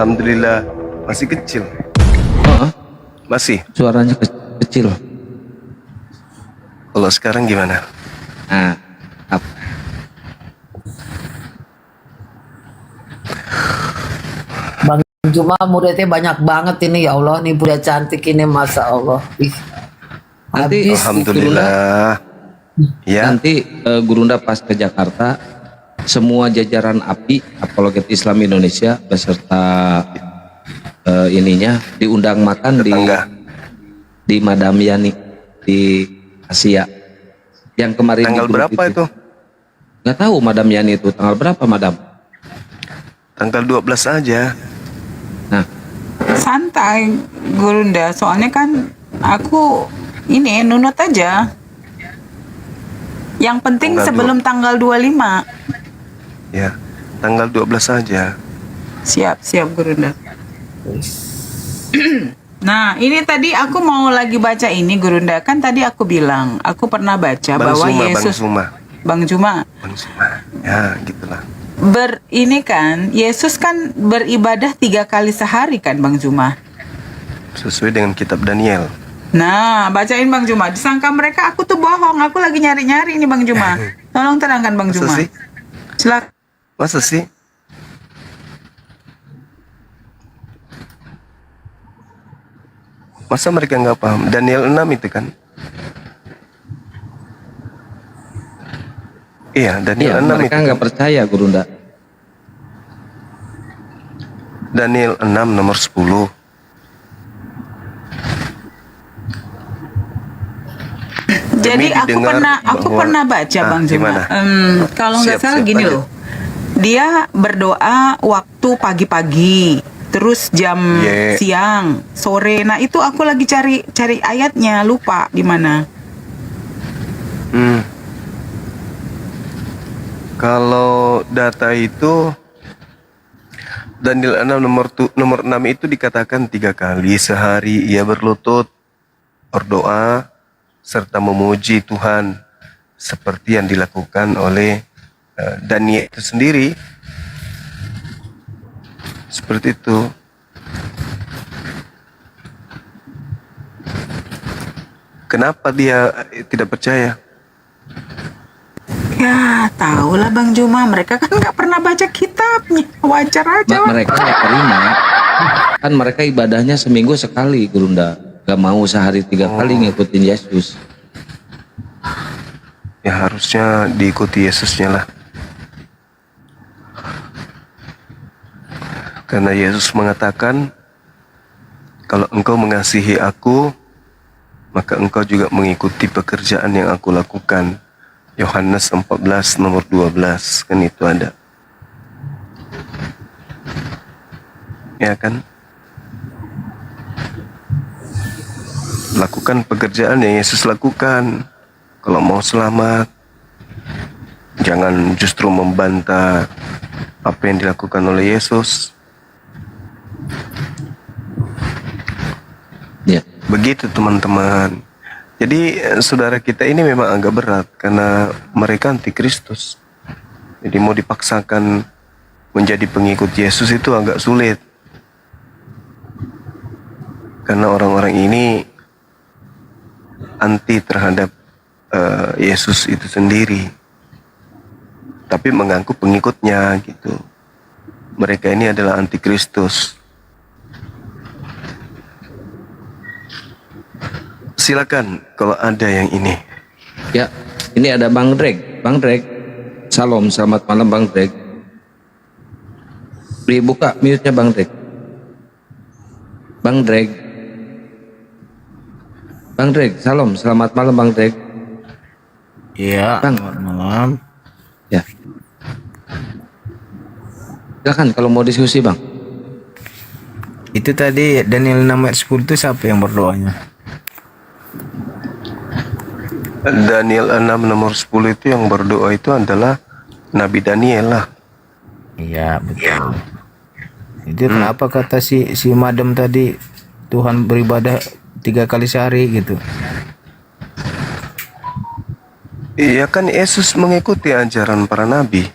Alhamdulillah masih kecil. Oh, Masih. suaranya kecil. Kalau sekarang gimana? Nah, apa? Bang Juma muridnya banyak banget ini, ya Allah, nih budak cantik ini, masa Allah. Ih, Nanti habis. Alhamdulillah. Ya. Nanti Gurunda pas ke Jakarta, semua jajaran API Apologet Islam Indonesia beserta ininya diundang makan Tetangga. di Madam Yani di Asia. Yang kemarin Tanggal di grup berapa itu? Nggak tahu Madam Yani itu tanggal berapa, Madam? Tanggal 12 aja. Nah, Santai Gurunda, soalnya kan aku ini nunut aja. Yang penting Tanggal sebelum tanggal 25. Ya, tanggal 12 aja. Siap Gurunda. Nah, ini tadi aku mau lagi baca ini Gurunda. Kan tadi aku bilang, aku pernah baca Bang bahwa Suma, Yesus Bang Suma. Bang Juma Ya, gitulah. ini kan Yesus kan beribadah 3 kali sehari kan Bang Juma. Sesuai dengan kitab Daniel. Nah, bacain Bang Juma. Disangka mereka aku tuh bohong. Aku lagi nyari-nyari ini Bang Juma. Tolong terangkan Bang Masa Juma. sih? Silakan. Masa sih? Masa mereka nggak paham? Daniel 6 itu kan? Iya, Daniel iya, 6 mereka itu. nggak percaya Gurunda. Daniel 6 nomor 10. Jadi aku didengar bahwa- pernah baca Bang Juma. gimana? Kalau nggak Siap, salah siap gini aja. loh. Dia berdoa waktu pagi-pagi, terus jam Yeah. siang, sore. Nah, itu aku lagi cari ayatnya, lupa di mana. Kalau data itu Daniel 6 nomor 6 itu dikatakan 3 kali sehari ia berlutut, berdoa, serta memuji Tuhan seperti yang dilakukan oleh Daniel itu sendiri. Seperti itu. Kenapa dia tidak percaya? Ya, tahulah Bang Juma, mereka kan nggak pernah baca kitabnya. Wajar aja. Mereka nggak terima. Kan mereka ibadahnya seminggu sekali Gurunda. Gak mau sehari 3 kali ngikutin Yesus. Ya harusnya diikuti Yesusnya lah. Karena Yesus mengatakan, kalau engkau mengasihi aku, maka engkau juga mengikuti pekerjaan yang aku lakukan. Yohanes 14 nomor 12, kan itu ada. Ya kan? Lakukan pekerjaan yang Yesus lakukan. Kalau mau selamat, jangan justru membantah apa yang dilakukan oleh Yesus. Ya. Begitu teman-teman. Jadi saudara kita ini memang agak berat karena mereka anti Kristus. Jadi mau dipaksakan menjadi pengikut Yesus itu agak sulit. Karena orang-orang ini anti terhadap Yesus itu sendiri. Tapi mengaku pengikutnya gitu. Mereka ini adalah anti Kristus. Silakan kalau ada yang ini. Ya, ini ada Bang Dreg. Bang Dreg, salam, selamat malam Bang Dreg. Dibuka mute-nya Bang Dreg. Bang Dreg. Bang Dreg, salam, selamat malam Bang Dreg. Iya, Bang. selamat malam. Ya. Silakan kalau mau diskusi Bang. Itu tadi Daniel 6 ayat 10 itu siapa yang berdoanya? Daniel 6 nomor 10 itu yang berdoa itu adalah Nabi Daniel lah. Iya, betul. Itu kenapa kata si madam tadi Tuhan beribadah 3 kali sehari gitu? Iya kan Yesus mengikuti ajaran para nabi.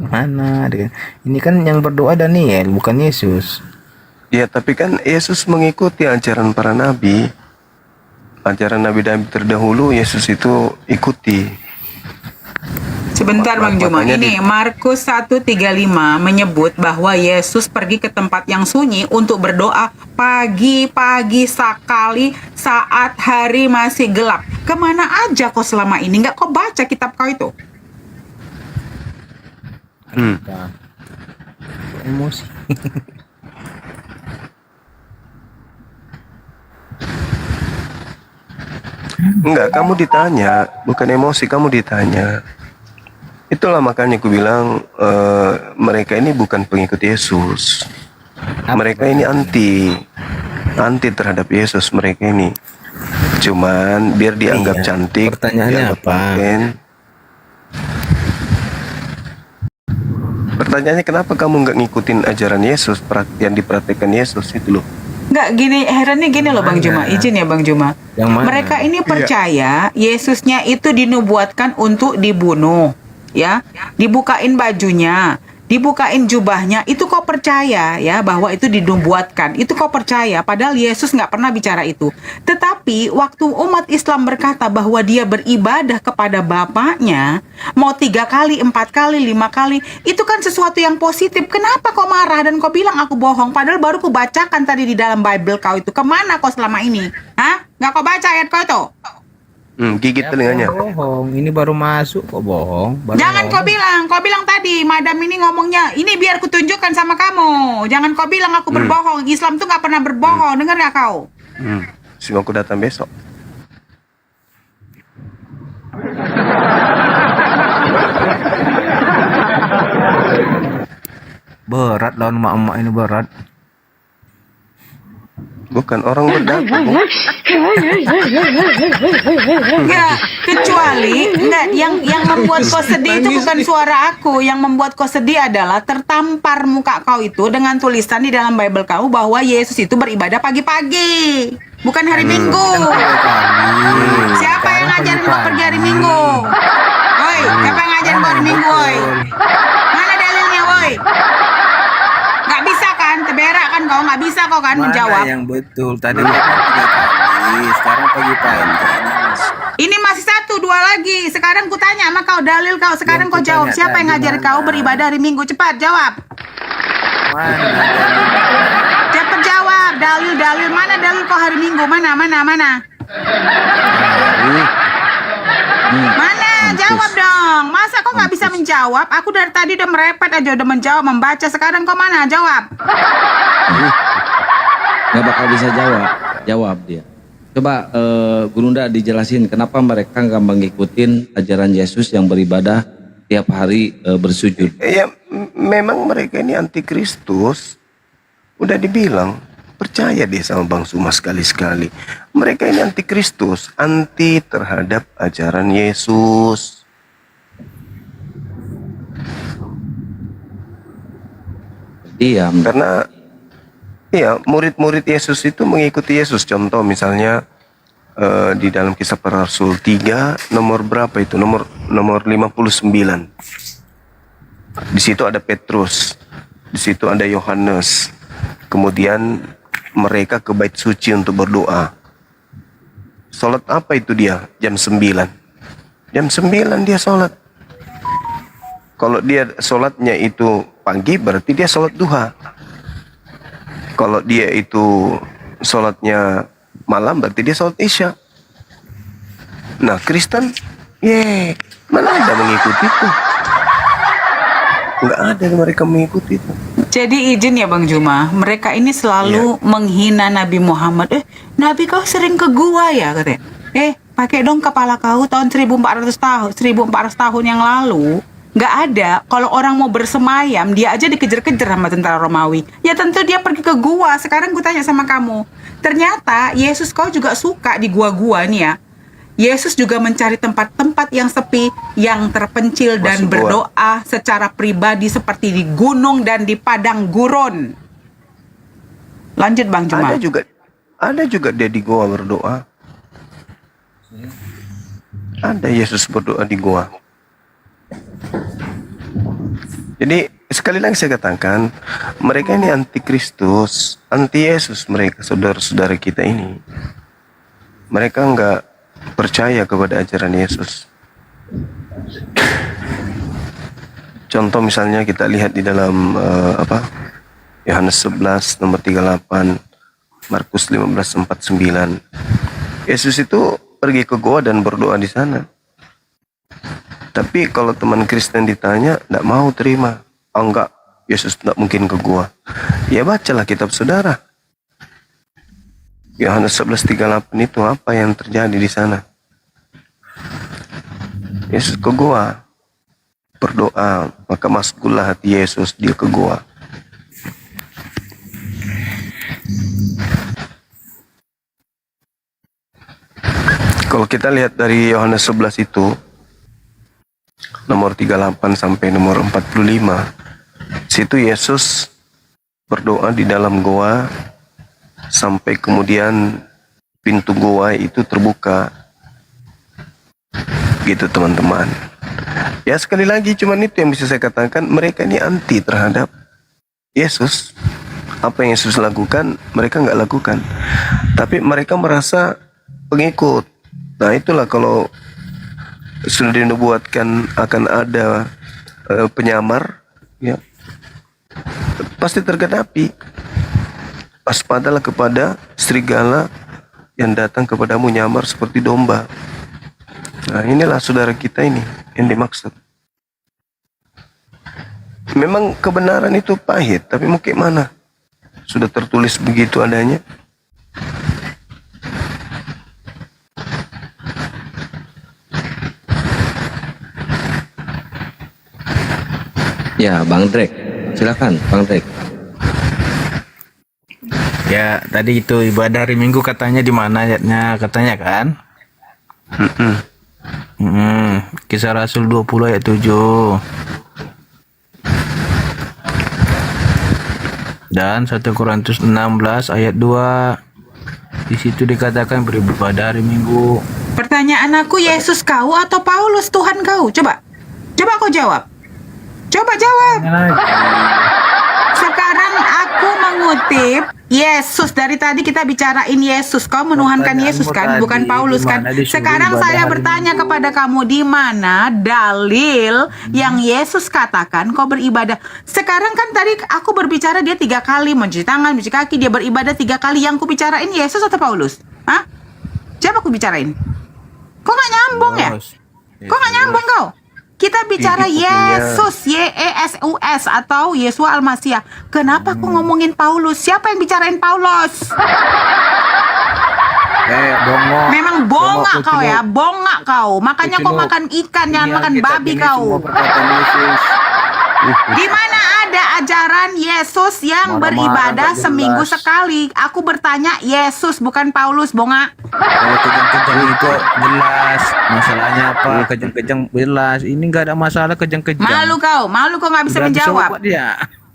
Mana? Ini kan yang berdoa Daniel, bukan Yesus. Ya, tapi kan Yesus mengikuti ajaran para nabi. Ajaran nabi-nabi terdahulu Yesus itu ikuti. Sebentar Bang Juma, Makanya ini Markus 1:35 menyebut bahwa Yesus pergi ke tempat yang sunyi untuk berdoa pagi-pagi sekali saat hari masih gelap. Kemana aja kau selama ini? Nggak kau baca kitab kau itu? Nah, emosi. Enggak, kamu ditanya, bukan emosi, kamu ditanya. Itulah makanya aku bilang mereka ini bukan pengikut Yesus. Mereka ini anti terhadap Yesus mereka ini. Cuman biar dianggap Iya, cantik, pertanyaannya dianggap apa? paten. Pertanyaannya kenapa kamu nggak ngikutin ajaran Yesus, yang dipraktekkan Yesus itu loh. Nggak, gini, herannya gini loh Bang Juma, izin ya Bang Juma. Yang mana? Mereka ini percaya Yesusnya itu dinubuatkan untuk dibunuh, ya, dibukain bajunya, dibukain jubahnya, itu kau percaya ya bahwa itu dinubuatkan, itu kau percaya, padahal Yesus nggak pernah bicara itu. Tetapi waktu umat Islam berkata bahwa dia beribadah kepada Bapaknya, mau 3 kali, 4 kali, 5 kali, itu kan sesuatu yang positif. Kenapa kau marah dan kau bilang aku bohong, padahal baru kau bacakan tadi di dalam Bible kau itu. Kemana kau selama ini? Hah? Nggak kau baca ayat kau itu? Gigit Siapa telinganya. yang bohong? Ini baru masuk kok bohong. Baru Jangan kau bilang tadi, madam ini ngomongnya, ini biar ku tunjukkan sama kamu. Jangan kau bilang aku berbohong. Islam tuh nggak pernah berbohong, dengar nggak kau? Semua aku datang besok. berat lawan emak-emak ini berat. Bukan orang berdakwah. Enggak, kecuali enggak, yang membuat kau sedih itu bukan suara aku. Yang membuat kau sedih adalah tertampar muka kau itu dengan tulisan di dalam Bible kau bahwa Yesus itu beribadah pagi-pagi, bukan hari Minggu. Siapa yang ngajarin kau pergi hari Minggu? Woi, siapa yang ngajarin kau hari Minggu, woi? Mana dalilnya, woi? Nggak bisa kan, teberak kan kau, nggak bisa kau kan menjawab. Mana yang betul? Tadi kan 3 kali, sekarang pagi-pagi. Ini masih 1, 2 lagi. Sekarang ku tanya sama kau, dalil kau. Sekarang Yang kau jawab. kutanya Siapa yang tadi ngajarin mana? kau beribadah hari Minggu? Cepat jawab. Mana? Cepat jawab. Dalil. Mana dalil kau hari Minggu? Mana? Mana? Jawab dong. Masa kau nggak bisa menjawab? Aku dari tadi udah merepet aja, udah menjawab, membaca. Sekarang kau mana? Jawab. Nggak bakal bisa jawab dia. Coba Gurunda dijelasin kenapa mereka nggak mengikutin ajaran Yesus yang beribadah tiap hari bersujud. Ya, memang mereka ini antikristus. Udah dibilang, percaya deh sama Bang Suma sekali-sekali. Mereka ini antikristus, anti terhadap ajaran Yesus. Diam. Karena ya, murid-murid Yesus itu mengikuti Yesus. Contoh misalnya di dalam Kisah Para Rasul 3, nomor berapa itu? Nomor 59. Di situ ada Petrus, di situ ada Yohanes. Kemudian mereka ke bait suci untuk berdoa. Salat apa itu dia? Jam 9. Jam 9 dia salat. Kalau dia salatnya itu pagi, berarti dia salat duha. Kalau dia itu salatnya malam, berarti dia salat isya. Nah, Kristen, mana ada mengikuti itu? Nggak ada mereka mengikuti itu. Jadi izin ya Bang Juma, mereka ini selalu menghina Nabi Muhammad. Nabi kau sering ke gua ya katanya. Pakai dong kepala kau tahun 1400 tahun yang lalu. Nggak ada. Kalau orang mau bersemayam, dia aja dikejar-kejar sama tentara Romawi. Ya tentu dia pergi ke gua. Sekarang gue tanya sama kamu. Ternyata Yesus kau juga suka di gua-gua nih ya. Yesus juga mencari tempat-tempat yang sepi, yang terpencil dan Masuk gua. berdoa secara pribadi seperti di gunung dan di padang gurun. Lanjut Bang Juma. Ada juga dia di goa berdoa. Ada Yesus berdoa di goa. Jadi sekali lagi saya katakan, mereka ini anti Kristus, anti Yesus mereka, saudara-saudara kita ini. Mereka nggak percaya kepada ajaran Yesus. Contoh misalnya kita lihat di dalam Yohanes 11 nomor 38, Markus 15:49. Yesus itu pergi ke goa dan berdoa di sana. Tapi kalau teman Kristen ditanya, tidak mau terima. Oh enggak, Yesus tidak mungkin ke gua. Ya bacalah kitab saudara. Yohanes 11:38 itu apa yang terjadi di sana? Yesus ke gua, berdoa, maka masuklah hati Yesus, dia ke gua. Kalau kita lihat dari Yohanes 11 itu, nomor 38 sampai nomor 45, situ Yesus berdoa di dalam goa sampai kemudian pintu goa itu terbuka. Gitu teman-teman. Ya sekali lagi cuman itu yang bisa saya katakan, mereka ini anti terhadap Yesus. Apa yang Yesus lakukan, mereka nggak lakukan. Tapi mereka merasa pengikut. Nah itulah kalau sudah dinubuatkan akan ada penyamar, ya pasti tergenapi. Waspadalah kepada serigala yang datang kepadamu nyamar seperti domba. Nah inilah saudara kita ini yang dimaksud. Memang kebenaran itu pahit, tapi mau kayak mana? Sudah tertulis begitu adanya. Ya, Bang Drek. Silakan, Bang Drek. Ya, tadi itu ibadah hari Minggu katanya di mana ayatnya katanya kan? Kisah Rasul 20 ayat 7. Dan 1 Korintus 16 ayat 2. Di situ dikatakan beribadah hari Minggu. Pertanyaan aku, Yesus kau atau Paulus Tuhan kau? Coba kau jawab. Coba jawab. Sekarang aku mengutip Yesus. Dari tadi kita bicarain Yesus. Kau menuhankan Yesus kan, bukan Paulus kan? Sekarang saya bertanya kepada kamu, di mana dalil yang Yesus katakan kau beribadah? Sekarang kan tadi aku berbicara dia 3 kali mencuci tangan, mencuci kaki, dia beribadah 3 kali. Yang ku bicarain Yesus atau Paulus? Hah? Siapa aku bicarain? Kok nggak nyambung ya? Kok nggak nyambung kau? Kita bicara Yesus, Yesus atau Yesus Al-Masih. Kenapa aku ngomongin Paulus? Siapa yang bicarain Paulus? Bongok. Memang bongak kau ya, bongak kau. Makanya kau makan ikan, jangan makan babi kau. Di mana ada ajaran Yesus yang beribadah seminggu sekali? Aku bertanya Yesus, bukan Paulus, bongak. Kalau kejang-kejang itu jelas masalahnya apa, kejang-kejang jelas. Ini nggak ada masalah kejang-kejang. Malu kau nggak bisa menjawab.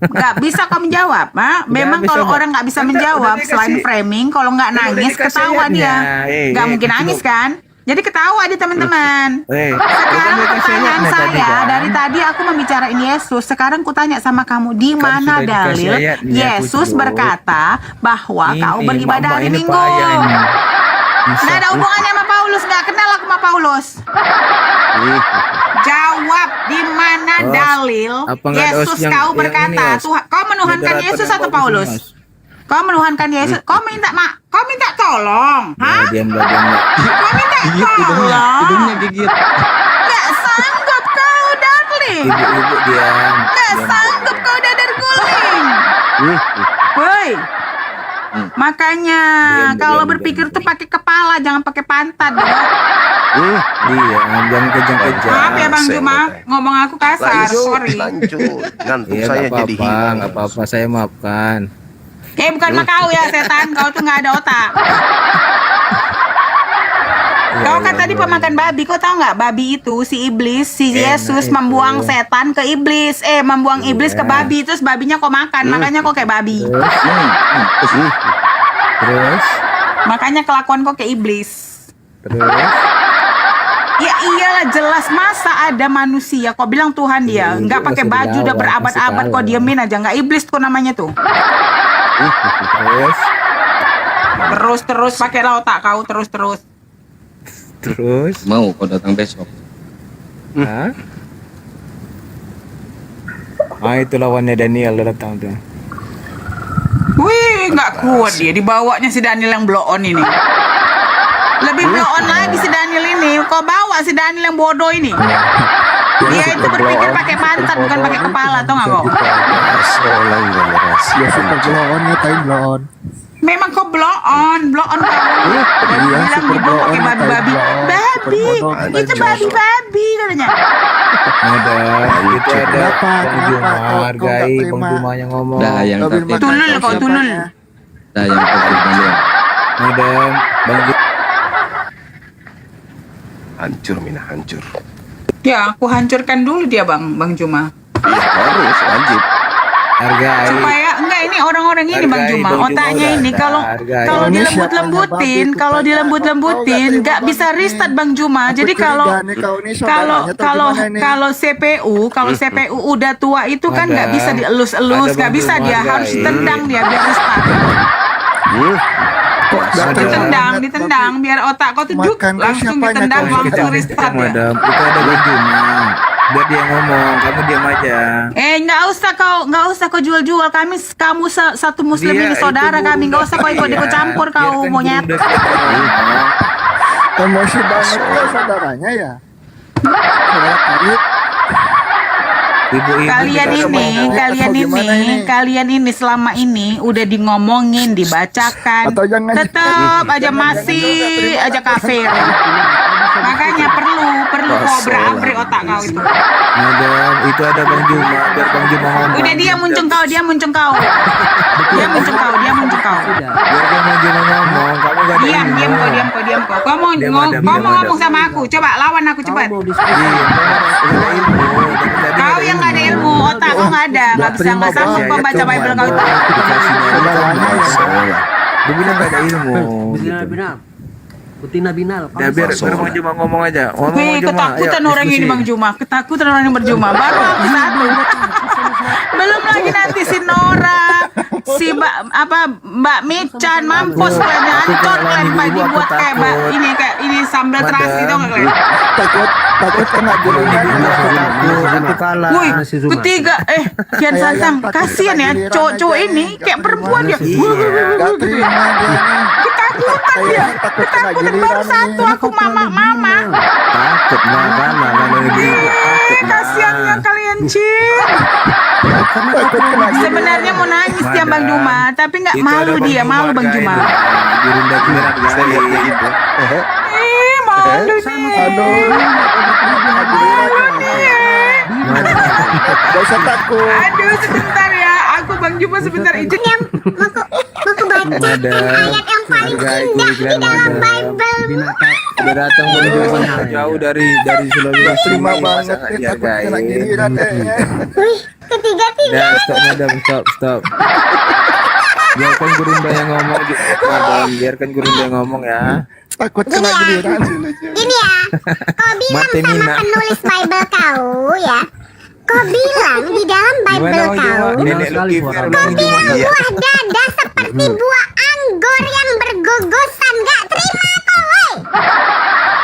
Nggak bisa kau menjawab, ha? Memang kalau orang nggak bisa menjawab, selain framing, kalau nggak nangis ketawa dia. Nggak mungkin nangis kan? Jadi ketawa dia teman-teman. Sekarang pertanyaan saya, dari tadi aku membicarain Yesus. Sekarang kutanya sama kamu, di mana dalil Yesus berkata bahwa kau beribadah hari Minggu? Nggak ada hubungannya sama Paulus, nggak kenal aku sama Paulus. Jawab, di mana dalil Yesus kau berkata, kau menuhankan Yesus atau Paulus? Kau menuhankan Yesus, kau minta tolong, ha? Diam. Kau minta tolong. Hidungnya gigit. Nggak sanggup kau, darling. Ibu diam. Nggak sanggup kau, dadar guling. Woi. Makanya kalau berpikir tuh pakai kepala, jangan pakai pantat. Diam, jangan kejang-kejang. Maaf ya Bang Juma, ngomong aku kasar, sorry. Lanjut. Ngantuk Ya, saya jadi hilang. nggak apa-apa, saya maafkan. Bukan sama kau ya setan, kau tuh nggak ada otak. Kau kan tadi pemakan babi, kau tahu nggak? Babi itu si iblis, si Yesus membuang setan ke iblis, membuang iblis ke babi, terus babinya kau makan, makanya kau kayak babi. Terus Makanya kelakuan kau kayak iblis. terus Ya Ya iyalah jelas, masa ada manusia kok bilang Tuhan dia nggak pakai baju udah berabad-abad kok diemin aja, nggak iblis kok namanya tuh. Terus pakailah otak kau terus. Mau kau datang besok. Hah? Itu lawannya Daniel datang tuh. Wih, nggak kuat dia dibawanya si Daniel yang blow on ini. Lebih blow on lagi si Daniel ini. Kau bawa si Daniel yang bodoh ini. Dia itu berpikir pakai pantat bukan pakai kepala, tau nggak kau? Seolah nggak merasa. Ya super blow on, ngatain blow on. Memang kau blow on kau. Bilang di blow pakai babi-babi. Babi, itu babi-babi katanya. Ada Kenapa? Bang Juma Kenapa? Kau hargai nggak Bang terima? Juma yang ngomong. Dah yang Kau tertib. bilang Tulul kau tulul. Dah yang tertib. Ada Bang Juma. Hancur Mina, hancur. Ya, aku hancurkan dulu dia Bang Juma. Iya harus wajib. Hargai. Supaya enggak ini orang-orang ini Bang Hargai, Juma, Bang Juma otaknya udah ini ada, kalau hargai. kalau Ini dilembut-lembutin, siapanya kalau babi, dilembut-lembutin kau nggak nggak bisa terima restart babi. Bang Juma. Aku Jadi kalau curiga nih, kau ini kalau saudaranya atau kalau gimana nih? kalau CPU udah tua itu kan nggak Ada. bisa dielus-elus, Ada, nggak Bang bisa Juma, dia hargai. harus tendang dia biar restart. Kok nggak Ada. Ditendang, terima ditendang biar otak kau tuh juk, Makan kau langsung siapanya ditendang kau? langsung restart ya. Madam, itu ada Bang Juma. Biar dia ngomong, kamu diam aja. Nggak usah kau jual-jual kami, kamu satu muslim Dia ini saudara itu kami, nggak usah kau burung ikut campur kau biarkan monyet. burung dari kita ngomong. Emosi banget ya saudaranya ya. Saudara karib. Ibu-ibu Kalian kita ini, ngomong. kalian ini selama ini udah ngomongin, dibacakan, Atau jangan- tetap aja masih aja kafir. Makanya perlu kau berabri otak kau itu. Madam, itu ada Bang Juma. Biar Bang Juma ngomong. Udah dia muncung kau. Dia muncung kau. Biar Bang Juma ngomong. Kamu gak ada Diam ilmu. kau. Kau mau Diam, ngomong diam, diam, ngomong diam. sama aku. Coba lawan aku cepat. Iya, Bang ada ilmu. Tapi tadi Kau yang nggak ada ilmu, otak kau nggak ada, nggak bisa nggak sanggup kau baca Bible kau itu. Saudaranya ya. Dia bilang gak ada ilmu. Binal, Binal. Kutina Binal. Ya biar Bang Juma ngomong aja. Ngomong Wih, Bang Juma. ketakutan Ayo, orang ini diskusi. Bang Juma, ketakutan orang yang berjuma. Baru aku satu. Belum lagi nanti si Nora, si Mbak Mican, mampus kalian, hancur kalian Ibu, aku dibuat kayak takut. kayak ini sambal Madam. terasi tau nggak kalian? Takut kena giliran. Aku kalah. Wih, si Zuma. ketiga, Kian Kayak Santang, yang takut kasihan kena ya, giliran cowok-cowok aja ini nih. kayak perempuan dia. Gak terima dia nih. Ketakutan dia, Takut kena ketakutan giliran baru ini. satu aku mama. Takut nggak kalah. Kalau ibu takut. Kasihannya kalian Cin. Takut kena giliran. Sebenarnya mau nangis dia Bang Juma, tapi nggak Itu malu ada dia, malu Bang Juma. Dirunda giliran Saya lihatnya gitu. Malu nih. Aduh. Gak usah takut. Aduh, sebentar ya, aku Bang Juma sebentar izin. Ada ayat yang paling indah di dalam Bible. Udah datang Bang Juma jauh dari Sulawesi. Terima banget Sangat nih. Takut dihargai. kena giliran. Udah stop madam, stop. Biarkan Gurunda yang ngomong, madam. Biarkan Gurunda yang ngomong ya. Takut kena giliran. Gini ya, kau bilang Mati sama Mina. penulis Bible kau ya. Kau bilang di dalam Bible Gimana Bang Juma? kau, Nenek lu sekali kiper suara Bang Juma. Iya. buah dada seperti buah anggur yang bergugusan. Gak terima kau, woi.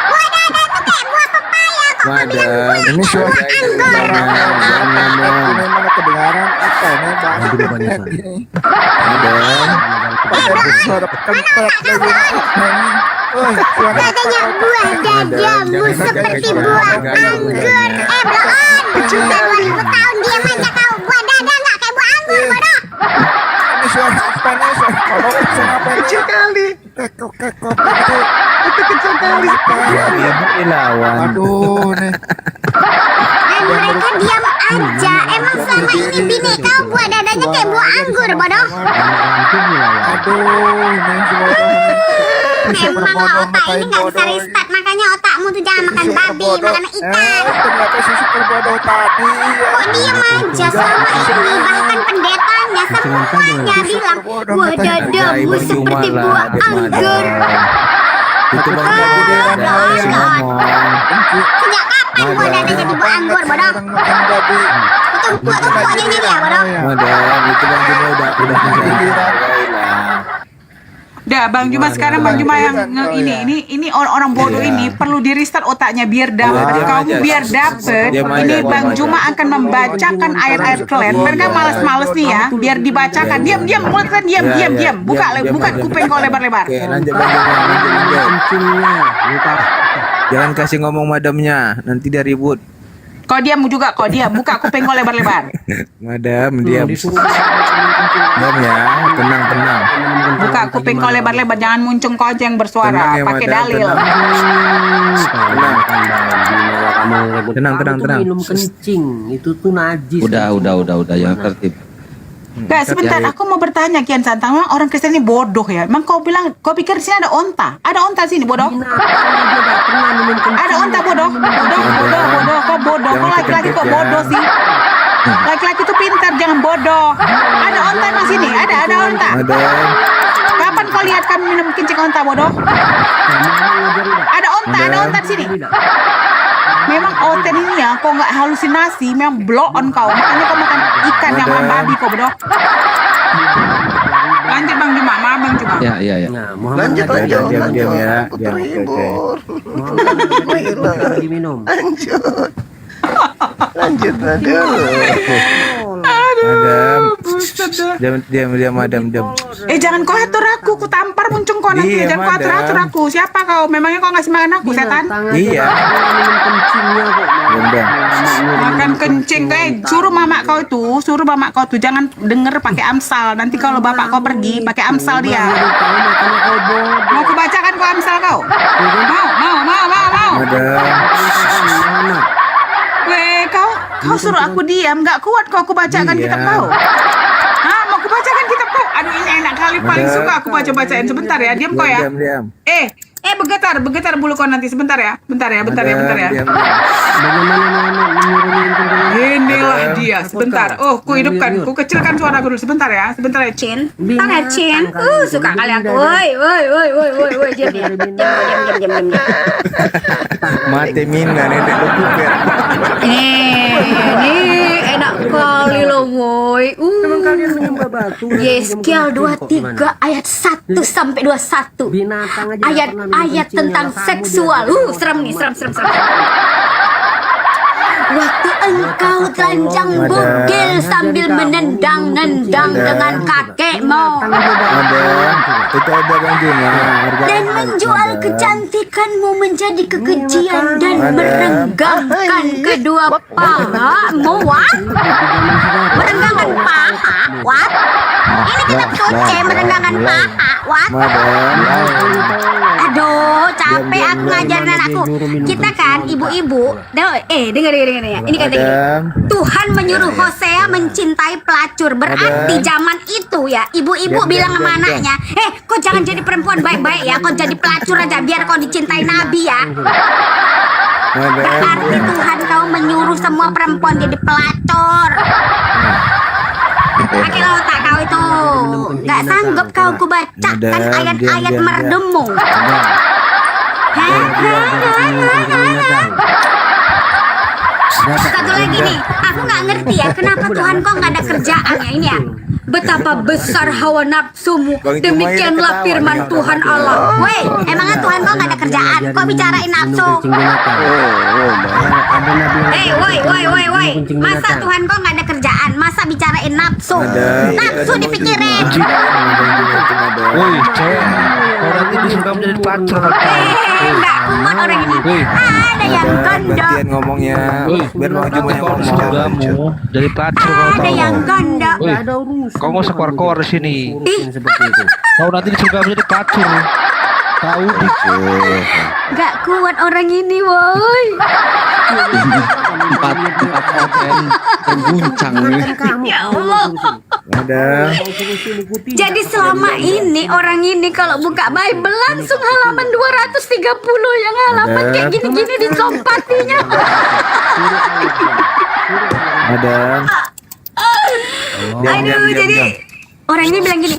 Buah dada itu kayak buah pepaya. Kok kau bilang Madam, Ini suara jangan ngomong. Ini mana kedengaran apa nih bang? Madam, Ada suara kentak lagi. Oh, suara katanya buah dadamu jangan seperti suara buah hargai anggur. buahnya. Belon. Sudah 2000 tahun diam aja kau. Buah dada nggak kayak buah anggur, bodoh. ini suara apa nih? Suara kodok, suara apa nih? Kecil kali. Kekok itu. Itu kecil kali. Ya, ibu dilawan. Aduh nih. Dan mereka diam aja. Emang selama ini bini kau buah dadanya kayak buah anggur, bodoh. Aduh nih semua orang. Memang lah otak ini nggak bisa restart. Makanya otakmu tuh jangan makan babi, makan ikan. Ternyata si super bodoh tadi. Kok diem aja selama ini. Bahkan pendetanya semuanya bilang buah dadamu seperti buah anggur. Itu Bang Jawa Giliran ada ayam. si ngomong. Sejak kapan gua udah jadi buah anggur, bodoh? Orang makan babi. Itu empuk-empuknya ini ya, bodoh? Madam, itu Bang Juma udah Giliran. Dah, Bang Juma sekarang Bang Juma yang ini orang bodoh ini perlu di restart otaknya biar dapat. Diam Kamu aja. biar dapet. Diam aja, Ini diam Bang aja. Juma akan membacakan ayat-ayat kalian. Mereka males-males nih ya, biar dibacakan. Diam, mulut kalian diam, Ya, diam, ya. diam. Buka Diam buka aja. kuping kau lebar-lebar. Oke, lanjut Bang Juma, lanjut. Kencingnya. Buka. Jangan kasih ngomong madamnya, nanti dia ribut. Kau diam juga, kau diam. Buka kuping kau lebar-lebar. Madam, diam. Disuruh Diam ya, tenang. Buka kuping kau lebar-lebar. Jangan muncung kau aja yang bersuara. Tenang ya, Pakai Madam, dalil. Tenang. Minum kencing itu tuh najis. Udah, yang tertib. Gak, sebentar, aku mau bertanya Kian Santang. Memang orang Kristen ini bodoh ya. Memang kau bilang, kau pikir di sini ada onta? Ada onta sini, bodoh? Ada onta, bodoh? Bodoh. Kau bodoh. Kau laki-laki kok bodoh sih? Laki-laki itu pintar, jangan bodoh. Ada onta emang sini? Ada onta. Madam, Kapan kau lihat kami minum kencing onta, bodoh? Ada onta di sini. Memang oten ini ya, kau nggak halusinasi, memang blow on kau. Makanya kau makan ikan yang makan babi kau, bodoh. Lanjut Bang Juma, maaf Bang Juma. Ya. Nah, Muhammad Lanjut. diam ya. Aku Diam, terhibur. lagi minum. Lanjut, aduh. Madam, Buset dah. diam, Madam, diam. Jangan kau atur aku, ku tampar muncung kau nanti. Iya, Jangan kau atur madam. aku. Siapa kau? Memangnya kau ngasih makan aku, setan? Iya. Minum kencingnya kok. Diam. Makan kencing, suruh mamak kau tuh jangan denger pakai Amsal. Nanti kalau bapak kau pergi pakai Amsal dia. Mau ku bacakan kau Amsal kau? Mau. Madam, Weh, kau suruh aku diam, nggak kuat kau aku bacakan Iya. kitab kau. Hah, mau aku bacakan kitab kau? Aduh, ini enak kali, paling Madam. suka aku bacain sebentar ya. Diam kau ya. diam. Bergetar bulu kau nanti sebentar ya. Bentar ya. Diam. Bagaimana menyuruh minum kencing? Inilah dia, sebentar. Oh, ku hidupkan, ku kecilkan suara aku dulu sebentar ya, Cin. Tangan Cin. Suka kali aku. Woi. Diam. Mati mina nenek lu kuper. Ini enak kali loh, woi. Emang kalian menyembah batu? Yeskiel 23 ayat 1 sampai 21. Binatang aja. Ayat tentang seksual. Serem nih, serem. Waktu engkau telanjang bugil sambil menendang-nendang dengan kakekmu Madam, itu ada Bang Juma. dan menjual kecantikanmu menjadi kekejian dan merenggangkan kedua pahamu. What? Merenggangkan paha? What? Ini kitab suci merenggangkan paha. What? Madam, Aduh, capek aku ngajarin anakku. Kita kan ibu-ibu. Dengar ya. Ini kata gini. Madam, Tuhan menyuruh Hosea mencintai pelacur. Berarti zaman itu ya, ibu-ibu bilang sama anaknya, kau jangan jadi perempuan baik-baik ya, kau jadi pelacur aja biar kau dicintai Nabi ya. Madam, Berarti Tuhan kau menyuruh semua perempuan jadi pelacur. Pakai otak kau itu. Gak sanggup kau kubacakan Madam, ayat-ayat diam. merdemu. Satu lagi nih, aku nggak ngerti ya kenapa Tuhan kok nggak ada kerjaan ya ini ya. Betapa besar hawa nafsumu, Bang Juma demikianlah ini firman ketawa, Tuhan jangan Allah. Weh, emangnya Tuhan kok nggak ada kerjaan? Kok bicarain nafsu? Woi. Masa Tuhan kok nggak ada kerjaan? Masa bicarain nafsu? Nafsu dipikirin. Woi, cewek. Orang ini suka menjadi pelacur. Nggak kuat orang ini. Ada yang ganda, Gantian ngomongnya. Biar Bang Juma yang ngomong. Dari pelacur ada yang ganda. Nggak ada urusan. Kau nggak usah keluar di sini. Seperti itu. Kau nanti di surga menjadi pelacur. Tahu Nggak kuat orang ini, woi. Empat open terguncang nih. Ya Allah. Madam, Jadi selama ini orang ini kalau buka Bible langsung halaman 230 yang halaman kayak gini-gini dilompatinya. Madam. Aduh, jadi orang ini bilang gini,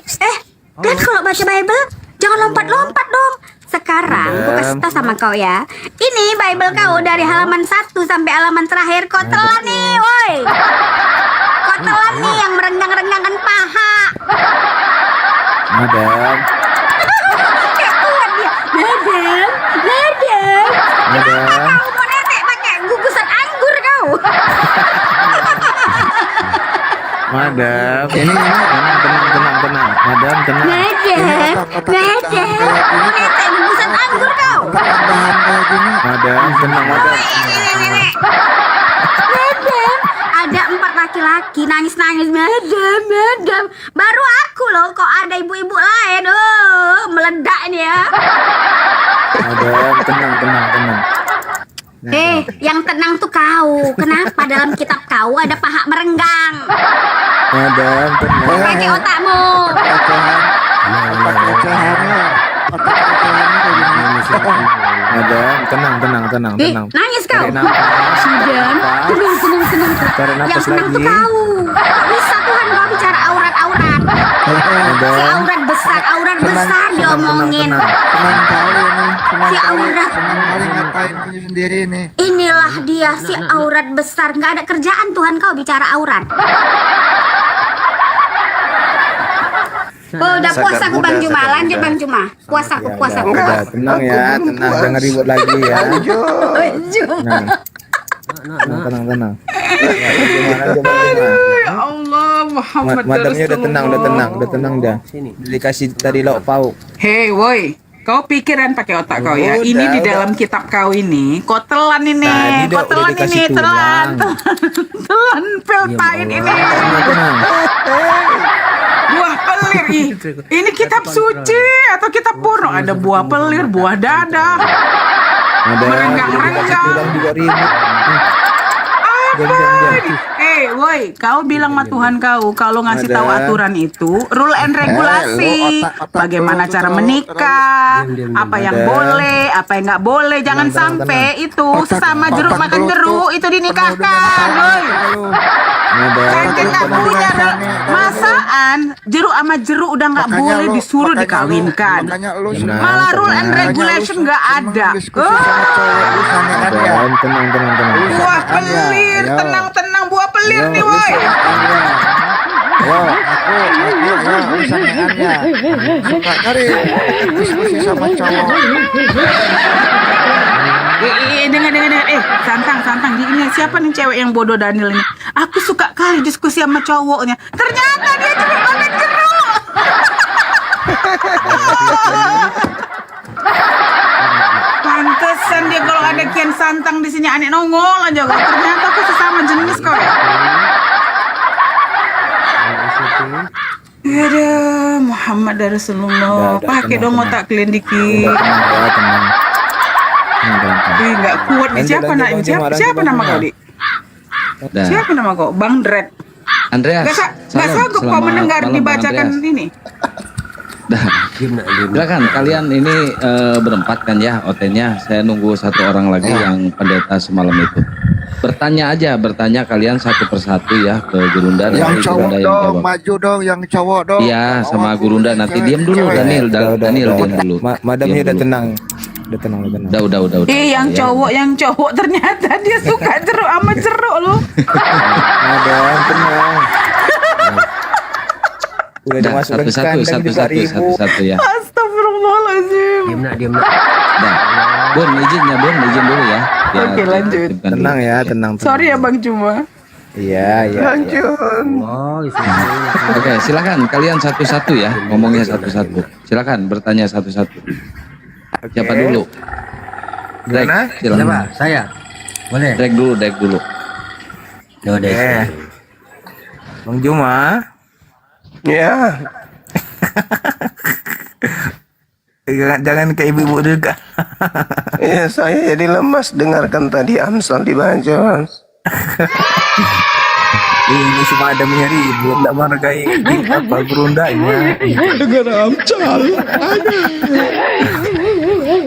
kan kalau baca Bible jangan lompat-lompat dong. Sekarang aku kasih tau sama kau ya. Ini Bible kau dari halaman 1 sampai halaman terakhir. Kau telan nih, woi. Kau telan nih yang merenggang-renggangkan paha. Madam, Kayak kuat dia. Madam. madam, Kau mau netek pakai gugusan anggur kau. madam. Ini tenang. Madam, tenang. Madam. Mau netek gugusan anggur kau. Madam, tenang, madam. Nenek. Madam, ada 4 laki-laki nangis-nangis. Madam. Baru aku loh, kok ada ibu-ibu lain. Oh, meledak ini ya. Madam, tenang. Yang tenang tuh kau. Kenapa dalam kitab kau ada paha merenggang? Madam, tenang. Pakai otakmu. Madam, tenang. Nangis kau. Tarik nafas. Sudah. Tenang. Tarik Yang nafas tenang tuh lagi. kau. Kok bisa Tuhan kau bicara aurat-aurat? Madam. Si aurat besar diomongin. Senang kali ini. Si aurat. Senang kali ngatain diri sendiri nih. Inilah dia si aurat besar. Nggak ada kerjaan Tuhan kau bicara aurat. Oh, udah puas aku Bang Juma. Lanjut Bang Juma. Puas aku. Udah, tenang ya, tenang. Jangan ribut lagi ya. Tenang. Ya Allah, Muhammad Madamnya udah tenang dah. Sini. Dikasih tadi lauk pauk. Hei, woi. Kau pikiran pakai otak kau ya. Ini di dalam kitab kau ini. Kau telan ini. Tadi Kau udah telan dikasih ini. Telan. Peltain ini. Tenang. Buah pelir. Ini kitab suci atau kitab porno? Ada buah pelir, buah dadah. Ada Merenggang-renggang. juga ribut. Diam. Woi, kau bilang sama Tuhan kau kalau ngasih tahu Ada. aturan itu, rule and regulasi, bagaimana cara menikah, apa yang boleh, apa yang nggak boleh, jangan sampai itu sesama jeruk makan jeruk itu dinikahkan, woi. Saking nggak punya masaan, jeruk sama jeruk udah nggak boleh disuruh dikawinkan. Malah rule and regulation nggak ada. Tenang. Buah pelir, tenang buah pelir nih, woi. Suka cari diskusi sama cowok. Dengar. Santang. Ini siapa nih cewek yang bodoh Daniel ini? Aku suka kali diskusi sama cowoknya. Ternyata dia cuma makan jeruk. Pantesan dia kalau ada kian santang di sini aneh nongol aja kok. Ternyata aku sesama jenis kok ya. Aduh, Muhammad Rasulullah. Udah, Pakai dong tenang. otak kalian dikit. Tenang. Wih, nggak kuat nih. Siapa Lanjut, siapa nama kau, Dik? Dah. Siapa nama kau? Bang Dred. Andreas. Gak salam. sanggup kau Selamat mendengar malam, Bang dibacakan Andreas. ini. Dah. Silakan kalian ini berempat kan ya OT-nya. Saya nunggu satu orang lagi yang pendeta semalam itu. Bertanya kalian satu persatu ya ke Gurunda. Yang nanti cowok Gurunda yang dong, jawab. maju dong, yang cowok dong. Iya, sama Gurunda nanti diam dulu Cewek. Daniel, Daniel diam dulu. Madamnya Diam udah dulu. tenang. Udah tenang. Udah. Yang Ya. cowok ternyata dia suka jeruk sama jeruk loh. Madam, tenang. Udah Dah, dimasukkan ke kandang juga ribut. satu ya. Astagfirullahaladzim. Diam nak. Dah. Bun, izin dulu ya. Biar Oke, lanjut. tertibkan dulu. Tenang ya, tenang. Sorry ya Bang Cuma. Iya. Oh, Oke, silakan kalian satu-satu ya, ngomongnya satu-satu. Silakan bertanya satu-satu. Siapa dulu? Drek, Gimana? siapa? silakan. Saya. Boleh. Drek dulu. Udah. Bang Juma. Ya, Jangan ke ibu-ibu juga. ya saya jadi lemas dengarkan tadi Amsal dibaca. Ini si madamnya ribut, tak menghargai apa berundanya. Dengan Amsal.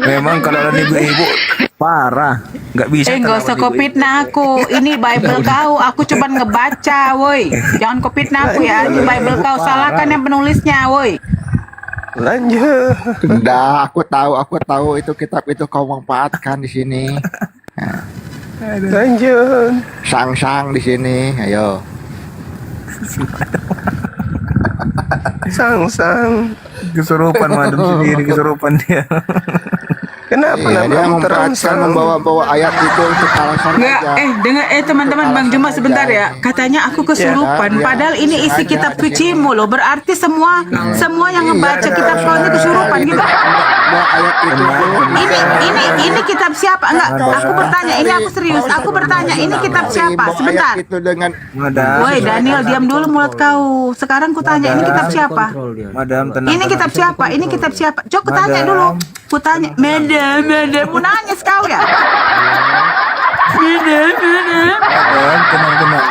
Memang kalau ada ibu-ibu parah, nggak bisa. Nggak usah kau fitnah aku. Ini Bible kau. Aku cuma ngebaca, woi. Jangan kau fitnah aku ya. Ini Bible kau. Salahkan yang penulisnya, woi. Lanjut. Udah, aku tahu itu kitab itu kau manfaatkan di sini. Lanjut. Sang-sang di sini, ayo. Sang-sang. Kesurupan madam sendiri, kesurupan dia. Kenapa Iya, dia namamu memperhatikan terangsang? membawa-bawa ayat itu untuk alasan Enggak, aja. dengar teman-teman Bang Juma sebentar ya. Katanya aku kesurupan, Iya, padahal ini isi sengaja kitab di sini. sucimu loh. Berarti semua yang ngebaca kitab kau ini kesurupan gitu. Bawa ayat itu. Ini kitab siapa? Enggak, aku bertanya. Ini aku serius. Aku bertanya, ini kitab siapa? Bawa Sebentar. ayat itu dengan Madam, Woi Daniel, diam dulu mulut kau. Sekarang kutanya, ini kitab siapa? madam tenang. Ini kitab siapa? Ini kitab siapa? Cok, kutanya dulu. Kutanya, madam, mau nanya kau ya? Madam. Madam, tenang.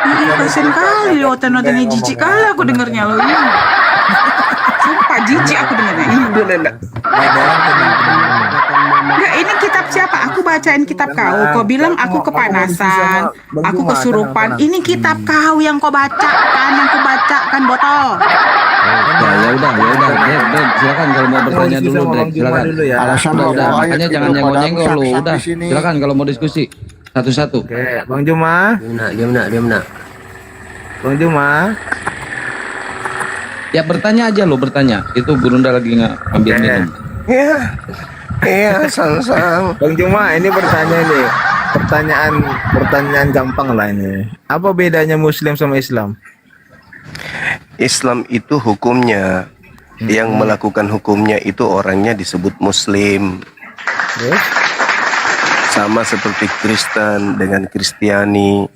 Iya, kasian kali lo, notennya jijik kali aku dengernya lo. Iya. Sumpah jijik aku dengernya. Iya, udah. Madam, tenang. Enggak, ini kitab siapa? Aku bacain kitab kau. Kau bilang aku kepanasan, aku kesurupan. Ini kitab kau yang kau bacakan, yang kau bacakan botol. Ya udah, Ded, silakan kalau mau bertanya dulu, Ded, silakan. Dulu ya. alasan Udah, bawa ayat makanya itu jangan padamu nyenggol-nyenggol lu. sang-sang Udah, di sini. silakan kalau mau diskusi satu-satu. Oke, Bang Juma. Diam nak. Bang Juma. Ya bertanya aja lo, bertanya. Itu Gurunda lagi ngambil Oke. minum. Iya. Iya, sang-sang. Bang Juma, ini bertanya nih. Pertanyaan gampang lah ini. Apa bedanya Muslim sama Islam? Islam itu hukumnya, yang melakukan hukumnya itu orangnya disebut Muslim. Terus? Sama seperti Kristen dengan Kristiani.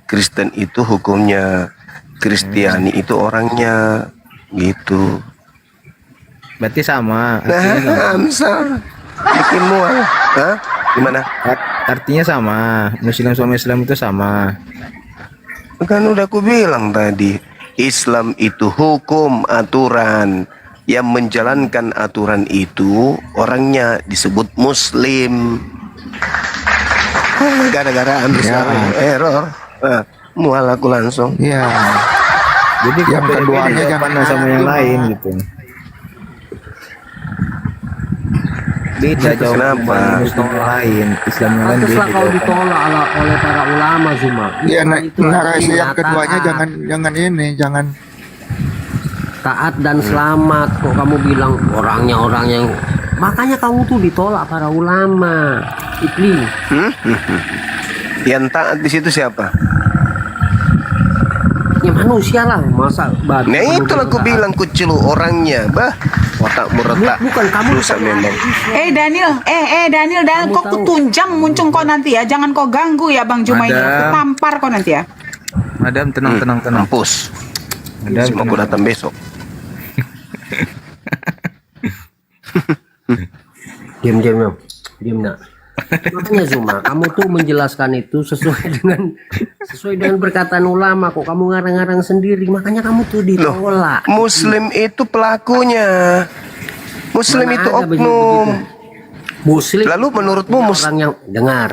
Kristen itu hukumnya, Kristiani itu orangnya, gitu. Berarti sama. Artinya sama. Nah, misal bikin mual, hah? Gimana? Artinya sama. Muslim sama Islam itu sama. Kan udah aku bilang tadi, Islam itu hukum, aturan. Yang menjalankan aturan itu orangnya disebut Muslim. Gara-gara ambil error, mual aku langsung. Iya. Jadi Yang keduanya jangan sama yang lain gitu. Beda jawaban Kenapa? Muslim yang lain, Islam yang lain Pantaslah beda. kau ditolak oleh para ulama Zuma. Iya, Itu narasi artinya yang keduanya taat. jangan Taat dan selamat. Kok kamu bilang orang yang makanya kamu tuh ditolak para ulama. Iblis. Yang taat di situ siapa? Ya manusia lah, masa babi. Nah itulah aku bilang kucil orangnya, bah. Otakmu retak. Bukan kamu Rusak bukan memang. Daniel, kok tahu. kutunjang muncung kau nanti ya. Jangan kau ganggu ya Bang Juma ini. Madam. Aku tampar kau nanti ya. Madam tenang. Mampus. Madam Semua aku datang besok. Diam nak. Makanya Zuma, kamu tuh menjelaskan itu sesuai dengan perkataan ulama. Kok kamu ngarang-ngarang sendiri? Makanya kamu tuh ditolak. Muslim itu pelakunya. Muslim Mana itu ada oknum. Muslim. Lalu menurutmu orang yang dengar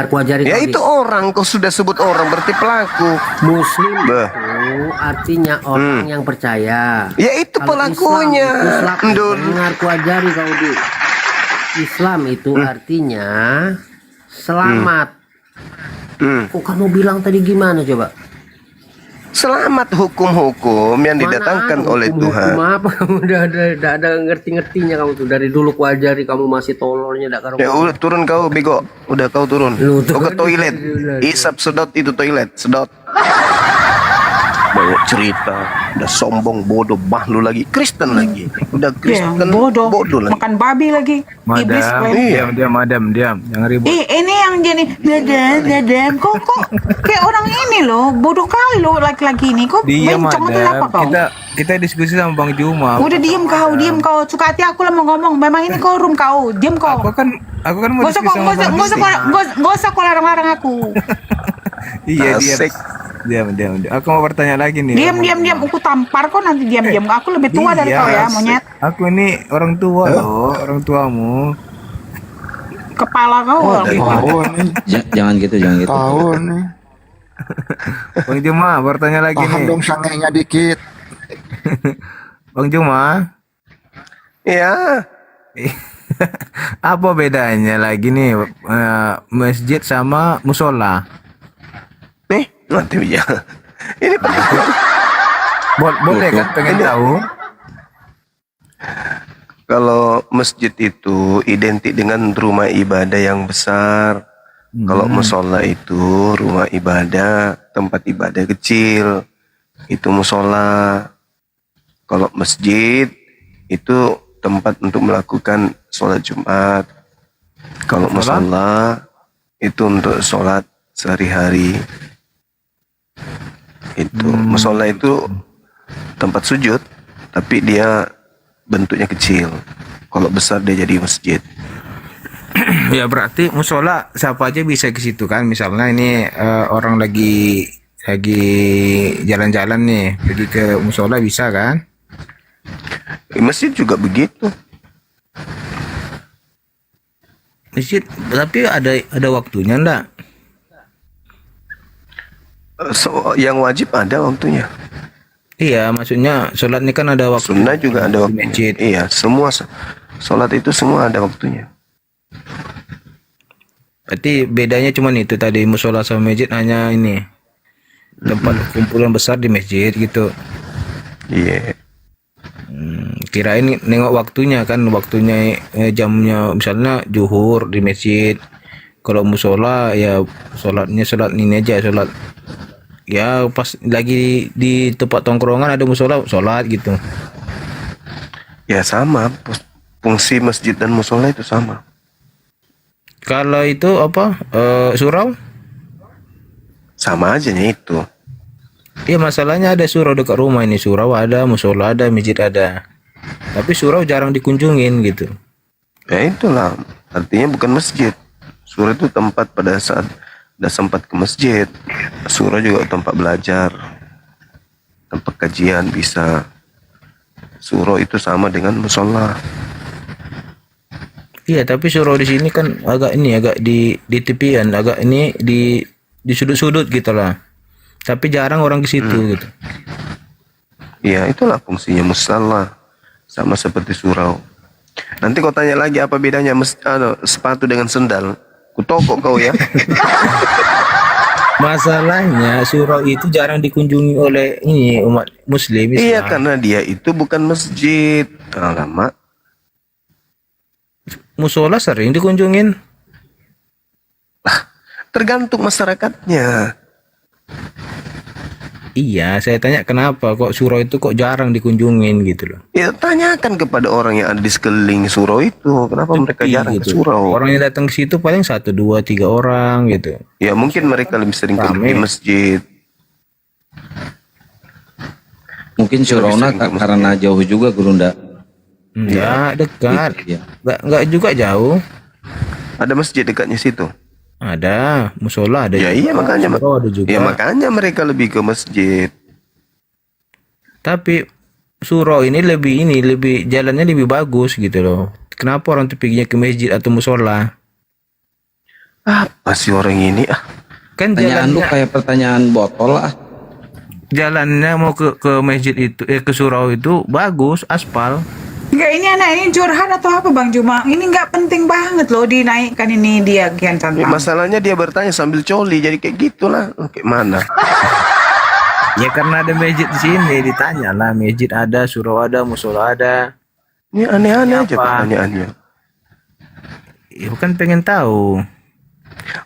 ku ajari Ya kau, itu Dis. orang, kau sudah sebut orang berarti pelaku. Muslim Bah. itu artinya orang yang percaya. Ya itu Kalau pelakunya. Islam, Ndul. dengar ku ajari kau di. Islam itu artinya selamat. Kok kamu bilang tadi gimana coba? Selamat hukum-hukum yang didatangkan Mana ada oleh hukum-hukum Tuhan. apa kamu udah ada ngerti-ngertinya kamu tuh dari dulu ku ajari kamu masih tololnya dak karo. Ya udah turun kau bego. Udah kau turun. Lu Kau ke turun. toilet. Isap sedot itu toilet, sedot. Banyak cerita, udah sombong, bodoh, bahlu lagi, Kristen lagi. Udah Ya, Kristen, bodoh. lagi. Makan babi lagi. Iblis Madam, kalian. diam, jangan ribut. Ini yang jadi dadam. Kok kayak orang ini loh, bodoh kali loh laki-laki ini. Kok Diam, bencong atau apa Madam. kau? Kita diskusi sama Bang Juma. Udah diem kau. Suka hati aku lah mau ngomong. Memang ini kau room kau. Diem kau. Aku kan mau Gak usah diskusi sama Bang Juma. kau larang-larang aku. Iya, Asik. diam. Aku mau bertanya lagi nih. Diam. Aku tampar kau nanti diam. Aku lebih tua dari Iya, kau ya, monyet. Aku ini orang tua loh, orang tuamu. Kepala kau. tahu nih. Jangan gitu. Tahu nih. Bang Juma bertanya lagi Tahan nih. dong sangenya dikit. Bang Juma, Ya, Apa bedanya lagi nih masjid sama musola? nih nanti ya. Ini penting. Boleh kan pengen tahu? Kalau masjid itu identik dengan rumah ibadah yang besar. Kalau musola itu rumah ibadah, tempat ibadah kecil. Itu musola. Kalau masjid itu tempat untuk melakukan sholat Jumat. Kalau musola itu untuk sholat sehari-hari. Itu musola itu tempat sujud, tapi dia bentuknya kecil. Kalau besar dia jadi masjid. Ya berarti musola siapa aja bisa ke situ kan? Misalnya ini orang lagi jalan-jalan nih, pergi ke musola bisa kan? Masjid juga begitu. Masjid tapi ada waktunya enggak? Yang wajib ada waktunya. Iya, maksudnya sholat ini kan ada waktu. Sunnah juga ada Di waktunya. masjid. Iya, semua sholat itu semua ada waktunya. Berarti bedanya cuma itu tadi musola sama masjid hanya ini tempat kumpulan besar di masjid gitu. Iya. Kirain nengok waktunya kan jamnya misalnya zuhur di masjid. Kalau musola ya sholat ini aja sholat. Ya pas lagi di tempat tongkrongan ada musola sholat gitu. Ya sama, fungsi masjid dan musola itu sama. Kalau itu apa surau? Sama aja itu. Iya masalahnya ada surau dekat rumah ini, surau ada, musola ada, masjid ada. Tapi surau jarang dikunjungin gitu. Ya itulah, artinya bukan masjid. Surau itu tempat pada saat udah sempat ke masjid. Surau juga tempat belajar, tempat kajian bisa. Surau itu sama dengan musola. Iya, tapi surau di sini kan agak di tepian, agak ini di sudut-sudut gitu lah. Tapi jarang orang ke situ gitu. Ya itulah fungsinya musalla, sama seperti surau. Nanti kau tanya lagi apa bedanya sepatu dengan sendal. Kutokok kau ya. Masalahnya surau itu jarang dikunjungi oleh ini umat muslim Islam. Iya, karena dia itu bukan masjid. Alamak. Musola sering dikunjungin. Tergantung masyarakatnya. Iya, saya tanya kenapa kok surau itu kok jarang dikunjungin gitu loh. Ya tanyakan kepada orang yang ada di sekeliling surau itu, kenapa mereka jarang ke surau. Orang yang datang ke situ paling 1, 2, 3 orang gitu. Ya mungkin mereka lebih sering ke Rame. di masjid. Mungkin suraunya karena jauh juga Gurunda. Enggak, dekat. Iya. Enggak juga jauh. Ada masjid dekatnya situ. Ada, musola ada. Ya juga. iya makanya. Surau ada juga. Ya makanya mereka lebih ke masjid. Tapi surau ini lebih jalannya lebih bagus gitu loh. Kenapa orang tuh perginya ke masjid atau musola? Apa sih orang ini? Kan Pertanyaan lu jalannya, kayak pertanyaan botol lah. jalannya mau ke masjid itu ke surau itu bagus, aspal. Enggak, ini anak ini curhat atau apa Bang Juma? Ini nggak penting banget loh dinaikkan ini dia Kian Ya, Santang. masalahnya dia bertanya sambil coli, jadi kayak gitulah. Kayak mana? Ya karena ada masjid di sini ditanya lah, masjid ada, surau ada, musola ada. Ini aneh-aneh aja Apa? pertanyaannya. Ya bukan pengen tahu.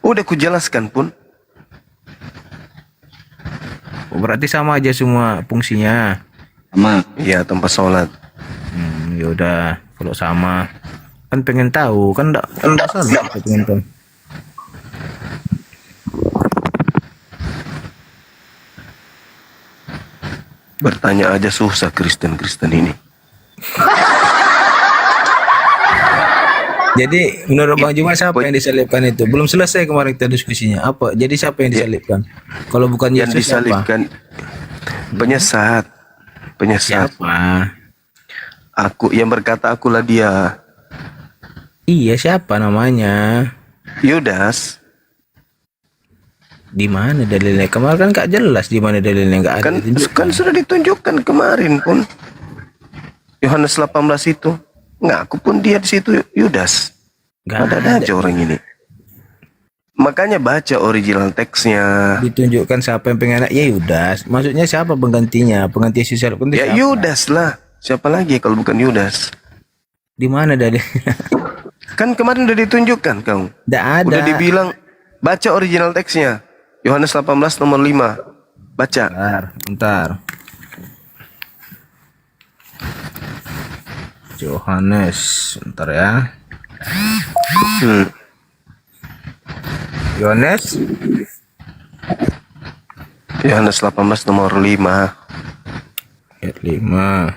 Udah ku jelaskan pun. Berarti sama aja semua fungsinya. Sama. Iya, tempat sholat. Ya udah, kalau sama kan pengen tahu kan enggak salah pengen tahu. Bertanya aja susah Kristen ini. Jadi menurut Bang Juma siapa yang disalibkan itu? Belum selesai kemarin kita diskusinya. Apa? Jadi siapa yang disalibkan? Kalau bukan Yang Yesus siapa? disalibkan penyesat. Siapa? Aku yang berkata akulah dia. Iya, siapa namanya? Yudas. Di mana dalilnya? Kemarin kan gak jelas di mana dalilnya, nggak ada. Kan, ditunjukkan. kan sudah ditunjukkan kemarin pun. Yohanes 18 itu. ngaku pun dia di situ Yudas. Nggak Ada aja orang ini. Makanya baca original teksnya. Ditunjukkan siapa yang pengkhianat, ya Yudas. Maksudnya siapa penggantinya? Pengganti Yesus pun Ya siapa? Yudas lah. Siapa lagi kalau bukan Yudas? Di mana dari? Kan kemarin udah ditunjukkan kau. Nggak ada. Udah dibilang baca original teksnya. Yohanes 18 nomor 5. Baca. Bentar. Yohanes, bentar ya. Hmm. Yohanes Yohanes 18 nomor 5. ayat 5.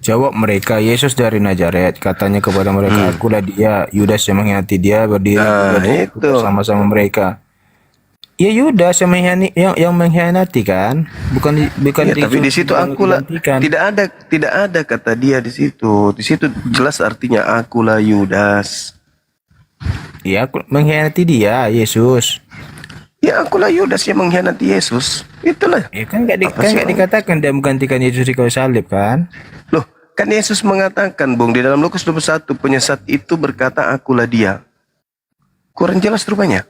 Jawab mereka, Yesus dari Nazaret, katanya kepada mereka, akulah dia. Yudas yang mengkhianati dia berdiri Nah, itu. bersama-sama mereka. Ya Yudas yang mengkhianati kan, bukan Ya, tapi di situ yang akulah digantikan. tidak ada kata dia di situ. Di situ jelas artinya akulah Yudas. Ya, aku mengkhianati dia, Yesus. Ya akulah Yudas yang mengkhianati Yesus. Itulah. Ya kan Apa sih, Bang? dikatakan dia menggantikan Yesus di kayu salib kan? Loh, kan Yesus mengatakan, Bung, di dalam Lukas 21, penyesat itu berkata akulah dia. Kurang jelas rupanya.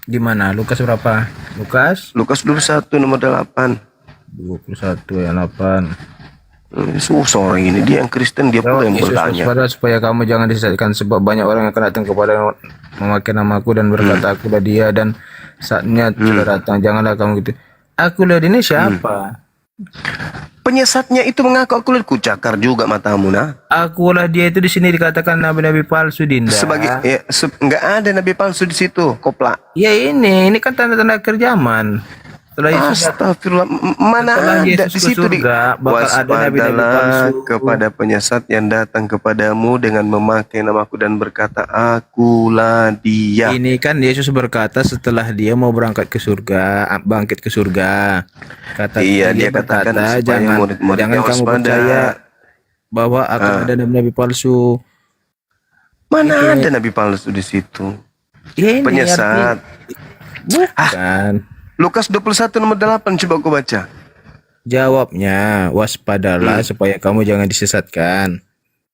Di mana? Lukas berapa? Lukas Lukas 21 nomor 8. 21 ayat 8. Susah orang ini, dia yang Kristen, dia pula yang Yesus bertanya. waspada supaya kamu jangan disesatkan, sebab banyak orang yang akan datang kepada memakai namaku dan berkata akulah dia, dan saatnya sudah datang, janganlah kamu gitu. Akulah dia ini siapa? Penyesatnya itu mengaku akulah, ku cakar juga matamu, nah. Akulah dia itu di sini dikatakan nabi-nabi palsu, Dinda. Sebagai nggak ada nabi palsu di situ, koplak. Ya ini kan tanda-tanda akhir zaman. Setelah Yesus Astagfirullah, mana setelah ada Yesus di ke situ surga, bakal ada nabi-nabi waspadalah palsu. kepada penyesat yang datang kepadamu dengan memakai namaku dan berkata akulah dia. Ini kan Yesus berkata setelah dia mau berangkat ke surga, bangkit ke surga. Iya, dia katakan supaya jangan murid-muridnya kamu waspada. percaya bahwa akan ada nabi-nabi palsu. Mana ada nabi palsu di situ? Ya, ini Penyesat. bukan. Lukas 21 nomor 8, coba aku baca. Jawabnya, waspadalah supaya kamu jangan disesatkan.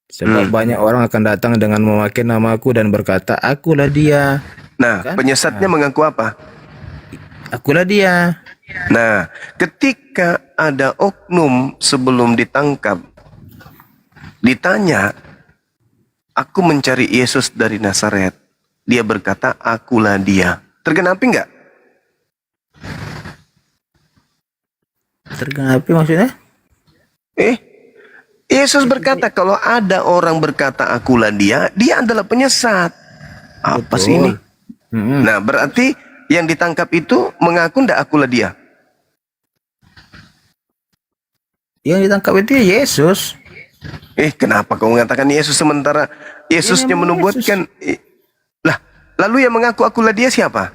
Sebab banyak orang akan datang dengan memakai namaku dan berkata, akulah dia. Nah, Kan? penyesatnya mengaku apa? Akulah dia. Nah, ketika ada oknum sebelum ditangkap, ditanya, aku mencari Yesus dari Nazaret. Dia berkata, akulah dia. Tergenapi enggak? Tergenapi maksudnya? Yesus berkata, kalau ada orang berkata akulah dia, dia adalah penyesat. Apa sih ini? Nah, berarti yang ditangkap itu mengaku ndak akulah dia. Yang ditangkap itu ya Yesus. Kenapa kau mengatakan Yesus sementara Yesusnya memang menubuatkan? Lah, lalu yang mengaku akulah dia siapa?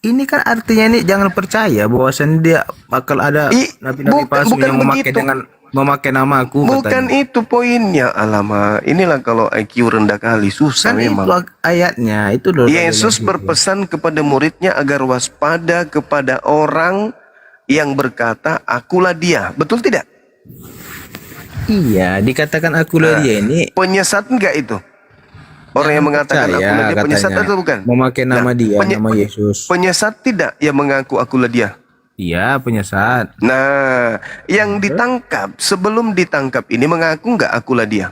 Ini kan artinya ini jangan percaya bahwasannya dia bakal ada nabi-nabi palsu bukan yang memakai begitu. dengan memakai nama aku. Bukan katanya. itu poinnya. Alamak, inilah kalau IQ rendah kali, susah Kan memang. itu ayatnya itu loh. Yesus berpesan kepada muridnya agar waspada kepada orang yang berkata akulah dia. Betul tidak? Iya, dikatakan akulah dia ini Penyesat enggak itu? Orang yang mengatakan percaya, akulah dia penyesat katanya. atau bukan? Memakai nama dia, nama Yesus. Penyesat tidak yang mengaku akulah dia? Iya, penyesat. Nah, yang ditangkap sebelum ditangkap ini mengaku enggak akulah dia?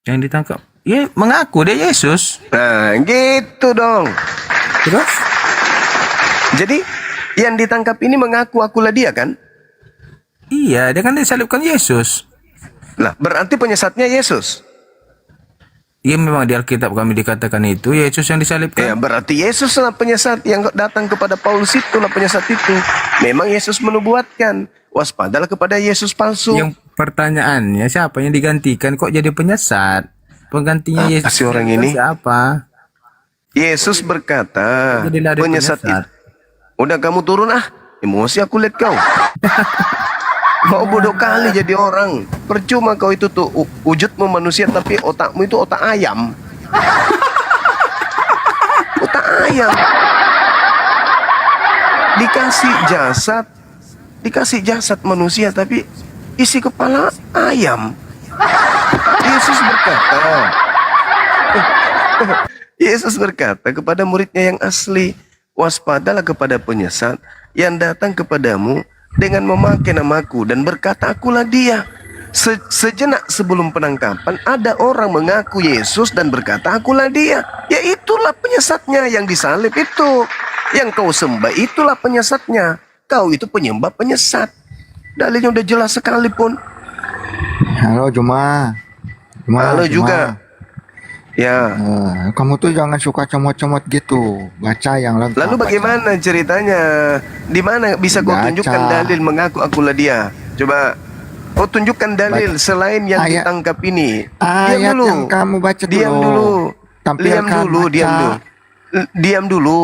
Yang ditangkap, ya mengaku dia Yesus. Nah, gitu dong. Terus? Jadi yang ditangkap ini mengaku akulah dia kan? Iya, dia kan disalibkan Yesus. Lah, berarti penyesatnya Yesus. Iya, memang di Alkitab kami dikatakan itu Yesus yang disalibkan. Ya, berarti Yesus lah penyesat yang datang kepada Paulus, itulah penyesat itu. Memang Yesus menubuatkan, waspadalah kepada Yesus palsu. Yang pertanyaannya siapa yang digantikan kok jadi penyesat? Penggantinya Apa Yesus sih orang itu ini? siapa? Yesus berkata, Jadi lari penyesat itu. Udah kamu turun emosi aku lihat kau. Kau bodoh kali jadi orang. Percuma kau itu tuh wujudmu manusia tapi otakmu itu otak ayam. Otak ayam. Dikasih jasad manusia tapi isi kepala ayam. Yesus berkata, Yesus berkata kepada muridnya yang asli, waspadalah kepada penyesat yang datang kepadamu dengan memakai namaku dan berkata, akulah dia. Sejenak sebelum penangkapan ada orang mengaku Yesus dan berkata, akulah dia. Ya itulah penyesatnya yang disalib itu. Yang kau sembah itulah penyesatnya. Kau itu penyembah penyesat. Dalilnya udah jelas sekalipun. Halo Juma. Halo juga. Ya. Kamu tuh jangan suka comot-comot gitu. Baca yang lengkap. Lalu bagaimana ceritanya? Di mana bisa kau Baca. tunjukkan dalil mengaku akulah dia? Coba kau tunjukkan dalil selain yang Ayat- ditangkap ini. Ayat yang kamu baca dulu. Diam dulu. Tampilkan, Diam dulu, baca. diam dulu. Diam dulu.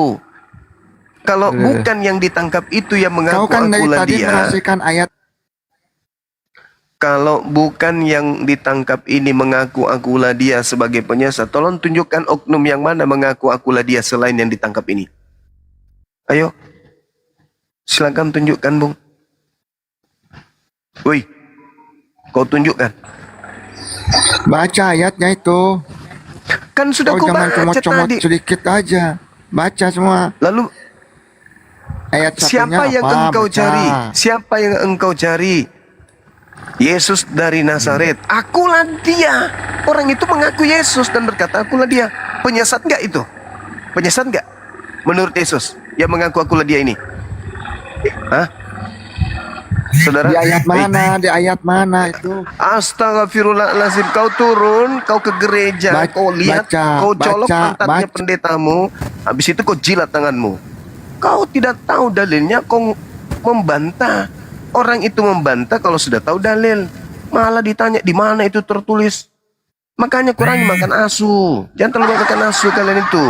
Kalau bukan yang ditangkap itu yang Kau mengaku kan dari akulah tadi dia. menafsirkan ayat. Kalau bukan yang ditangkap ini mengaku akulah dia sebagai penyesat, tolong tunjukkan oknum yang mana mengaku akulah dia selain yang ditangkap ini. Ayo, silakan tunjukkan, Bung. Woi, kau tunjukkan. Baca ayatnya itu. Kan sudah Kau kau jangan baca comot-comot tadi. sedikit aja. Baca semua. Lalu Ayat siapa satunya yang apa? engkau Baca. cari? Siapa yang engkau cari? Yesus dari Nazaret. Akulah dia. Orang itu mengaku Yesus dan berkata akulah dia. Penyesat enggak itu? Penyesat enggak? Menurut Yesus yang mengaku akulah dia ini. Hah? Saudara? Di ayat mana? Di ayat mana itu? Astagfirullahaladzim. Kau turun, kau ke gereja, kau lihat, kau colok pantatnya pendetamu, habis itu kau jilat tanganmu. Kau tidak tahu dalilnya, kau membantah. Orang itu membantah kalau sudah tahu dalil. Malah ditanya di mana itu tertulis. Makanya kurangi makan asu. Jangan terlalu makan asu kalian itu.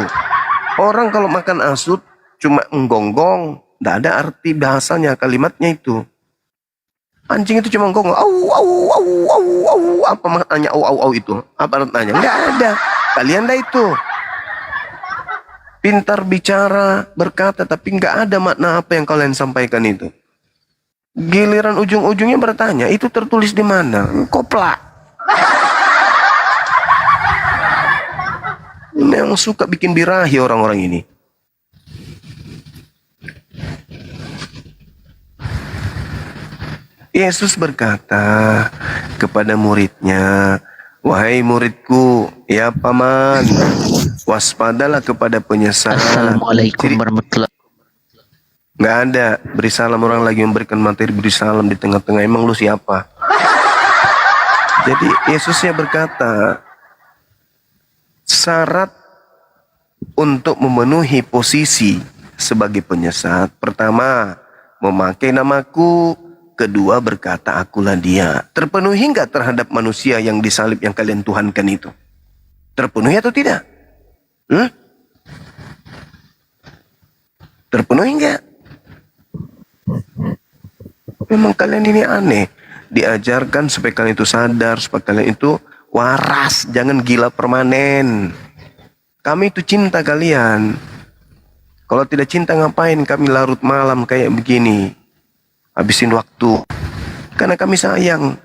Orang kalau makan asu cuma menggonggong, tidak ada arti bahasanya, kalimatnya itu. Anjing itu cuma ngomong au au au au au, apa maknanya au au au itu? Apa artinya? Enggak ada. Kalian dah itu pintar bicara, berkata, tapi enggak ada makna apa yang kalian sampaikan itu. Giliran ujung-ujungnya bertanya, itu tertulis di mana? Koplak. Ini yang suka bikin birahi orang-orang ini. Yesus berkata kepada muridnya, wahai muridku, ya paman, waspadalah kepada penyesat. Assalamualaikum warahmatullahi. Nggak ada beri salam, orang lagi memberikan materi beri salam di tengah-tengah. Emang lu siapa? Jadi Yesusnya berkata, syarat untuk memenuhi posisi sebagai penyesat, pertama memakai namaku, kedua berkata akulah dia. Terpenuhi nggak terhadap manusia yang disalib yang kalian tuhankan itu? Terpenuhi atau tidak? Terpenuhi nggak? Memang kalian ini aneh. Diajarkan supaya kalian itu sadar, supaya kalian itu waras, jangan gila permanen. Kami itu cinta kalian. Kalau tidak cinta ngapain kami larut malam kayak begini, habisin waktu. Karena kami sayang.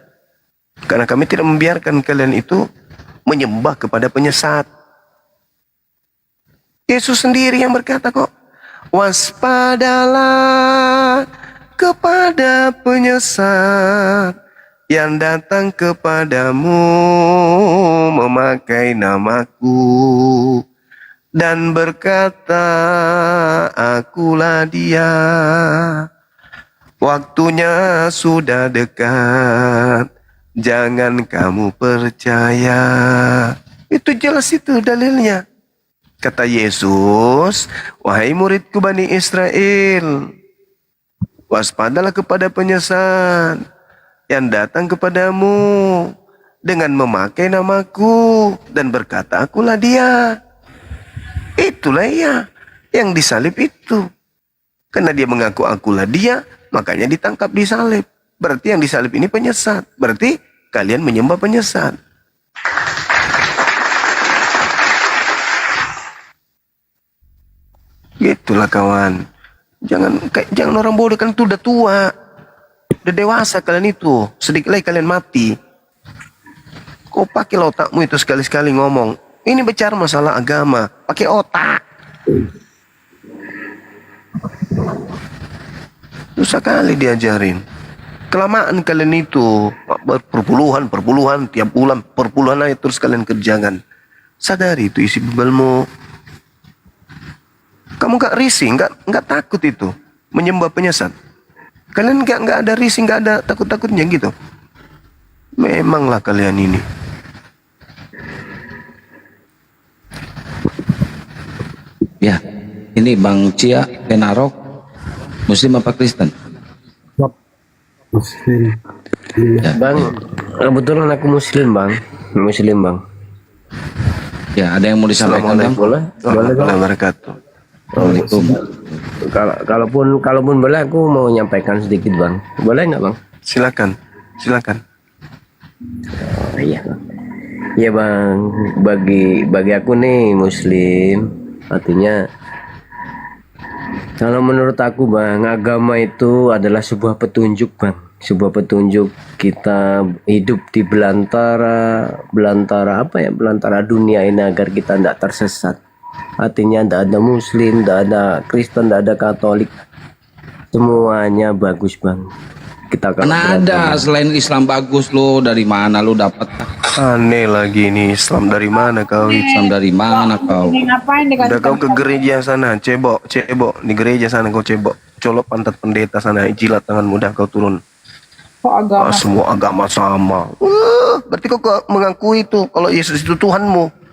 Karena kami tidak membiarkan kalian itu menyembah kepada penyesat. Yesus sendiri yang berkata kok, waspadalah kepada penyesat yang datang kepadamu memakai namaku dan berkata akulah dia. Waktunya sudah dekat, jangan kamu percaya. Itu jelas itu dalilnya. Kata Yesus, wahai muridku Bani Israel, waspadalah kepada penyesat yang datang kepadamu dengan memakai namaku dan berkata akulah dia. Itulah ya yang disalib itu. Karena dia mengaku akulah dia, makanya ditangkap disalib. Berarti yang disalib ini penyesat. Berarti kalian menyembah penyesat. Gitulah kawan. Jangan orang bodoh, kan itu udah tua. Udah dewasa kalian itu. Sedikit lagi kalian mati. Kau pakai otakmu itu sekali-sekali ngomong. Ini bicara masalah agama. Pakai otak. Susah kali diajarin. Kelamaan kalian itu. Perpuluhan, tiap bulan perpuluhan aja terus kalian kerjakan. Sadari itu isi bebalmu. Kamu gak risih, gak takut itu menyembah penyesat. Kalian gak ada risih, gak ada takut-takutnya gitu. Memanglah kalian ini. Ya, ini Bang Cia Kenarok, Muslim apa Kristen? Muslim. Ya. Bang, kebetulan aku Muslim bang. Ya, ada yang mau disampaikan Bang? Boleh? Warahmatullahi wabarakatuh. Assalamualaikum. Kalaupun boleh aku mau menyampaikan sedikit bang. Boleh nggak bang? Silakan. Oh, iya bang. Iya bang. Bagi aku nih Muslim, artinya kalau menurut aku bang, agama itu adalah sebuah petunjuk bang. Sebuah petunjuk kita hidup di belantara apa ya? Belantara dunia ini agar kita tidak tersesat. Artinya tidak ada Muslim, tidak ada Kristen, tidak ada Katolik. Semuanya bagus bang. Kita akan Mana ada selain Islam bagus lo? Dari mana lo dapat? Aneh lagi ini, Islam dari mana kau? Islam dari mana kau? Ini ngapain Udah kau ke gereja sana, cebok di gereja sana kau cebok, colok pantat pendeta sana, jilat tangan mudah kau turun. Kok agama? Semua agama sama. Berarti kau mengakui itu kalau Yesus itu Tuhanmu.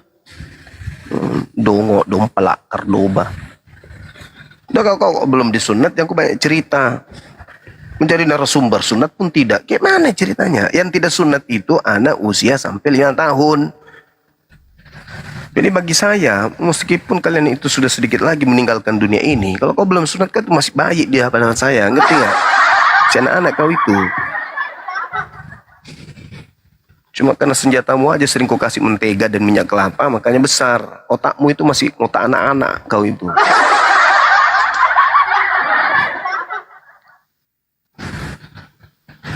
Dongo, dompelak, kardoba. Udah kau belum disunat, yang kau banyak cerita. Mencari narasumber sunat pun tidak. Kayak mana ceritanya? Yang tidak sunat itu anak usia sampai 5 tahun. Jadi bagi saya, meskipun kalian itu sudah sedikit lagi meninggalkan dunia ini, kalau kau belum sunat kan itu masih bayi di hadapan saya, ngerti nggak? Si anak-anak kau itu. Cuma karena senjatamu aja sering kau kasih mentega dan minyak kelapa, makanya besar. Otakmu itu masih otak anak-anak kau itu.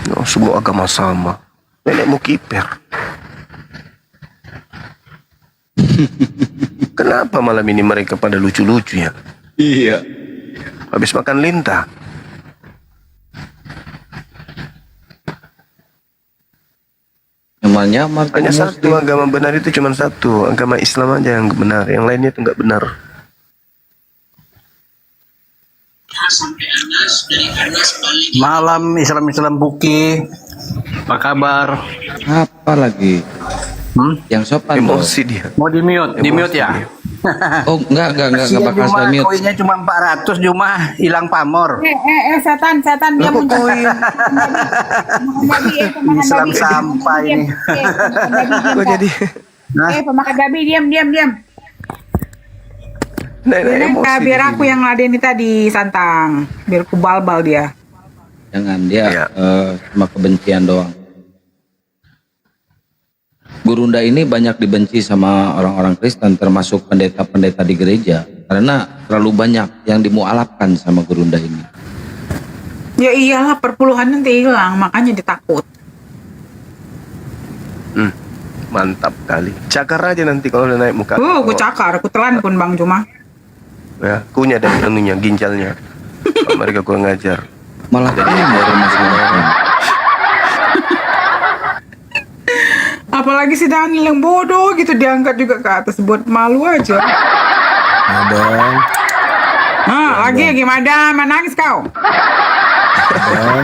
No, semua agama sama. Nenekmu kiper. Kenapa malam ini mereka pada lucu-lucu ya? Iya. Habis makan lintah. Nyamar Hanya satu agama benar itu cuma satu. Agama Islam aja yang benar. Yang lainnya itu nggak benar. Malam Islam Buki, apa kabar? Apa lagi? Yang sopan dong. Emosi dia. Mau di mute ya? dia. Oh enggak bakal saya mute. Koinnya cuma 400 cuma hilang pamor. Setan dia muncul. Islam sampah ini. Kok jadi? Pemakan babi diam. Nenek emosi. Biar aku yang ngadeni tadi santang, biar ku balbal dia. Jangan dia Iya. cuma kebencian doang. Gurunda ini banyak dibenci sama orang-orang Kristen, termasuk pendeta-pendeta di gereja, karena terlalu banyak yang dimualafkan sama Gurunda ini. Ya iyalah, perpuluhan nanti hilang, makanya ditakut. Mantap kali. Cakar aja nanti kalau udah naik muka. Aku cakar, aku telan pun Bang Cuma. Ya, kunyah dan anunya, ginjalnya. Mereka kurang ngajar. Malah ini baru masalah. Apalagi si Daniel yang bodoh gitu diangkat juga ke atas buat malu aja. Ada. Lagi gimana? Menangis kau? Madam.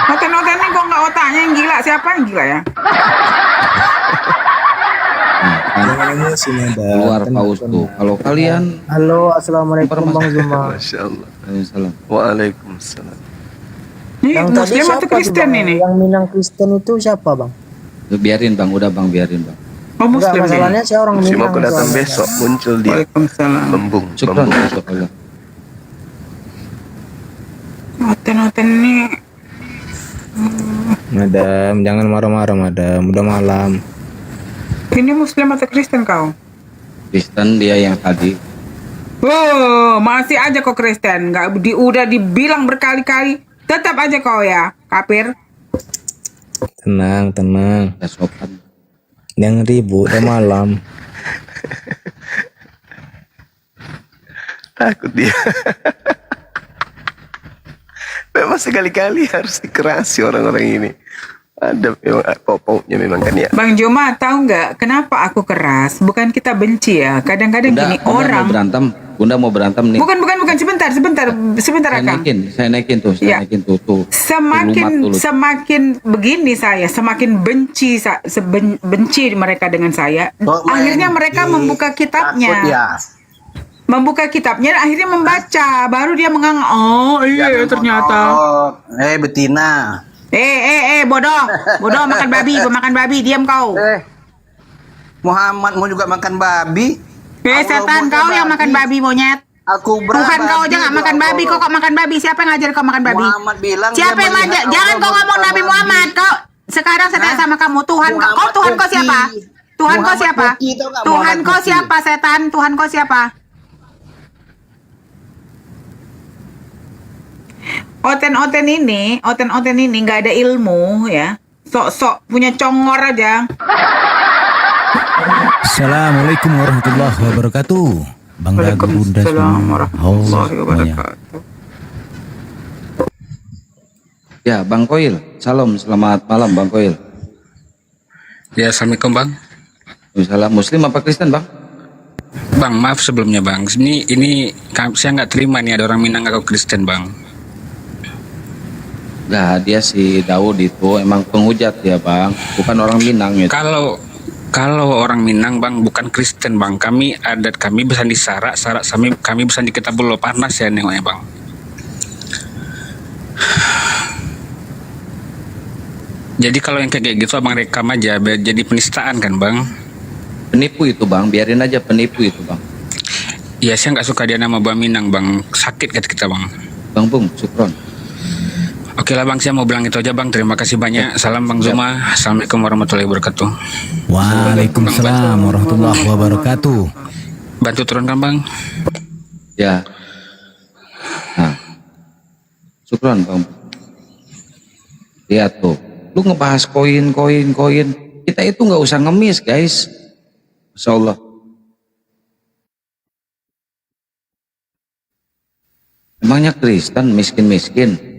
Noten-notennya kok nggak otaknya yang gila? Siapa yang gila ya? Keluar paus tuh. Kalau kalian Halo, assalamualaikum Bang Zuma. Masya Allah. Waalaikumsalam. Waalaikumsalam. Ini Yang tadi Muslim siapa atau tuh, Kristen Bang? ini? Yang Minang Kristen itu siapa Bang? Biarin Bang, udah Bang, biarin Bang. Oh Enggak, Muslim masalahnya dia. saya orang Si Minang. mau datang soalnya. besok muncul dia. Waalaikumsalam. Bembung. Syukran, Bembung. syukur. Noten-noten ini Madam, jangan marah-marah madam. Udah malam. Muslim atau Kristen kau? Kristen dia yang tadi. Oh, masih aja kau Kristen. Udah dibilang berkali-kali. Tetap aja kau ya, kafir. Tenang, tenang. Ya sopan. Yang ribut udah malam. Takut dia. Memang sekali-kali harus dikerasi orang-orang ini. Ada memang pokoknya memang kan ya. Bang Joma, tahu nggak kenapa aku keras? Bukan kita benci ya. Kadang-kadang gini orang. Mau berantem. Bunda mau berantem nih. Bukan. Sebentar Saya Akang. naikin tuh. Ya. Tuh. Semakin begini saya, semakin benci benci mereka dengan saya. Akhirnya mereka membuka kitabnya. Takut ya. Membuka kitabnya, akhirnya membaca. Baru dia menganggap, oh iya ternyata. Betina. Bodoh makan babi, diam kau. Muhammad mau juga makan babi. Setan, kau yang makan babi monyet. Aku Tuhan kau aja nggak makan babi, kok makan babi? Siapa yang ngajar kau makan babi? Muhammad bilang Siapa dia yang ngajar? melihat Jangan Allah kau ngomong Nabi bersama Muhammad. Kau sekarang saya tanya sama kamu, Tuhan kau siapa? Tuhan kau siapa? Tuhan kau siapa, setan? Tuhan kau siapa? Oten-oten ini nggak ada ilmu ya. Sok-sok punya congor aja. Assalamualaikum warahmatullahi wabarakatuh. Bang Dagu, Bunda semua. Ya, Bang Koil. Salam, selamat malam Bang Koil. Ya, assalamualaikum Bang. Salam. Muslim apa Kristen Bang? Bang, maaf sebelumnya Bang. Ini saya nggak terima nih ada orang Minang atau Kristen Bang. Nah, dia si Daud itu emang penghujat ya Bang, bukan orang Minang gitu. Kalau orang Minang Bang bukan Kristen Bang, adat kami bisa disarak kami bisa di Kitabul panas ya nengoknya Bang. Jadi kalau yang kayak gitu Abang rekam aja, jadi penistaan kan Bang? Penipu itu Bang, biarin aja penipu itu Bang. Iya, saya nggak suka dia nama Bang Minang Bang, sakit kata kita Bang. Bang Bung, syukron. Oke lah Bang, saya mau bilang itu aja Bang. Terima kasih banyak. Salam Bang Zuma. Assalamualaikum warahmatullahi wabarakatuh. Waalaikumsalam warahmatullahi wabarakatuh. Bantu turunkan Bang. Ya. Nah, syukron Bang. Lihat tuh, lu ngebahas koin. Kita itu nggak usah ngemis guys. Masya Allah. Emangnya Kristen miskin-miskin?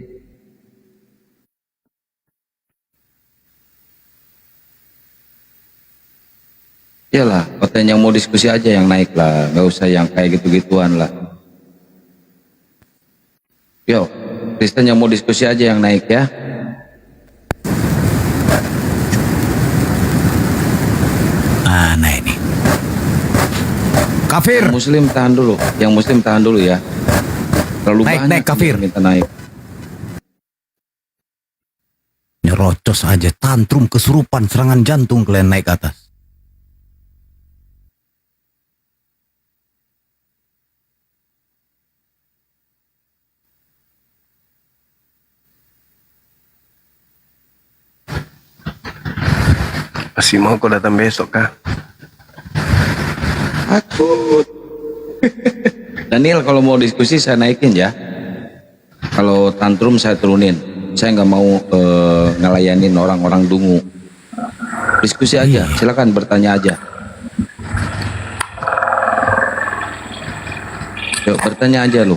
Iyalah, konten yang mau diskusi aja yang naik lah, nggak usah yang kayak gitu-gituan lah. Yo, Kristen yang mau diskusi aja yang naik ya. Nah ini. Kafir. Yang Muslim tahan dulu ya. Terlalu naik kafir. Minta naik. Nyerocos aja, tantrum kesurupan, serangan jantung kalian naik atas. Masih mau kau datang besok kah? Takut. Daniel, kalau mau diskusi saya naikin ya. Kalau tantrum saya turunin. Saya nggak mau ngelayanin orang-orang dungu. Diskusi aja, silakan bertanya aja. Yuk bertanya aja lu.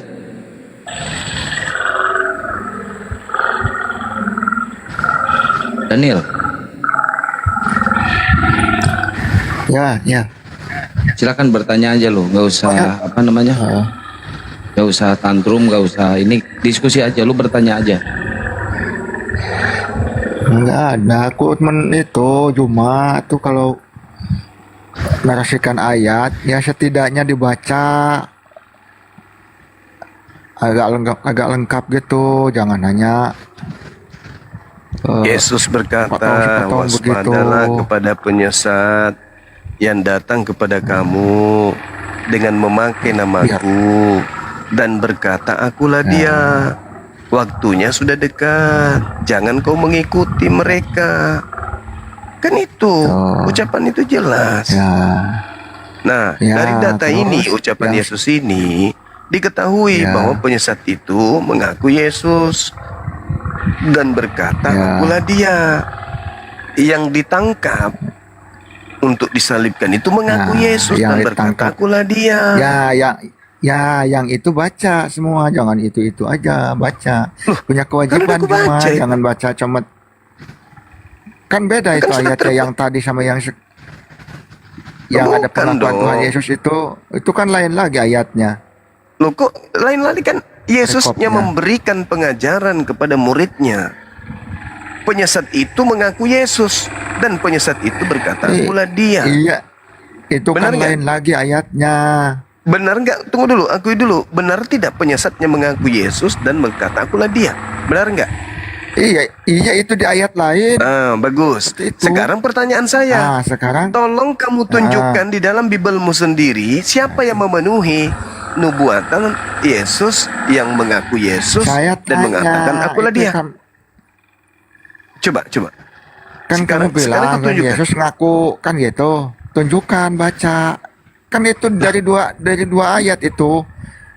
Daniel. Ya. Silakan bertanya aja lu, nggak usah apa namanya, nggak usah tantrum, nggak usah ini, diskusi aja, lu bertanya aja. Enggak ada, aku itu cuma tuh kalau narasikan ayat ya setidaknya dibaca agak lengkap gitu, jangan hanya Yesus berkata, waspadalah kepada penyesat yang datang kepada kamu dengan memakai namaku dan berkata, akulah dia. Waktunya sudah dekat, jangan kau mengikuti mereka. Kan itu, ucapan itu jelas. Nah, Ya, dari data terus ini, ucapan yang Yesus ini, diketahui ya, bahwa penyesat itu mengaku Yesus dan berkata, ya, akulah dia. Yang ditangkap untuk disalibkan itu mengaku nah, Yesus yang dan berkata, ditangkap. akulah dia. Yang itu baca semua, jangan itu aja baca. Loh, Punya kan udah kewajiban aku Juma, baca itu. jangan baca comot. Kan beda Kan itu sudah ayatnya yang tadi sama yang ada Bukan pengakuan Tuhan dong. Yesus itu kan lain lagi ayatnya. Loh, kok lain lagi kan Yesusnya Rekopnya. memberikan pengajaran kepada muridnya. Penyesat itu mengaku Yesus dan penyesat itu berkata, akulah dia. Iya, itu Benar kan nggak? lain lagi ayatnya. Benar nggak? Tunggu dulu, akui dulu. Benar tidak penyesatnya mengaku Yesus dan berkata, akulah dia? Benar nggak? Iya itu di ayat lain. Ah, bagus. Seperti itu. Sekarang pertanyaan saya. Nah, sekarang Tolong kamu tunjukkan di dalam Bibelmu sendiri siapa yang memenuhi nubuatan Yesus yang mengaku Yesus saya dan mengatakan akulah itu dia. Coba. Kan Sekarang kamu bilang kau kan tunjukkan. Yesus ngaku kan gitu. Tunjukkan baca. Kan itu dari dua ayat itu.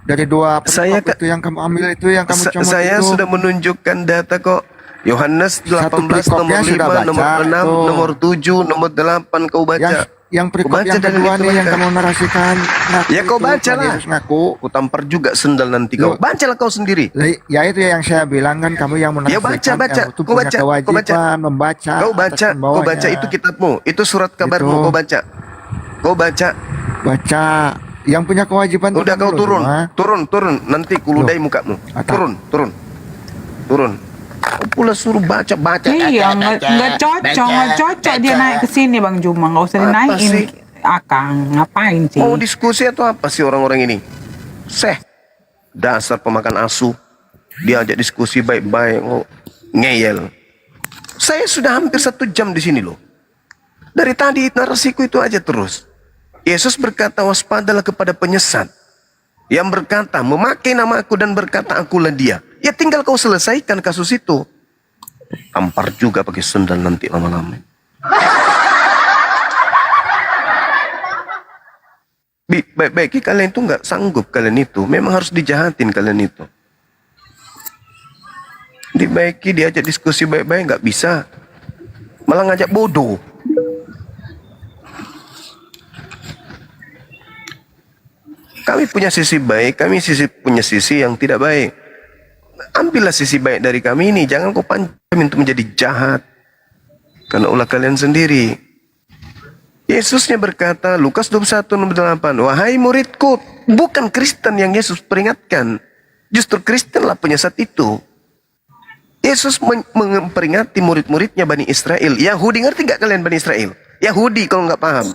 Dari dua Saya perikop itu yang kamu ambil itu yang kamu comot Saya itu. sudah menunjukkan data kok. Yohanes 18 Satu nomor perikopnya 5, sudah baca, nomor 6, tuh. nomor 7, nomor 8 kau baca. Yang perikop Baca yang dan kedua nih yang dituliskan. kamu narasikan. Ngaku Ya kau itu, baca Tuhan lah. Yesus ngaku. Aku tampar juga sendal nanti kau. Loh. Bacalah kau sendiri. Ya itu yang saya bilang kan kamu yang Ya menafsirkan. baca. Yang itu Kau punya baca. kewajiban membaca. Kau atas baca pembawanya. itu kitabmu. Itu surat kabarmu Gitu. kau baca. Kau baca. Baca. Yang punya kewajiban Udah kau dulu, turun. Juma. Turun. Nanti kuludai mukamu. Atau- Turun. Kau pula suruh baca. Iya, nggak cocok dia naik ke sini Bang Juma, nggak usah Apa dinaikin. sih? Akang ngapain sih? Mau diskusi atau apa sih orang-orang ini? Dasar pemakan asu. Diajak diskusi baik-baik. Oh, ngeyel. Saya sudah hampir 1 jam di sini loh. Dari tadi narasiku itu aja terus. Yesus berkata, waspadalah kepada penyesat. Yang berkata, memakai nama aku dan berkata, akulah dia. Ya tinggal kau selesaikan kasus itu. Tampar juga pakai sendal nanti lama-lama. Baik-baik kalian itu nggak sanggup kalian itu. Memang harus dijahatin kalian itu. Dibaiki, diajak diskusi baik-baik nggak bisa. Malah ngajak bodoh. Kami punya sisi baik, kami punya sisi yang tidak baik. Ambillah sisi baik dari kami ini, jangan kau pancam untuk menjadi jahat. Karena ulah kalian sendiri. Yesusnya berkata, Lukas 21 nomor 8, wahai muridku, bukan Kristen yang Yesus peringatkan. Justru Kristenlah penyesat itu. Yesus memperingati murid-muridnya Bani Israel. Yahudi, ngerti nggak kalian Bani Israel? Yahudi kalau nggak paham.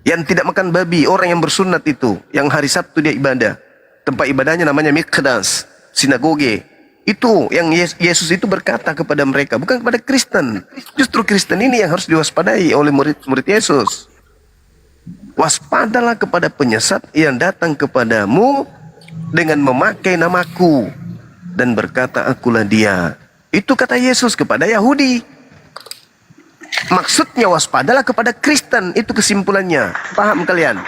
Yang tidak makan babi, orang yang bersunat itu, yang hari Sabtu dia ibadah. Tempat ibadahnya namanya Mikdas, sinagoge. Itu yang Yesus itu berkata kepada mereka, bukan kepada Kristen. Justru Kristen ini yang harus diwaspadai oleh murid-murid Yesus. Waspadalah kepada penyesat yang datang kepadamu dengan memakai namaku dan berkata, akulah dia. Itu kata Yesus kepada Yahudi. Maksudnya waspadalah kepada Kristen, itu kesimpulannya. Paham kalian?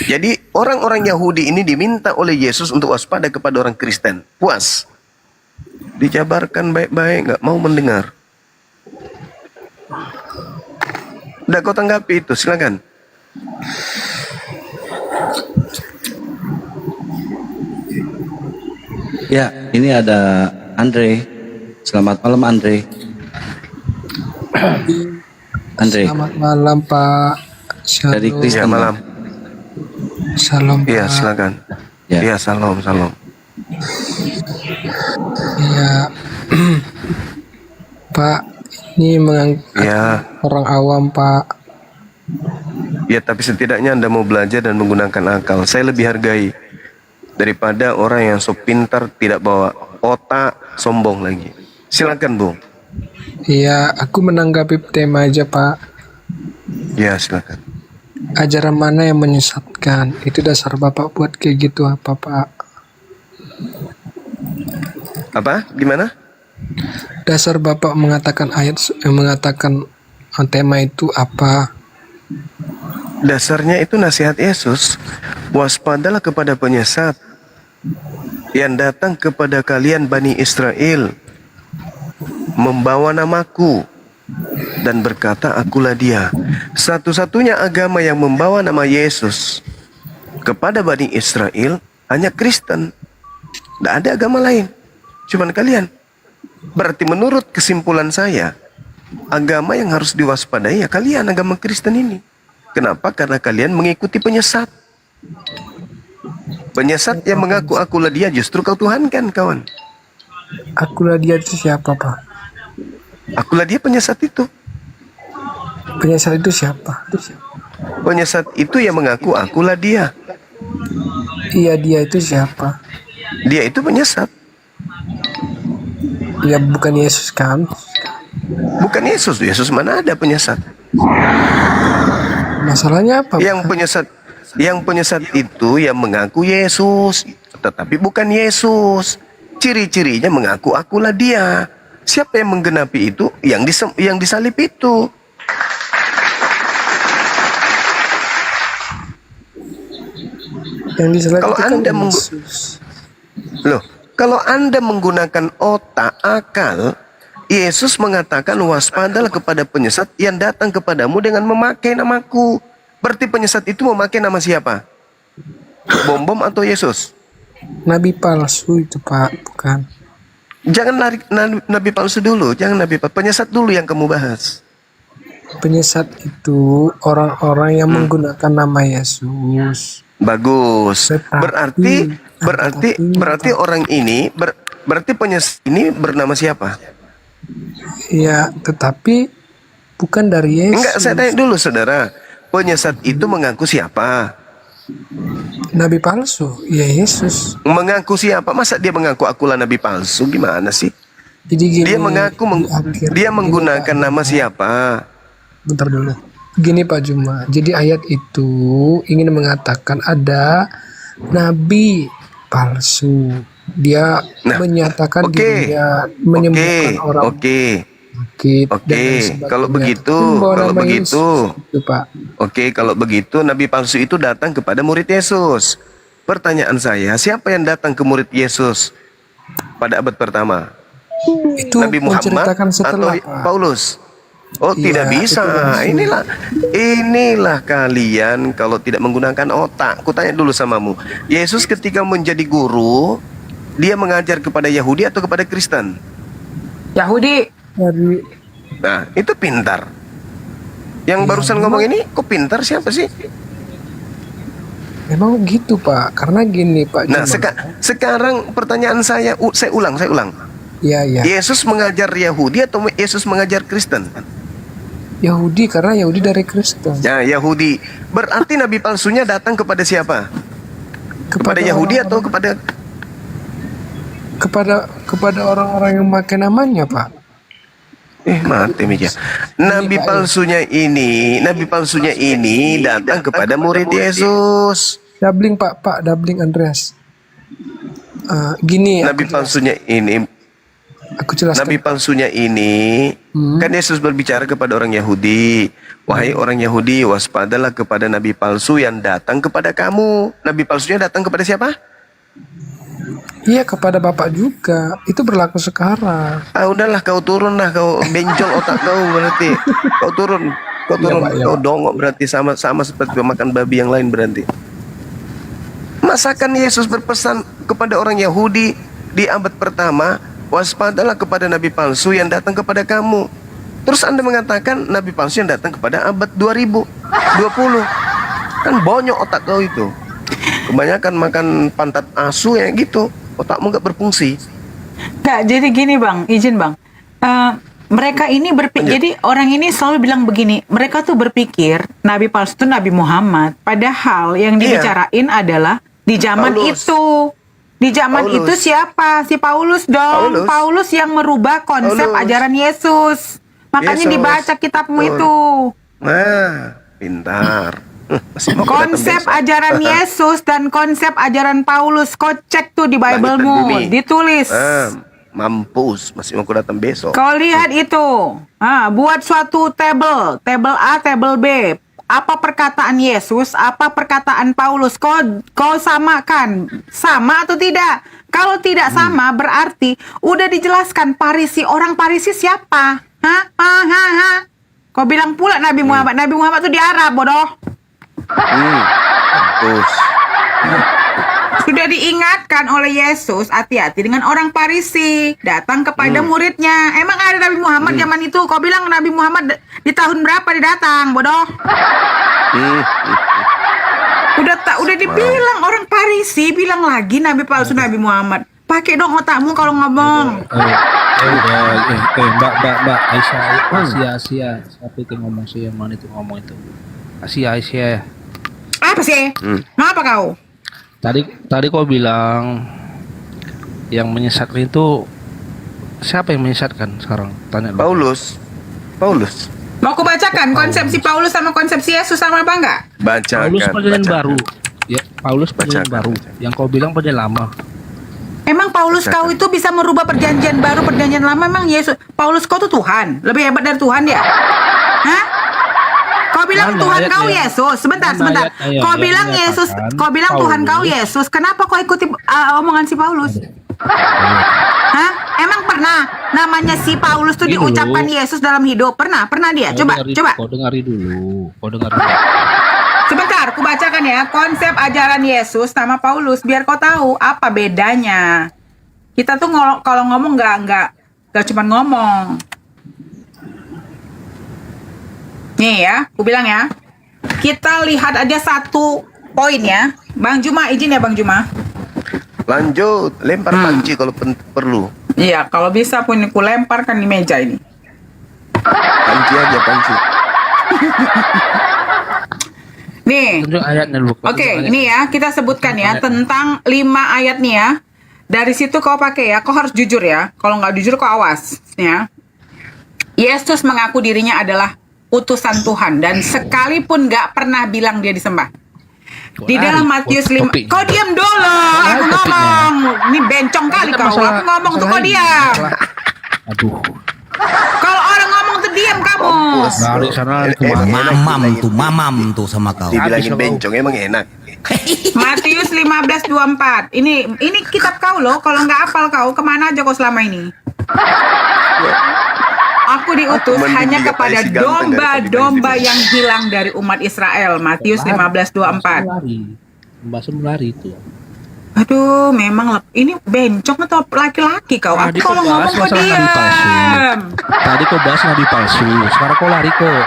Jadi orang-orang Yahudi ini diminta oleh Yesus untuk waspada kepada orang Kristen. Puas. Dijabarkan baik-baik, nggak mau mendengar. Udah kau tanggapi itu, silakan. Ya, ini ada Andre. Selamat malam Andre. Andre. Selamat malam Pak. Shalom. Dari Kristen. Ya, malam. Shalom Pak. Iya, silakan. Ya. Iya, salam. Iya. Pak, ini mengangkat Ya, orang awam Pak. ya tapi setidaknya Anda mau belajar dan menggunakan akal. Saya lebih hargai daripada orang yang sok pintar tidak bawa otak, sombong lagi. Silakan, Bung. Iya, aku menanggapi tema aja Pak. Ya, silakan. Ajaran mana yang menyesatkan? Itu dasar Bapak buat kayak gitu apa Pak? Apa? Gimana? Dasar Bapak mengatakan Tema itu apa? Dasarnya itu nasihat Yesus. Waspadalah kepada penyesat yang datang kepada kalian Bani Israel, membawa namaku dan berkata, akulah dia. Satu-satunya agama yang membawa nama Yesus kepada Bani Israel hanya Kristen. Tidak ada agama lain, cuman kalian. Berarti menurut kesimpulan saya, agama yang harus diwaspadai ya kalian, agama Kristen ini. Kenapa? Karena kalian mengikuti penyesat. Penyesat yang mengaku akulah dia justru kau tuhankan, kawan. Akulah dia itu siapa, Pak? Akulah dia penyesat itu. Penyesat itu siapa? Penyesat itu yang mengaku akulah dia. Iya, dia itu siapa? Dia itu penyesat. Ya bukan Yesus kan? Bukan Yesus. Yesus mana ada penyesat? Masalahnya apa? Yang penyesat itu yang mengaku Yesus, tetapi bukan Yesus. Ciri-cirinya mengaku akulah dia. Siapa yang menggenapi itu? Yang disalib itu. Yang disalib Kalau itu Anda kan Yesus. Kalau Anda menggunakan otak, akal, Yesus mengatakan waspadalah kepada penyesat yang datang kepadamu dengan memakai namaku. Berarti penyesat itu memakai nama siapa? Bom atau Yesus? Nabi palsu itu, Pak, bukan. Jangan lari nabi palsu dulu, jangan nabi palsu. Penyesat dulu yang kamu bahas. Penyesat itu orang-orang yang menggunakan nama Yesus. Bagus. Berarti orang ini berarti penyesat ini bernama siapa? Ya, tetapi bukan dari Yesus. Enggak, saya tanya dulu, saudara. Penyesat itu mengaku siapa? Nabi palsu, ya Yesus. Mengaku siapa? Masa dia mengaku akulah nabi palsu? Gimana sih? Jadi gini, dia mengaku dia menggunakan nama siapa? Bentar dulu. Gini Pak Juma. Jadi ayat itu ingin mengatakan ada nabi palsu. Dia menyatakan dirinya menyembuhkan orang. Oke, kalau begitu, kalau begitu Nabi palsu itu datang kepada murid Yesus. Pertanyaan saya, siapa yang datang ke murid Yesus pada abad pertama? Itu Nabi Muhammad atau Paulus? Oh, tidak bisa. Inilah kalian kalau tidak menggunakan otak. Kutanya dulu samamu. Yesus ketika menjadi guru, dia mengajar kepada Yahudi atau kepada Kristen? Yahudi. Nah, itu pintar. Yang barusan ngomong ini, kok pintar siapa sih? Memang gitu, Pak. Karena gini, Pak. Nah, sekarang pertanyaan saya ulang. Iya. Yesus mengajar Yahudi atau Yesus mengajar Kristen? Yahudi, karena Yahudi dari Kristen. Ya, Yahudi. Berarti nabi palsunya datang kepada siapa? Kepada Yahudi atau kepada orang-orang yang pakai namanya, Pak. Mati meja. Nabi palsunya ini datang kepada murid Yesus. Dabling, Pak, Dabling Andreas. Gini. Nabi palsunya ini. Aku jelaskan. Nabi palsunya ini, kan Yesus berbicara kepada orang Yahudi. Wahai orang Yahudi, waspadalah kepada nabi palsu yang datang kepada kamu. Nabi palsunya datang kepada siapa? Iya, kepada Bapak juga. Itu berlaku sekarang. Udahlah, kau turun lah, kau benjol otak kau berarti. Kau turun. Kau dongok berarti sama seperti makan babi yang lain berarti. Masakan Yesus berpesan kepada orang Yahudi di abad pertama, waspadalah kepada nabi palsu yang datang kepada kamu. Terus Anda mengatakan nabi palsu yang datang kepada abad 2020. Kan bonyok otak kau itu. Kebanyakan makan pantat asu ya gitu. Otakmu gak berfungsi. Gak, jadi gini Bang, izin Bang. Mereka ini jadi orang ini selalu bilang begini, mereka tuh berpikir Nabi palsu itu Nabi Muhammad. Padahal yang dibicarain adalah di zaman itu. Di zaman itu siapa? Si Paulus dong. Paulus yang merubah konsep ajaran Yesus. Makanya dibaca kitabmu itu. Nah, pintar. Konsep ajaran Yesus dan konsep ajaran Paulus, kau cek tuh di Bible-mu, ditulis. Mampus, masih mau aku datang besok. Kau lihat itu. Buat suatu table A, table B. Apa perkataan Yesus, apa perkataan Paulus? Kau samakan. Sama atau tidak? Kalau tidak sama berarti udah dijelaskan Parisi. Orang Parisi siapa? Kau bilang pula Nabi Muhammad. Nabi Muhammad tuh di Arab, bodoh. Mampus. Sudah diingatkan oleh Yesus, hati-hati dengan orang Parisi. Datang kepada muridnya. Emang ada Nabi Muhammad zaman itu? Kau bilang Nabi Muhammad di tahun berapa dia datang, bodoh? Udah dibilang orang Parisi, bilang lagi Nabi palsu Nabi Muhammad. Pakai dong otakmu kalau ngomong. Mbak Asia. Siapa itu ngomong sih, yang mana itu ngomong itu? Asia. Apa sih? Ngapa kau? Tadi kau bilang yang menyesatkan itu siapa yang menyesatkan sekarang? Tanya dulu. Paulus. Mau aku bacakan konsepsi Paulus sama konsepsi Yesus sama apa enggak? Bacakan. Paulus perjanjian baru. Ya, Paulus perjanjian Bacakan. baru. Yang kau bilang perjanjian lama. Emang Paulus kau itu bisa merubah perjanjian baru, perjanjian lama? Emang Yesus, Paulus kau tuh Tuhan? Lebih hebat dari Tuhan dia? Hah? Kau bilang Mana Tuhan kau ayatnya? Yesus? Sebentar. Ayatnya Kau yang bilang Yesus, menyatakan kau bilang Tuhan kau Paulus. Yesus. Kenapa kau ikuti omongan si Paulus? Hah? Emang pernah namanya si Paulus tuh Ini dulu. diucapkan Yesus dalam hidup? Pernah dia? Coba. Kau dengari dulu. Sebentar, aku bacakan ya konsep ajaran Yesus sama Paulus biar kau tahu apa bedanya. Kita tuh kalau ngomong nggak cuma ngomong. Nih ya, aku bilang ya. Kita lihat aja satu poin ya. Bang Juma, izin ya Bang Juma. Lanjut, lempar panci kalau perlu. Iya, kalau bisa pun aku lemparkan di meja ini. Panci aja, panci. Nih. Tunjuk ayatnya dulu. Oke, ini ya kita sebutkan ya tentang 5 ayat nih ya. Dari situ kau pakai ya, kau harus jujur ya. Kalau nggak jujur kau awas ya. Yesus mengaku dirinya adalah utusan Tuhan dan sekalipun nggak pernah bilang dia disembah. Di dalam Matius 5, kau diam dulu, aku ngomong. Ini bencong kali kau. Aku ngomong tuh kau diam. Aduh. Kalau orang ngomong tuh diam kamu. Balik sana itu Mamam tuh sama kau. Dibilangin bencong emang enak. Matius 15:24. Ini kitab kau loh. Kalau nggak hafal kau, kemana aja kau selama ini? Aku diutus hanya kepada domba-domba yang hilang dari umat Israel. Matius 15:24. Bahasa lari itu. Aduh, memang ini bencong atau laki-laki kau? Aku kalau ngomong kau diam. Tadi kau bahas nabi palsu. Sekarang kau lari kok.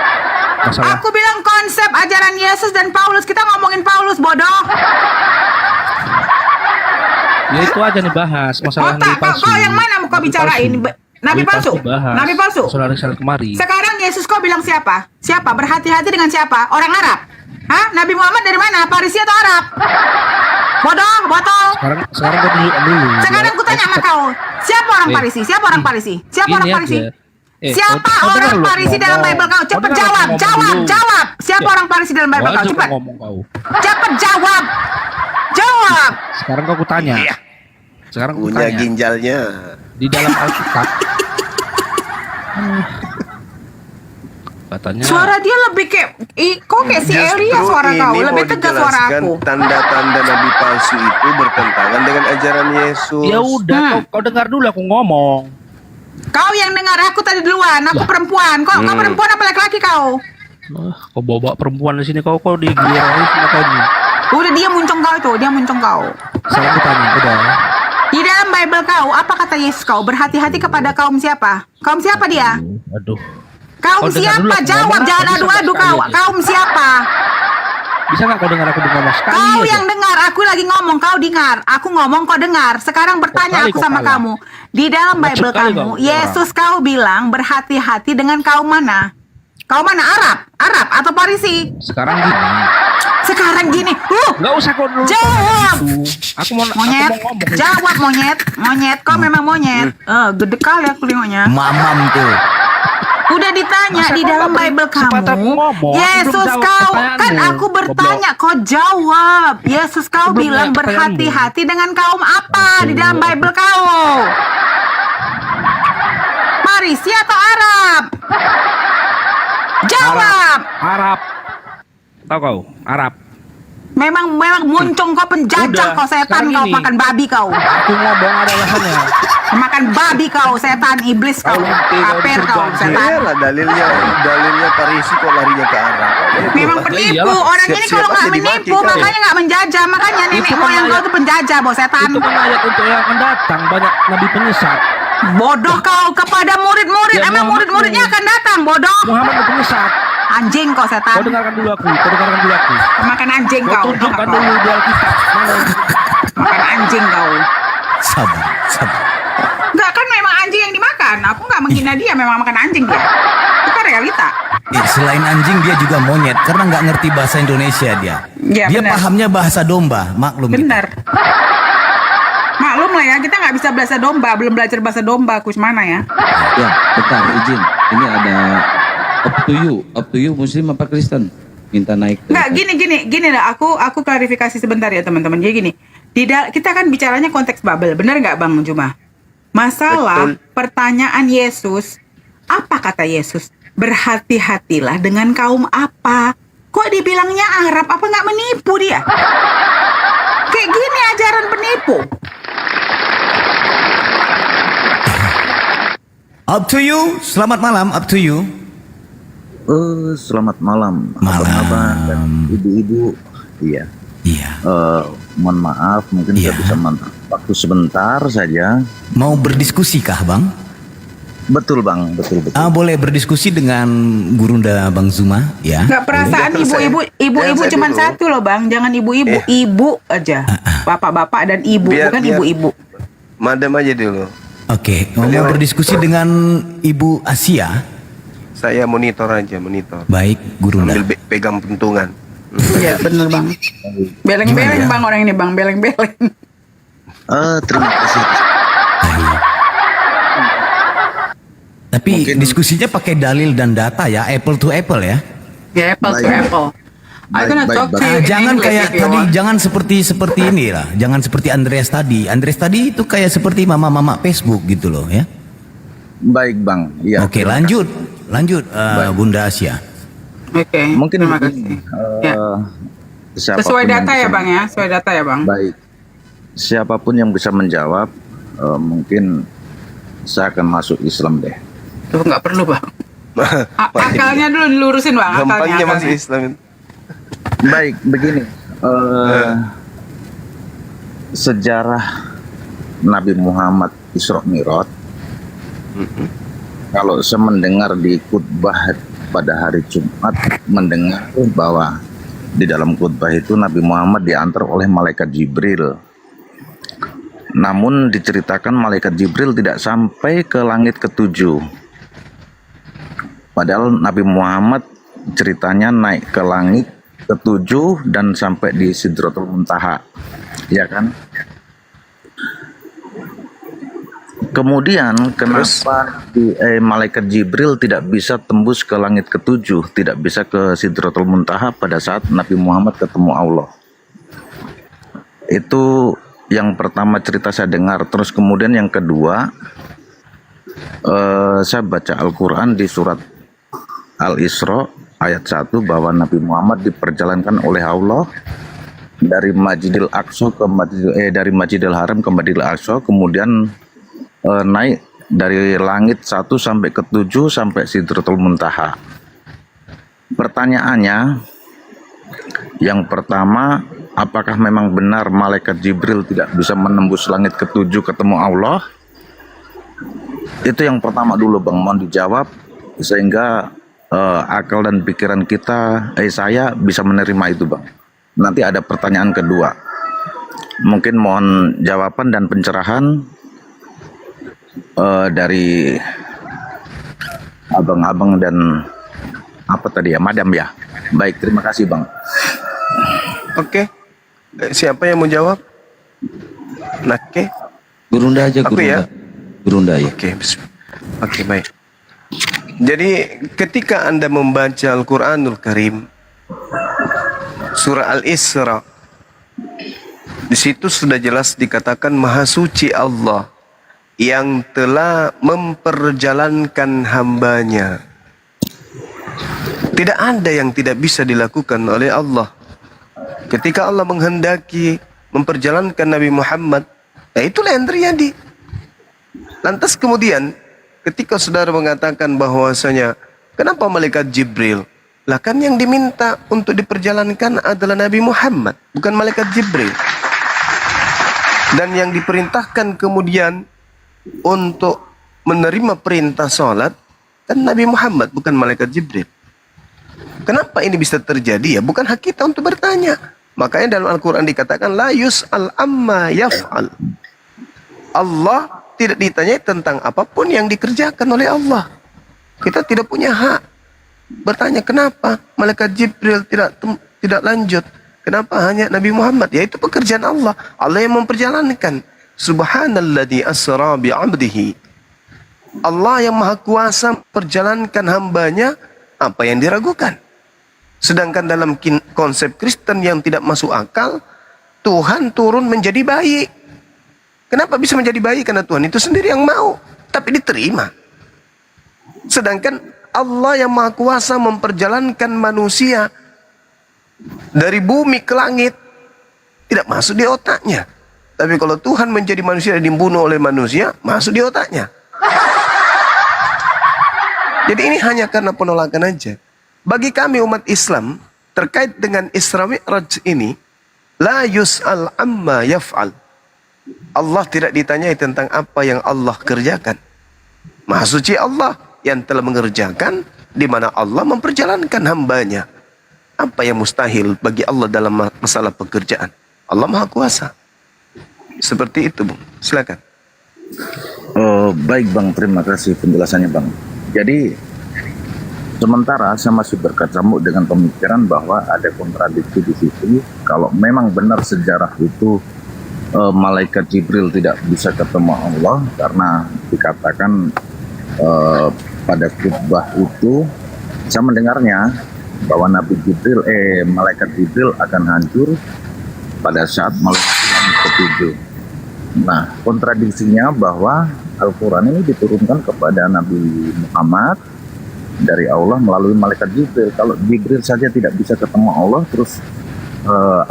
Masalah. Aku bilang konsep ajaran Yesus dan Paulus. Kita ngomongin Paulus, bodoh. Ya itu aja nih bahas masalah nabi palsu. Kau yang mana mau kau bicarain? Nabi palsu? Nabi palsu? Soal kemari. Sekarang Yesus kau bilang siapa? Siapa? Berhati-hati dengan siapa? Orang Arab? Hah? Nabi Muhammad dari mana? Parisi atau Arab? Bodoh, botol. Sekarang kau tunjukkan dulu. Sekarang aku tanya sama kau. Siapa orang Parisi? Siapa orang Parisi? Siapa orang Parisi? Siapa orang Parisi dalam Bible kau? Cepat jawab, jawab. Siapa orang Parisi dalam Bible kau? Cepat. Cepat jawab. Jawab. Sekarang kau tanya. Sekarang kau Punya tanya. ginjalnya. Di dalam Alkitab. Katanya. Suara dia lebih kok kayak si Elia suara kau. Lebih tegas suara aku. Tanda-tanda nabi palsu itu bertentangan dengan ajaran Yesus. Ya udah, kau dengar dulu aku ngomong. Kau yang dengar aku tadi duluan. Aku perempuan. Kau perempuan apa laki-laki kau? Kau bawa perempuan di sini kau digilir sama kau ini. Udah dia muncung kau itu, dia muncung kau. Sekarang aku tanya, udah. Di dalam Bible kau, apa kata Yesus kau? Berhati-hati kepada kaum siapa? Kaum siapa dia? Aduh. Kaum siapa? Jawab, jangan adu-adu kau. Kaum siapa? Bisa nggak kau dengar aku ngomong sekali Kau aja? yang dengar, aku lagi ngomong, kau dengar. Aku ngomong, kau dengar. Sekarang bertanya aku sama kamu. Di dalam Bible kamu, Yesus kau bilang berhati-hati dengan kaum mana? Kaum mana? Arab atau Parisi? Sekarang gini. Sekarang gini. Nggak usah kau dulu. Jawab. Aku mau Monyet. ngomong. Jawab monyet. Kau memang monyet. Gede kali aku nengoknya. Mamam tuh. Udah ditanya di dalam Bible kamu, Yesus kau kan aku bertanya, kau jawab. Yesus kau bilang berhati-hati dengan kaum apa di dalam Bible kau? Parisi atau Arab? Jawab. Arab. Tahu kau? Arab. Memang muncung kau penjajah Udah, kau, setan sekarang kau, ini. makan babi kau. Aku ngomong ada alasannya. Makan babi kau, setan, iblis kau. Kafir kau, setan. Iyalah dalilnya Parisi kok larinya ke Arab. Memang penipu. Orang ini kalau nggak menipu, makanya nggak menjajah. Makanya nenek moyang kau itu penjajah, bos setan. Itu kan ayat untuk yang akan datang. Banyak nabi penyesat. Bodoh kau kepada murid-murid. Ya, Emang Muhammad murid-muridnya akan datang, bodoh. Muhammad itu penyesat. Anjing kau, setan. Kau dengarkan dulu aku. Kau dengarkan dulu aku. Makan anjing Kau kau. tunjukkan dulu di Alkitab. Mana? Makan anjing kau. Sabar, sabar. Enggak, kan memang anjing yang dimakan. Aku nggak menghina dia, memang makan anjing dia. Itu kan realita. Selain anjing dia juga monyet karena nggak ngerti bahasa Indonesia dia. Ya, Dia benar. pahamnya bahasa domba, maklum. Benar. Maklum lah ya, kita nggak bisa bahasa domba, belum belajar bahasa domba, kus mana ya? Ya, bentar, izin. Ini ada up to you Muslim apa Kristen? Minta naik. Nggak, gini lah. Aku klarifikasi sebentar ya teman-teman. Jadi gini, kita kan bicaranya konteks Babel, benar nggak Bang Juma? Masalah pertanyaan Yesus, apa kata Yesus? Berhati-hatilah dengan kaum apa? Kok dibilangnya Arab? Apa nggak menipu dia? Kayak gini ajaran penipu. Up to you, selamat malam, up to you. Selamat malam. Malam. Abang dan ibu-ibu. Iya. Iya. Mohon maaf, mungkin saya bisa waktu sebentar saja. Mau berdiskusi kah, Bang? Betul, Bang. Betul. Boleh berdiskusi dengan Gurunda Bang Zuma, ya? Nggak, perasaan ibu-ibu cuma satu loh Bang. Jangan ibu-ibu, ibu aja. Bapak-bapak dan ibu, bukan ibu-ibu. Madam aja dulu. Oke, mau berdiskusi dengan Ibu Asia? Saya monitor aja, monitor. Baik, Gurunda. Sambil pegang pentungan. Iya, bener Bang. Beleng-beleng Bang orang ini Bang, beleng-beleng. Terima kasih. Tapi diskusinya pakai dalil dan data ya, apple to apple ya? Ya, apple to apple. Jangan kayak tadi, jangan seperti ini lah. Jangan seperti Andreas tadi. Andreas tadi itu kayak seperti mama-mama Facebook gitu loh ya. Baik Bang. Ya. Oke, lanjut Bunda Asia. Oke. Mungkin terima kasih. Sesuai data ya Bang ya, sesuai data ya Bang. Baik. Siapapun yang bisa menjawab, mungkin saya akan masuk Islam deh. Tuh nggak perlu Bang. Akalnya dulu dilurusin Bang. Gampangnya masuk Islam. Baik, begini. Sejarah Nabi Muhammad Isra Mi'raj. Kalau saya mendengar di khutbah pada hari Jumat, mendengar bahwa di dalam khutbah itu Nabi Muhammad diantar oleh malaikat Jibril. Namun diceritakan malaikat Jibril tidak sampai ke langit ketujuh. Padahal Nabi Muhammad ceritanya naik ke langit ketujuh dan sampai di Sidratul Muntaha, ya kan? Kemudian kenapa malaikat Jibril tidak bisa tembus ke langit ketujuh, tidak bisa ke Sidratul Muntaha pada saat Nabi Muhammad ketemu Allah? Itu yang pertama cerita saya dengar. Terus kemudian yang kedua, saya baca Al-Quran di surat Al-Isra ayat 1 bahwa Nabi Muhammad diperjalankan oleh Allah dari Masjidil Aqsa ke dari Masjidil Haram ke Masjidil Aqsa, kemudian naik dari langit 1 sampai ke 7 sampai Sidratul Muntaha. Pertanyaannya, yang pertama, apakah memang benar malaikat Jibril tidak bisa menembus langit ke-7 ketemu Allah? Itu yang pertama dulu Bang, mohon dijawab sehingga akal dan pikiran kita, saya bisa menerima itu Bang. Nanti ada pertanyaan kedua. Mungkin mohon jawaban dan pencerahan dari abang-abang dan apa tadi ya, madam ya. Baik, terima kasih Bang. Oke. Siapa yang mau jawab? Nake? Gurunda aja, Aku ya? Gurunda ya. Oke, baik. Jadi ketika Anda membaca Al-Quranul Karim, surah Al-Isra, di situ sudah jelas dikatakan Maha Suci Allah yang telah memperjalankan hambanya. Tidak ada yang tidak bisa dilakukan oleh Allah. Ketika Allah menghendaki memperjalankan Nabi Muhammad, itulah yang terjadi. Lantas kemudian ketika saudara mengatakan bahwasanya kenapa malaikat Jibril? Lah kan yang diminta untuk diperjalankan adalah Nabi Muhammad, bukan malaikat Jibril. Dan yang diperintahkan kemudian untuk menerima perintah sholat kan Nabi Muhammad, bukan malaikat Jibril. Kenapa ini bisa terjadi? Ya bukan hak kita untuk bertanya. Makanya dalam Al-Quran dikatakan la yus'al amma yaf'al. Allah tidak ditanyai tentang apapun yang dikerjakan oleh Allah. Kita tidak punya hak bertanya kenapa malaikat Jibril tidak lanjut. Kenapa hanya Nabi Muhammad? Ya itu pekerjaan Allah. Allah yang memperjalankan. Subhanalladzi asra bi'abdihi. Allah yang maha kuasa perjalankan hambanya, apa yang diragukan? Sedangkan dalam konsep Kristen yang tidak masuk akal, Tuhan turun menjadi bayi. Kenapa bisa menjadi bayi? Karena Tuhan itu sendiri yang mau, tapi diterima. Sedangkan Allah yang maha kuasa memperjalankan manusia dari bumi ke langit, tidak masuk di otaknya. Tapi kalau Tuhan menjadi manusia dan dibunuh oleh manusia, masuk di otaknya. Jadi ini hanya karena penolakan aja. Bagi kami umat Islam, terkait dengan Isra Mi'raj ini, la yus'al amma yaf'al. Allah tidak ditanyai tentang apa yang Allah kerjakan. Maha suci Allah yang telah mengerjakan, di mana Allah memperjalankan hambanya. Apa yang mustahil bagi Allah dalam masalah pekerjaan? Allah Maha Kuasa. Seperti itu, Bung. Silakan. Baik Bang, terima kasih penjelasannya Bang. Jadi sementara saya masih berkecamuk dengan pemikiran bahwa ada kontradiksi di situ. Kalau memang benar sejarah itu malaikat Jibril tidak bisa ketemu Allah karena dikatakan pada khutbah itu saya mendengarnya bahwa malaikat Jibril akan hancur pada saat malaikat yang ketujuh. Nah, kontradiksinya bahwa Al-Quran ini diturunkan kepada Nabi Muhammad dari Allah melalui malaikat Jibril. Kalau Jibril saja tidak bisa ketemu Allah, terus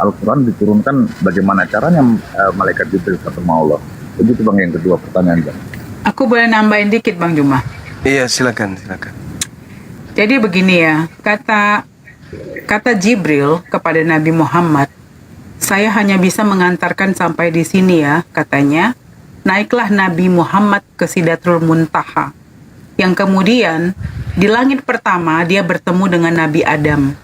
Al-Quran diturunkan, bagaimana caranya malaikat Jibril ketemu Allah? Begitu Bang yang kedua pertanyaan Bang. Aku boleh nambahin dikit Bang Juma? Iya, silakan. Jadi begini ya, kata Jibril kepada Nabi Muhammad, saya hanya bisa mengantarkan sampai di sini ya, katanya. Naiklah Nabi Muhammad ke Sidratul Muntaha. Yang kemudian di langit pertama dia bertemu dengan Nabi Adam.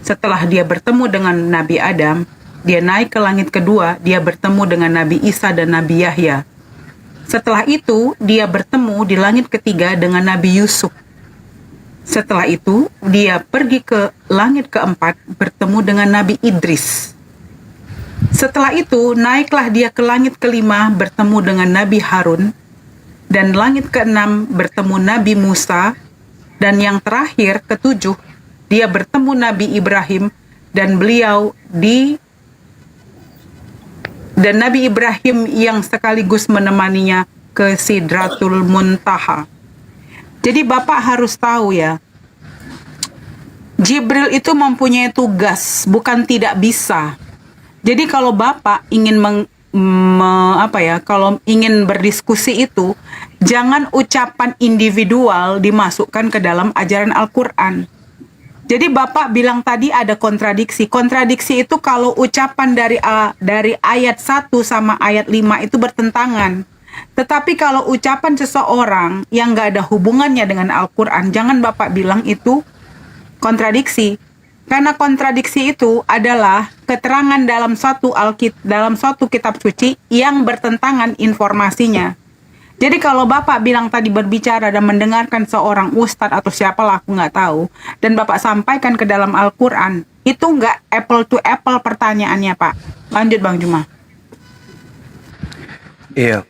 Setelah dia bertemu dengan Nabi Adam, dia naik ke langit kedua, dia bertemu dengan Nabi Isa dan Nabi Yahya. Setelah itu dia bertemu di langit ketiga dengan Nabi Yusuf. Setelah itu dia pergi ke langit keempat bertemu dengan Nabi Idris. Setelah itu naiklah dia ke langit kelima bertemu dengan Nabi Harun. Dan langit keenam bertemu Nabi Musa. Dan yang terakhir ketujuh dia bertemu Nabi Ibrahim. Dan Nabi Ibrahim yang sekaligus menemaninya ke Sidratul Muntaha. Jadi Bapak harus tahu ya, Jibril itu mempunyai tugas, bukan tidak bisa. Jadi kalau Bapak ingin kalau ingin berdiskusi itu, jangan ucapan individual dimasukkan ke dalam ajaran Al-Quran. Jadi Bapak bilang tadi ada kontradiksi. Kontradiksi itu kalau ucapan dari ayat 1 sama ayat 5 itu bertentangan. Tetapi kalau ucapan seseorang yang nggak ada hubungannya dengan Al-Quran, jangan Bapak bilang itu kontradiksi. Karena kontradiksi itu adalah keterangan dalam suatu kitab suci yang bertentangan informasinya. Jadi kalau Bapak bilang tadi berbicara dan mendengarkan seorang ustadz atau siapalah aku nggak tahu, dan Bapak sampaikan ke dalam Al-Quran, itu nggak apple to apple pertanyaannya Pak. Lanjut Bang Juma. Iya,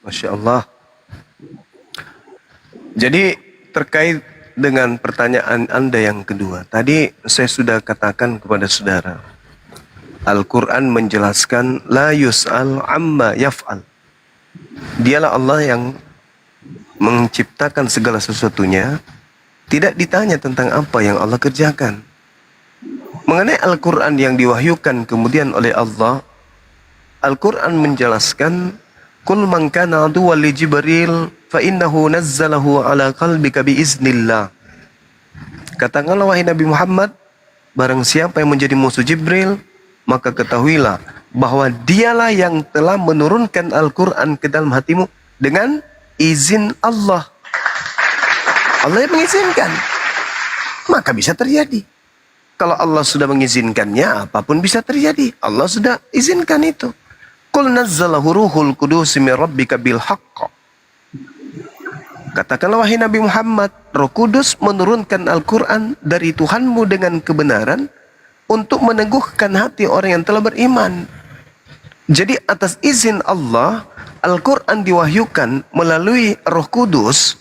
Masya Allah. Jadi terkait dengan pertanyaan Anda yang kedua, tadi saya sudah katakan kepada saudara, Al-Quran menjelaskan la yus'al amma yaf'al. Dialah Allah yang menciptakan segala sesuatunya, tidak ditanya tentang apa yang Allah kerjakan. Mengenai Al-Quran yang diwahyukan kemudian oleh Allah, Al-Quran menjelaskan, Qul man kana aduwwan li Jibril fa innahu nazzalahu ala qalbika biiznillah. Katakanlah wahai Nabi Muhammad, barang siapa yang menjadi musuh Jibril, maka ketahuilah bahwa dialah yang telah menurunkan Al-Quran ke dalam hatimu dengan izin Allah. Allah yang mengizinkan, maka bisa terjadi. Kalau Allah sudah mengizinkannya, apapun bisa terjadi. Allah sudah izinkan itu. Qul nazzalahu ruhul qudus min rabbika bil haqq. Katakanlah wahai Nabi Muhammad, Roh Kudus menurunkan Al-Quran dari Tuhanmu dengan kebenaran untuk meneguhkan hati orang yang telah beriman. Jadi atas izin Allah, Al-Quran diwahyukan melalui Roh Kudus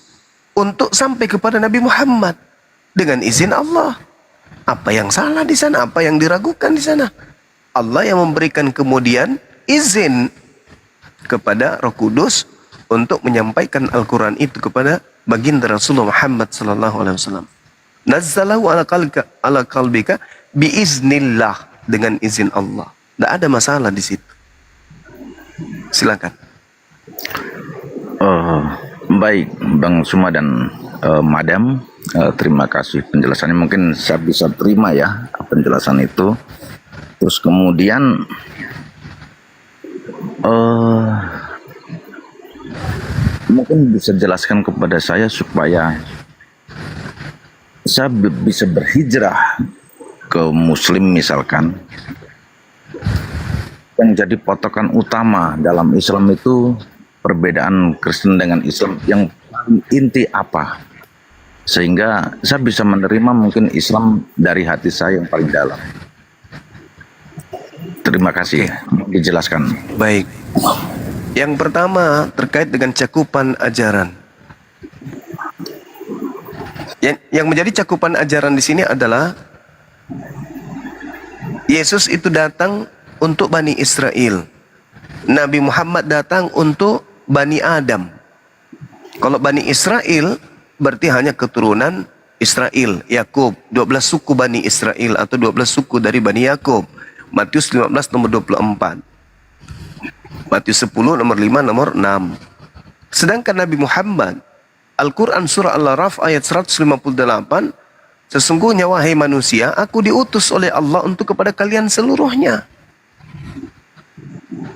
untuk sampai kepada Nabi Muhammad dengan izin Allah. Apa yang salah di sana? Apa yang diragukan di sana? Allah yang memberikan kemudian izin kepada Roh Kudus untuk menyampaikan Al-Quran itu kepada baginda Rasulullah Muhammad sallallahu alaihi wasallam. Nazzalahu ala qalbika biiznillah, dengan izin Allah. Tidak ada masalah di situ. Silakan. Baik, Bang Suma dan Madam, terima kasih penjelasannya. Mungkin saya bisa terima ya penjelasan itu. Terus kemudian mungkin bisa jelaskan kepada saya supaya saya bisa berhijrah ke Muslim misalkan. Yang jadi patokan utama dalam Islam itu perbedaan Kristen dengan Islam yang paling inti apa? Sehingga saya bisa menerima mungkin Islam dari hati saya yang paling dalam. Terima kasih. Dijelaskan. Baik. Yang pertama terkait dengan cakupan ajaran. Yang menjadi cakupan ajaran di sini adalah Yesus itu datang untuk Bani Israel. Nabi Muhammad datang untuk Bani Adam. Kalau Bani Israel berarti hanya keturunan Israel, Yakub, 12 suku Bani Israel atau 12 suku dari Bani Yakub. Matius 15 nomor 24. Matius 10 nomor 5 nomor 6. Sedangkan Nabi Muhammad, Al-Quran surah Al-Araf ayat 158, sesungguhnya wahai manusia, aku diutus oleh Allah untuk kepada kalian seluruhnya.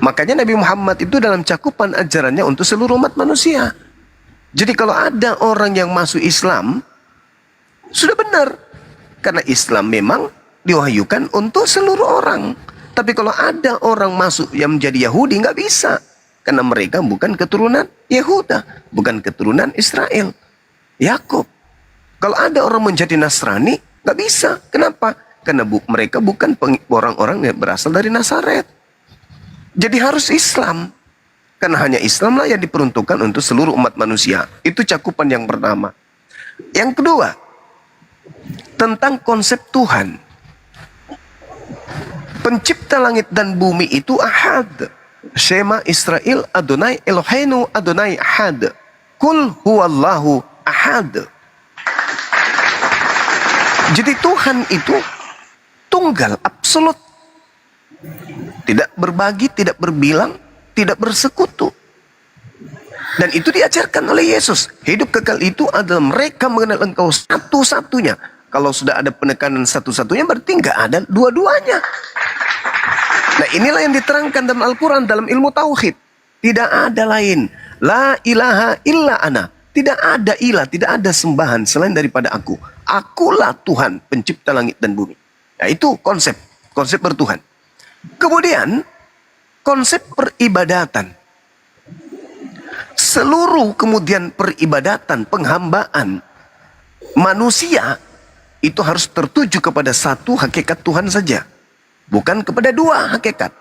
Makanya Nabi Muhammad itu dalam cakupan ajarannya untuk seluruh umat manusia. Jadi kalau ada orang yang masuk Islam, sudah benar. Karena Islam memang diwahyukan untuk seluruh orang. Tapi kalau ada orang masuk yang menjadi Yahudi, nggak bisa. Karena mereka bukan keturunan Yehuda, bukan keturunan Israel, Yakub. Kalau ada orang menjadi Nasrani, nggak bisa. Kenapa? Karena mereka bukan orang-orang yang berasal dari Nazaret. Jadi harus Islam. Karena hanya Islamlah yang diperuntukkan untuk seluruh umat manusia. Itu cakupan yang pertama. Yang kedua, tentang konsep Tuhan. Pencipta langit dan bumi itu Ahad. Shema Israel Adonai Eloheinu Adonai Ahad. Kul huwallahu Ahad. Jadi Tuhan itu tunggal, absolut. Tidak berbagi, tidak berbilang, tidak bersekutu. Dan itu diajarkan oleh Yesus. Hidup kekal itu adalah mereka mengenal engkau satu-satunya. Kalau sudah ada penekanan satu-satunya berarti nggak ada dua-duanya. Nah inilah yang diterangkan dalam Al-Quran, dalam ilmu tauhid. Tidak ada lain. La ilaha illa ana. Tidak ada ilah, tidak ada sembahan selain daripada aku. Akulah Tuhan pencipta langit dan bumi. Nah itu konsep bertuhan. Kemudian konsep peribadatan. Seluruh kemudian peribadatan, penghambaan manusia itu harus tertuju kepada satu hakikat Tuhan saja. Bukan kepada dua hakikat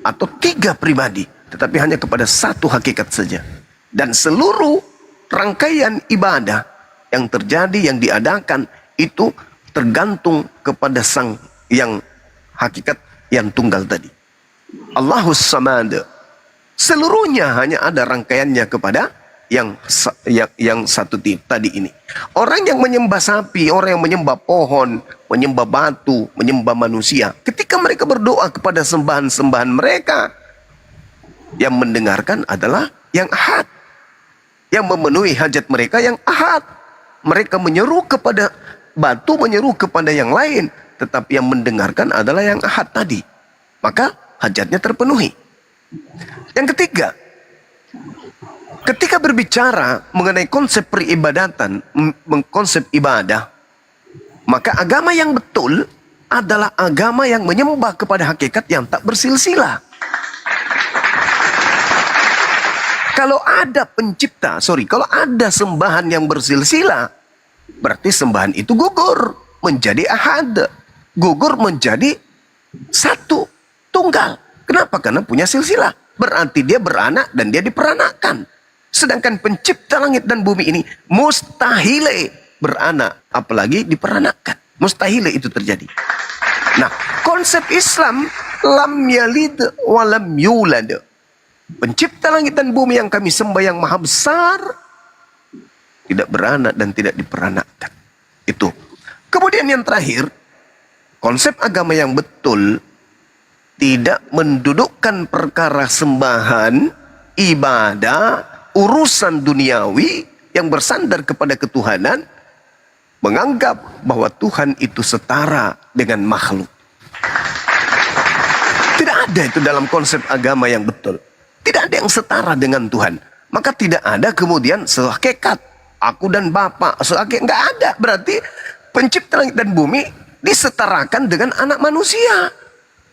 atau tiga pribadi, tetapi hanya kepada satu hakikat saja. Dan seluruh rangkaian ibadah yang terjadi, yang diadakan itu tergantung kepada sang yang hakikat yang tunggal tadi. Allahus Samad. Seluruhnya hanya ada rangkaiannya kepada yang satu tadi ini. Orang yang menyembah sapi, orang yang menyembah pohon, menyembah batu, menyembah manusia, ketika mereka berdoa kepada sembahan-sembahan mereka, yang mendengarkan adalah yang ahad, yang memenuhi hajat mereka yang ahad. Mereka menyeru kepada batu, menyeru kepada yang lain, tetapi yang mendengarkan adalah yang ahad tadi. Maka hajatnya terpenuhi. Yang ketiga, ketika berbicara mengenai konsep peribadatan, konsep ibadah, maka agama yang betul adalah agama yang menyembah kepada hakikat yang tak bersilsilah. Kalau ada kalau ada sembahan yang bersilsilah, berarti sembahan itu gugur menjadi ahad, gugur menjadi satu, tunggal. Kenapa? Karena punya silsilah. Berarti dia beranak dan dia diperanakkan. Sedangkan pencipta langit dan bumi ini mustahil beranak, apalagi diperanakkan. Mustahil itu terjadi. Nah, konsep Islam lam yalid wa lam yulad. Pencipta langit dan bumi yang kami sembah yang maha besar, tidak beranak dan tidak diperanakkan. Itu. Kemudian yang terakhir, konsep agama yang betul tidak mendudukkan perkara sembahan, ibadah, urusan duniawi yang bersandar kepada ketuhanan, menganggap bahwa Tuhan itu setara dengan makhluk. Tidak ada itu dalam konsep agama yang betul. Tidak ada yang setara dengan Tuhan. Maka tidak ada kemudian sehakikat aku dan Bapa, sehakikat, nggak ada. Berarti pencipta langit dan bumi disetarakan dengan anak manusia.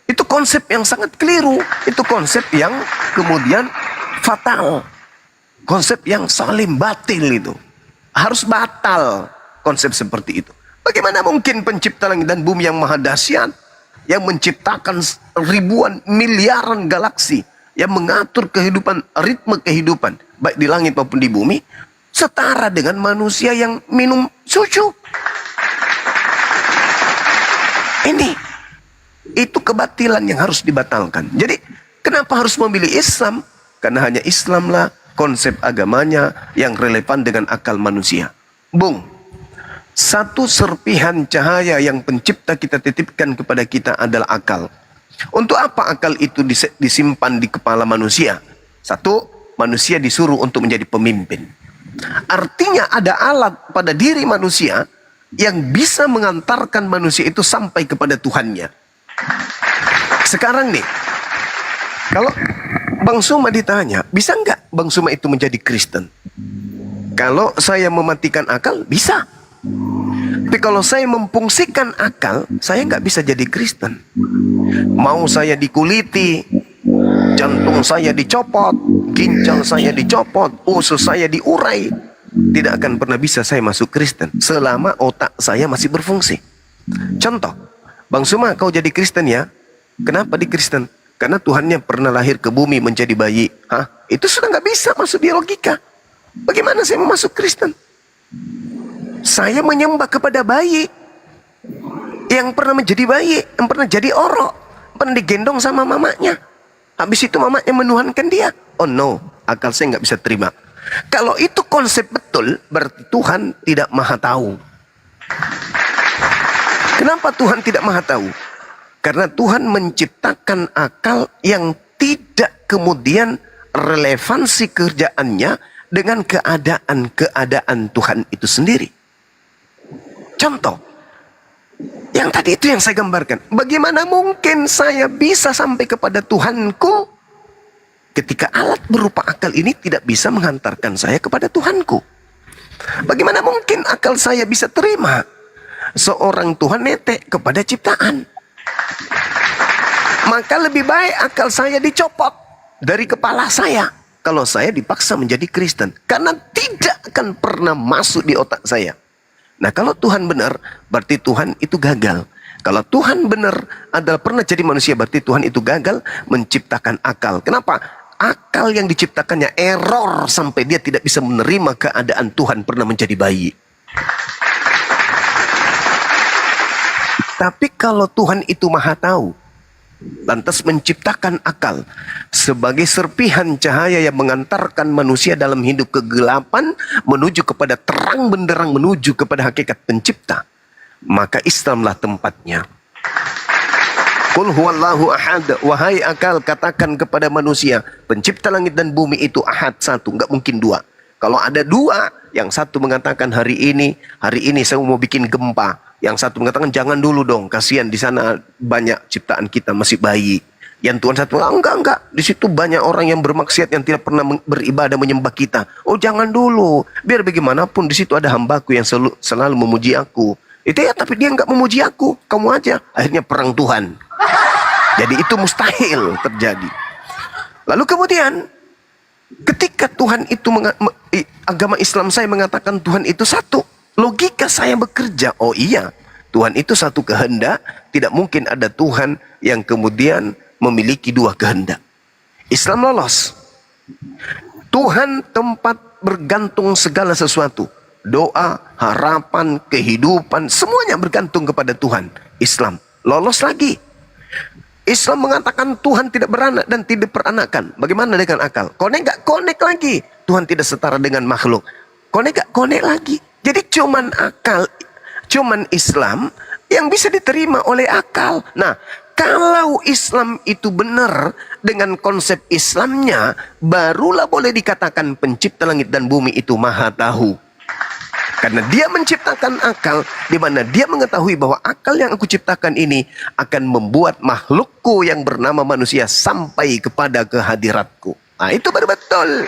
Itu konsep yang sangat keliru. Itu konsep yang kemudian fatal. Konsep yang salim batil itu. Harus batal konsep seperti itu. Bagaimana mungkin pencipta langit dan bumi yang maha dahsyat, yang menciptakan ribuan miliaran galaksi, yang mengatur kehidupan, ritme kehidupan, baik di langit maupun di bumi, setara dengan manusia yang minum susu. Itu kebatilan yang harus dibatalkan. Jadi kenapa harus memilih Islam? Karena hanya Islamlah konsep agamanya yang relevan dengan akal manusia. Bung, satu serpihan cahaya yang pencipta kita titipkan kepada kita adalah akal. Untuk apa akal itu disimpan di kepala manusia? Satu, manusia disuruh untuk menjadi pemimpin. Artinya ada alat pada diri manusia yang bisa mengantarkan manusia itu sampai kepada Tuhannya. Sekarang nih, kalau Bang Suma ditanya, bisa nggak Bang Suma itu menjadi Kristen? Kalau saya mematikan akal, bisa. Tapi kalau saya memfungsikan akal, saya nggak bisa jadi Kristen. Mau saya dikuliti, jantung saya dicopot, ginjal saya dicopot, usus saya diurai, tidak akan pernah bisa saya masuk Kristen selama otak saya masih berfungsi. Contoh, Bang Suma, kau jadi Kristen ya? Kenapa di Kristen? Karena Tuhannya pernah lahir ke bumi menjadi bayi. Hah? Itu sudah nggak bisa masuk di logika. Bagaimana saya mau masuk Kristen? Saya menyembah kepada bayi yang pernah menjadi bayi, yang pernah jadi orok, pernah digendong sama mamanya. Habis itu mamanya menuhankan dia. Oh no, akal saya nggak bisa terima. Kalau itu konsep betul, berarti Tuhan tidak maha tahu. Kenapa Tuhan tidak maha tahu? Karena Tuhan menciptakan akal yang tidak kemudian relevansi kerjaannya dengan keadaan Tuhan itu sendiri. Contoh, yang tadi itu yang saya gambarkan. Bagaimana mungkin saya bisa sampai kepada Tuhanku ketika alat berupa akal ini tidak bisa menghantarkan saya kepada Tuhanku? Bagaimana mungkin akal saya bisa terima seorang Tuhan netek kepada ciptaan? Maka lebih baik akal saya dicopot dari kepala saya kalau saya dipaksa menjadi Kristen, karena tidak akan pernah masuk di otak saya. Nah, kalau Tuhan benar, berarti Tuhan itu gagal. Kalau Tuhan benar adalah pernah jadi manusia, berarti Tuhan itu gagal menciptakan akal. Kenapa? Akal yang diciptakannya error sampai dia tidak bisa menerima keadaan Tuhan pernah menjadi bayi. Tapi kalau Tuhan itu maha tahu, lantas menciptakan akal sebagai serpihan cahaya yang mengantarkan manusia dalam hidup kegelapan menuju kepada terang benderang, menuju kepada hakikat pencipta, maka Islamlah tempatnya. Qul huwallahu ahad, wahai akal katakan kepada manusia, pencipta langit dan bumi itu ahad, satu, enggak mungkin dua. Kalau ada dua, yang satu mengatakan hari ini saya mau bikin gempa, yang satu mengatakan jangan dulu dong, kasihan di sana banyak ciptaan kita masih bayi. Yang Tuhan satu, enggak, di situ banyak orang yang bermaksiat yang tidak pernah beribadah menyembah kita. Oh jangan dulu, biar bagaimanapun di situ ada hambaku yang selalu memuji aku. Itu ya, tapi dia enggak memuji aku, kamu aja. Akhirnya perang Tuhan. Jadi itu mustahil terjadi. Lalu kemudian ketika Tuhan itu agama Islam saya mengatakan Tuhan itu satu, logika saya bekerja. Oh iya, Tuhan itu satu kehendak. Tidak mungkin ada Tuhan yang kemudian memiliki dua kehendak. Islam lolos. Tuhan tempat bergantung segala sesuatu. Doa, harapan, kehidupan, semuanya bergantung kepada Tuhan. Islam lolos lagi. Islam mengatakan Tuhan tidak beranak dan tidak peranakan. Bagaimana dengan akal? Konek gak? Konek lagi. Tuhan tidak setara dengan makhluk. Konek gak? Konek lagi. Jadi cuman akal, cuman Islam yang bisa diterima oleh akal. Nah, kalau Islam itu benar dengan konsep Islamnya, barulah boleh dikatakan pencipta langit dan bumi itu maha tahu. Karena dia menciptakan akal, di mana dia mengetahui bahwa akal yang aku ciptakan ini akan membuat makhlukku yang bernama manusia sampai kepada kehadiratku. Nah, itu baru betul.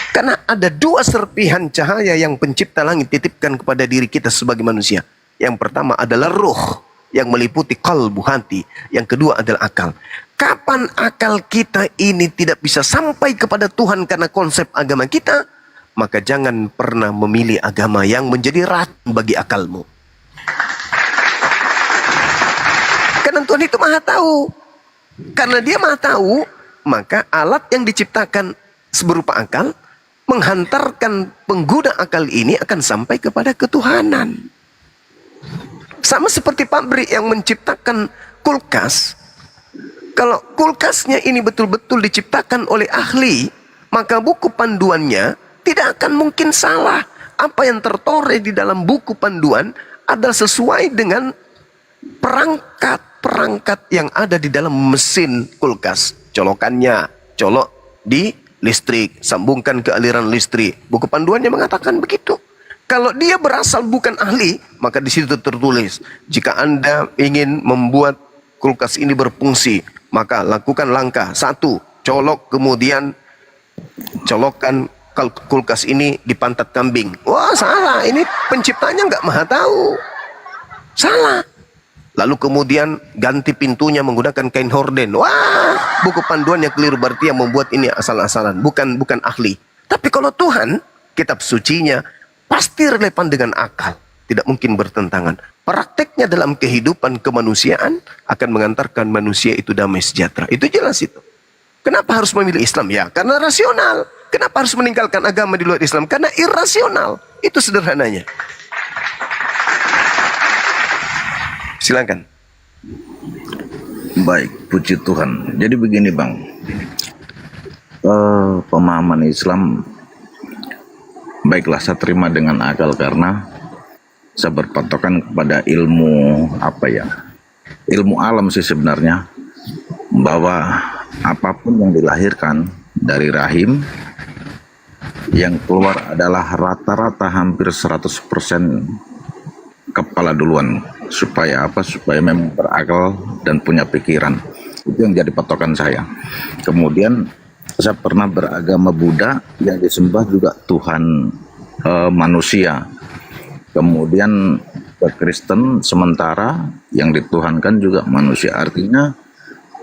Karena ada dua serpihan cahaya yang pencipta langit titipkan kepada diri kita sebagai manusia. Yang pertama adalah ruh yang meliputi kalbu, hati. Yang kedua adalah akal. Kapan akal kita ini tidak bisa sampai kepada Tuhan karena konsep agama kita, maka jangan pernah memilih agama yang menjadi racun bagi akalmu. Karena Tuhan itu maha tahu. Karena dia maha tahu, maka alat yang diciptakan berupa akal menghantarkan pengguna akal ini akan sampai kepada ketuhanan. Sama seperti pabrik yang menciptakan kulkas. Kalau kulkasnya ini betul-betul diciptakan oleh ahli, maka buku panduannya tidak akan mungkin salah. Apa yang tertore di dalam buku panduan adalah sesuai dengan perangkat-perangkat yang ada di dalam mesin kulkas. Colokannya, colok di listrik, sambungkan ke aliran listrik. Buku panduannya mengatakan begitu. Kalau dia berasal bukan ahli, maka di situ tertulis, jika Anda ingin membuat kulkas ini berfungsi, maka lakukan langkah. 1, colok, kemudian colokkan kulkas ini di pantat kambing. Wah, salah. Ini penciptanya nggak maha tahu. Salah. Lalu kemudian ganti pintunya menggunakan kain horden. Wah, buku panduan yang keliru, berarti yang membuat ini asal-asalan, bukan ahli. Tapi kalau Tuhan, kitab sucinya pasti relevan dengan akal, tidak mungkin bertentangan. Prakteknya dalam kehidupan kemanusiaan akan mengantarkan manusia itu damai sejahtera. Itu jelas itu. Kenapa harus memilih Islam? Ya, karena rasional. Kenapa harus meninggalkan agama di luar Islam? Karena irasional. Itu sederhananya. Silakan. Baik, puji Tuhan. Jadi begini Bang, pemahaman Islam baiklah saya terima dengan akal karena saya berpatokan kepada ilmu ilmu alam sih sebenarnya, bahwa apapun yang dilahirkan dari rahim, yang keluar adalah rata-rata hampir 100% kepala duluan. Supaya apa? Supaya memang berakal dan punya pikiran. Itu yang jadi patokan saya. Kemudian saya pernah beragama Buddha yang disembah juga Tuhan manusia. Kemudian ke Kristen sementara yang dituhankan juga manusia. Artinya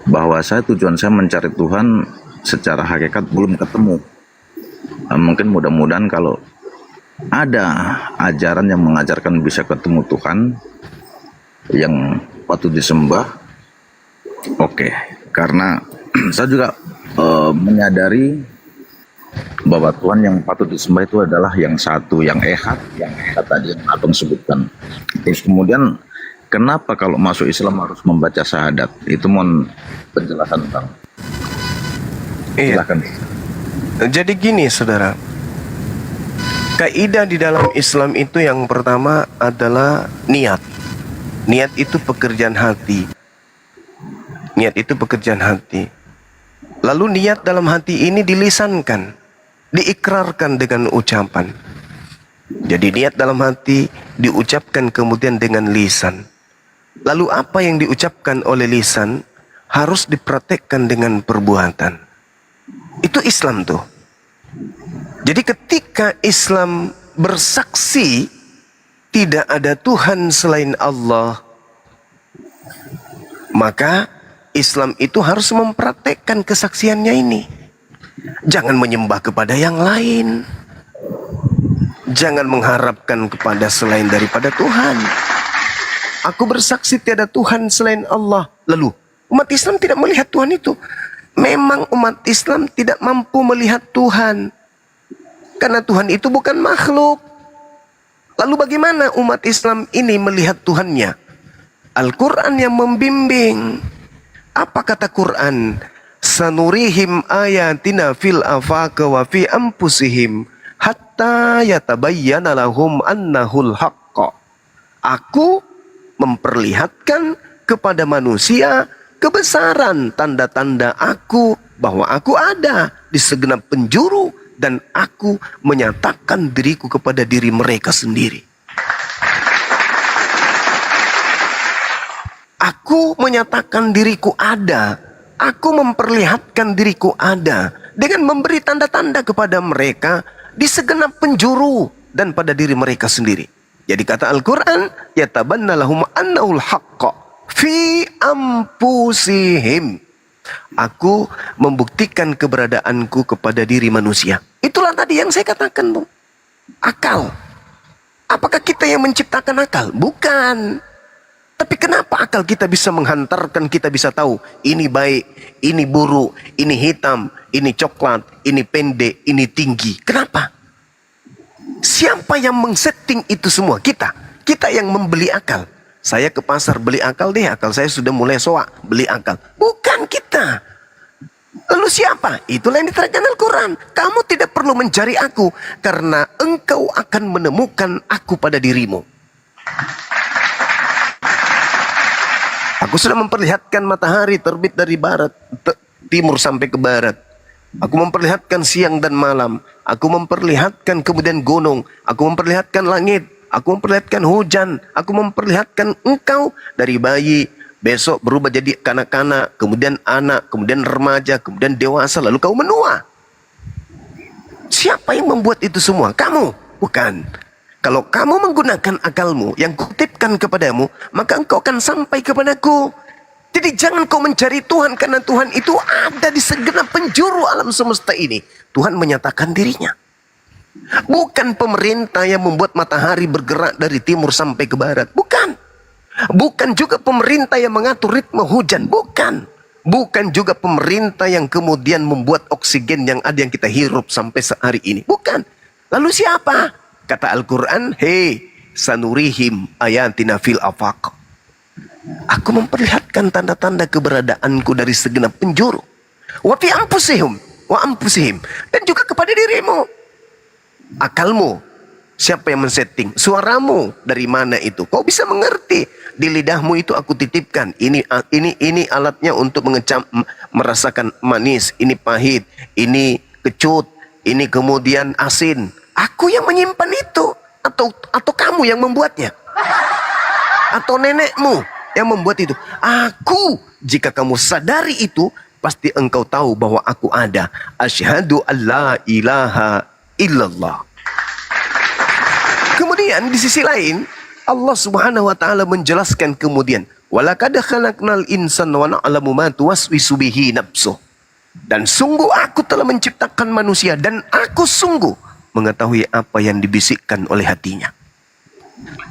bahwa tujuan saya mencari Tuhan secara hakikat belum ketemu. Mungkin mudah-mudahan kalau ada ajaran yang mengajarkan bisa ketemu Tuhan yang patut disembah, oke. Karena saya juga menyadari bahwa Tuhan yang patut disembah itu adalah yang satu, yang ehad tadi yang Abang sebutkan. Terus kemudian Kenapa kalau masuk Islam harus membaca syahadat? Itu mohon penjelasan Bang. Iya. Silakan. Jadi gini saudara, kaidah di dalam Islam itu yang pertama adalah niat. Niat itu pekerjaan hati. Niat itu pekerjaan hati. Lalu niat dalam hati ini dilisankan, diikrarkan dengan ucapan. Jadi niat dalam hati diucapkan kemudian dengan lisan. Lalu apa yang diucapkan oleh lisan harus dipraktekkan dengan perbuatan. Itu Islam tuh. Jadi ketika Islam bersaksi tidak ada Tuhan selain Allah, maka Islam itu harus mempraktekkan kesaksiannya ini. Jangan menyembah kepada yang lain. Jangan mengharapkan kepada selain daripada Tuhan. Aku bersaksi tiada Tuhan selain Allah. Lalu umat Islam tidak melihat Tuhan itu. Memang umat Islam tidak mampu melihat Tuhan. Karena Tuhan itu bukan makhluk. Lalu bagaimana umat Islam ini melihat Tuhannya? Al-Quran yang membimbing. Apa kata Quran? Sanurihim ayatina fil afaq wa fi anfusihim hatta yatabayyana lahum annahul haqq. Aku memperlihatkan kepada manusia kebesaran tanda-tanda aku, bahwa aku ada di segenap penjuru dan aku menyatakan diriku kepada diri mereka sendiri. Aku menyatakan diriku ada. Aku memperlihatkan diriku ada dengan memberi tanda-tanda kepada mereka di segenap penjuru dan pada diri mereka sendiri. Jadi kata Al-Quran, yatabanna lahum annahul haqqa fi anfusihim. Aku membuktikan keberadaanku kepada diri manusia. Itulah tadi yang saya katakan, Bung. Akal. Apakah kita yang menciptakan akal? Bukan. Tapi kenapa akal kita bisa menghantarkan, kita bisa tahu ini baik, ini buruk, ini hitam, ini coklat, ini pendek, ini tinggi. Kenapa? Siapa yang mengsetting itu semua? Kita. Kita yang membeli akal. Saya ke pasar beli akal deh, akal saya sudah mulai soak, beli akal. Bukan kita. Lalu siapa? Itulah yang diterangkan Al-Quran. Kamu tidak perlu mencari aku, karena engkau akan menemukan aku pada dirimu. Aku sudah memperlihatkan matahari terbit dari barat, timur sampai ke barat. Aku memperlihatkan siang dan malam. Aku memperlihatkan kemudian gunung. Aku memperlihatkan langit. Aku memperlihatkan hujan. Aku memperlihatkan engkau dari bayi. Besok berubah jadi kanak-kanak. Kemudian anak. Kemudian remaja. Kemudian dewasa. Lalu kau menua. Siapa yang membuat itu semua? Kamu? Bukan. Kalau kamu menggunakan akalmu yang kutipkan kepadamu, maka engkau akan sampai kepadaku. Jadi jangan kau mencari Tuhan, karena Tuhan itu ada di segenap penjuru alam semesta ini. Tuhan menyatakan dirinya. Bukan pemerintah yang membuat matahari bergerak dari timur sampai ke barat. Bukan. Bukan juga pemerintah yang mengatur ritme hujan. Bukan. Bukan juga pemerintah yang kemudian membuat oksigen yang ada yang kita hirup sampai sehari ini. Bukan. Lalu siapa? Kata Al-Quran, hei, sanurihim ayatina fil afaq. Aku memperlihatkan tanda-tanda keberadaanku dari segenap penjuru. Wa fi anfusihim, wa anfusihim. Dan juga kepada dirimu. Akalmu, siapa yang men-setting? Suaramu, dari mana itu? Kau bisa mengerti. Di lidahmu itu aku titipkan. Ini alatnya untuk merasakan manis. Ini pahit, ini kecut, ini kemudian asin. Aku yang menyimpan itu, atau kamu yang membuatnya, atau nenekmu yang membuat itu. Aku, jika kamu sadari itu, pasti engkau tahu bahwa aku ada. Asyhadu an la ilaha illallah. Kemudian di sisi lain, Allah Subhanahu wa taala menjelaskan kemudian, walaqad khalaqnal insana wa na'lamu ma tuwaswisu bihi nafsuh. Dan sungguh aku telah menciptakan manusia, dan aku sungguh mengetahui apa yang dibisikkan oleh hatinya.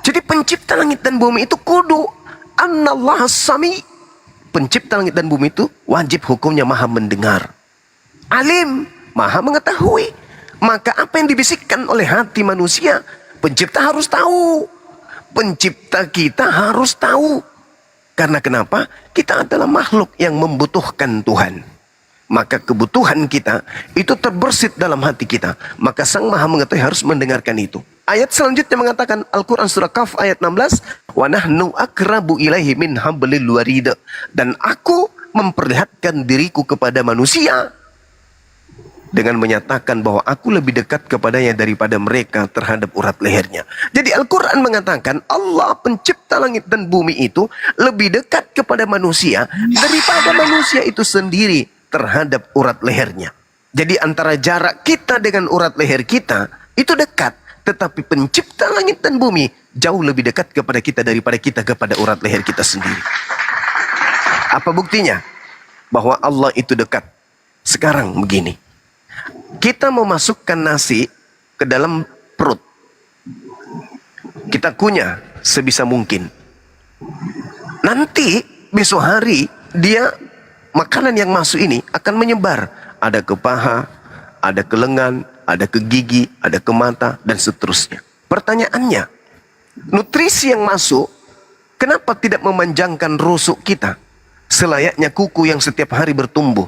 Jadi pencipta langit dan bumi itu kudu Anallah sami. Pencipta langit dan bumi itu wajib hukumnya maha mendengar. Alim, maha mengetahui. Maka apa yang dibisikkan oleh hati manusia, pencipta harus tahu. pencipta kita harus tahu. Karena kenapa? Kita adalah makhluk yang membutuhkan Tuhan. Maka kebutuhan kita itu terbersit dalam hati kita. Maka Sang Maha Mengetahui harus mendengarkan itu. Ayat selanjutnya mengatakan, Al-Quran surah Kaf ayat 16, wa nahnu akrabu ilaihi min hablil warid. Dan aku memperlihatkan diriku kepada manusia dengan menyatakan bahwa aku lebih dekat kepadanya daripada mereka terhadap urat lehernya. Jadi Al-Quran mengatakan Allah pencipta langit dan bumi itu lebih dekat kepada manusia daripada manusia itu sendiri terhadap urat lehernya. Jadi antara jarak kita dengan urat leher kita itu dekat, tetapi pencipta langit dan bumi jauh lebih dekat kepada kita daripada kita kepada urat leher kita sendiri. Apa buktinya? Bahwa Allah itu dekat. Sekarang begini. Kita memasukkan nasi ke dalam perut. Kita kunyah sebisa mungkin. Nanti besok hari dia makanan yang masuk ini akan menyebar. Ada ke paha, ada ke lengan, ada ke gigi, ada ke mata, dan seterusnya. Pertanyaannya, nutrisi yang masuk, kenapa tidak memanjangkan rusuk kita? Selayaknya kuku yang setiap hari bertumbuh.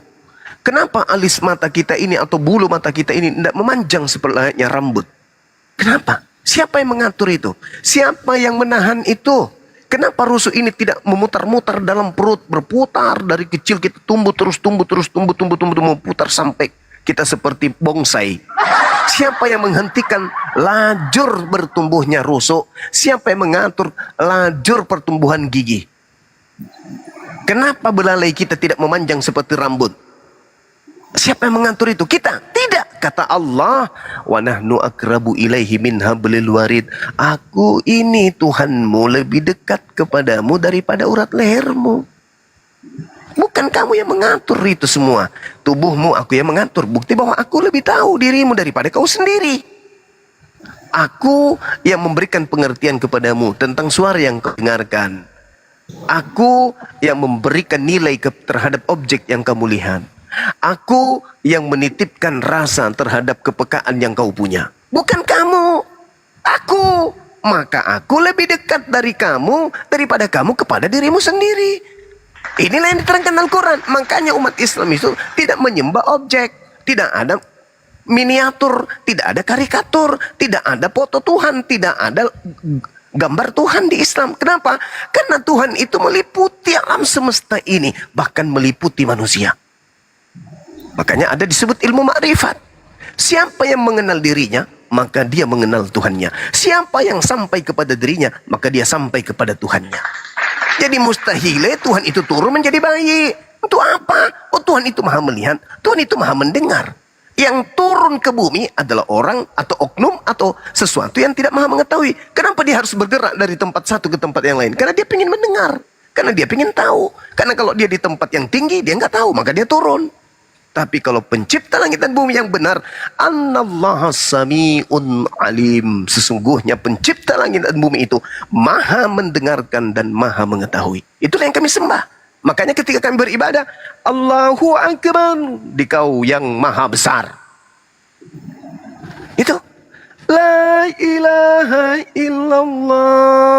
Kenapa alis mata kita ini atau bulu mata kita ini tidak memanjang seperti layaknya rambut? Kenapa? Siapa yang mengatur itu? Siapa yang menahan itu? Kenapa rusuk ini tidak memutar-mutar dalam perut, berputar dari kecil kita tumbuh terus putar sampai kita seperti bonsai? Siapa yang menghentikan lajur bertumbuhnya rusuk? Siapa yang mengatur lajur pertumbuhan gigi? Kenapa belalai kita tidak memanjang seperti rambut? Siapa yang mengatur itu? Kita? Tidak. Kata Allah, wa nahnu akrabu ilaihi min hablil warid. Aku ini Tuhanmu lebih dekat kepadamu daripada urat lehermu. Bukan kamu yang mengatur itu semua. Tubuhmu aku yang mengatur. Bukti bahwa aku lebih tahu dirimu daripada kau sendiri. Aku yang memberikan pengertian kepadamu tentang suara yang kau dengarkan. Aku yang memberikan nilai terhadap objek yang kamu lihat. Aku yang menitipkan rasa terhadap kepekaan yang kau punya. Bukan kamu. Aku. Maka aku lebih dekat dari kamu daripada kamu kepada dirimu sendiri. Inilah yang diterangkan Al-Quran. Makanya umat Islam itu tidak menyembah objek. Tidak ada miniatur. Tidak ada karikatur. Tidak ada foto Tuhan. Tidak ada gambar Tuhan di Islam. Kenapa? Karena Tuhan itu meliputi alam semesta ini. Bahkan meliputi manusia. Makanya ada disebut ilmu makrifat. Siapa yang mengenal dirinya, maka dia mengenal Tuhannya. Siapa yang sampai kepada dirinya, maka dia sampai kepada Tuhannya. Jadi mustahil Tuhan itu turun menjadi bayi. Untuk apa? Oh, Tuhan itu maha melihat, Tuhan itu maha mendengar. Yang turun ke bumi adalah orang atau oknum atau sesuatu yang tidak maha mengetahui. Kenapa dia harus bergerak dari tempat satu ke tempat yang lain? Karena dia ingin mendengar. Karena dia ingin tahu. Karena kalau dia di tempat yang tinggi, dia nggak tahu, maka dia turun. Tapi kalau pencipta langit dan bumi yang benar, Annallaha sami'un alim. Sesungguhnya pencipta langit dan bumi itu maha mendengarkan dan maha mengetahui. Itulah yang kami sembah. Makanya ketika kami beribadah, Allahu Akbar, Dikau yang maha besar. Itu. La ilaha illallah.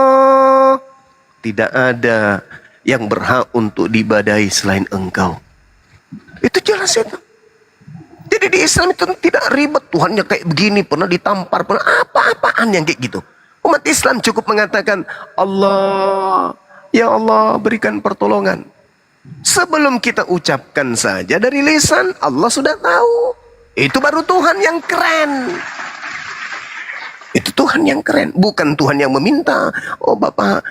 Tidak ada yang berhak untuk diibadahi selain Engkau. Itu jelas itu. Jadi di Islam itu tidak ribet. Tuhannya kayak begini, pernah ditampar, pernah apa-apaan yang kayak gitu. Umat Islam cukup mengatakan, Allah, ya Allah berikan pertolongan. Sebelum kita ucapkan saja dari lisan, Allah sudah tahu. Itu baru Tuhan yang keren. Itu Tuhan yang keren, bukan Tuhan yang meminta. Oh Bapak,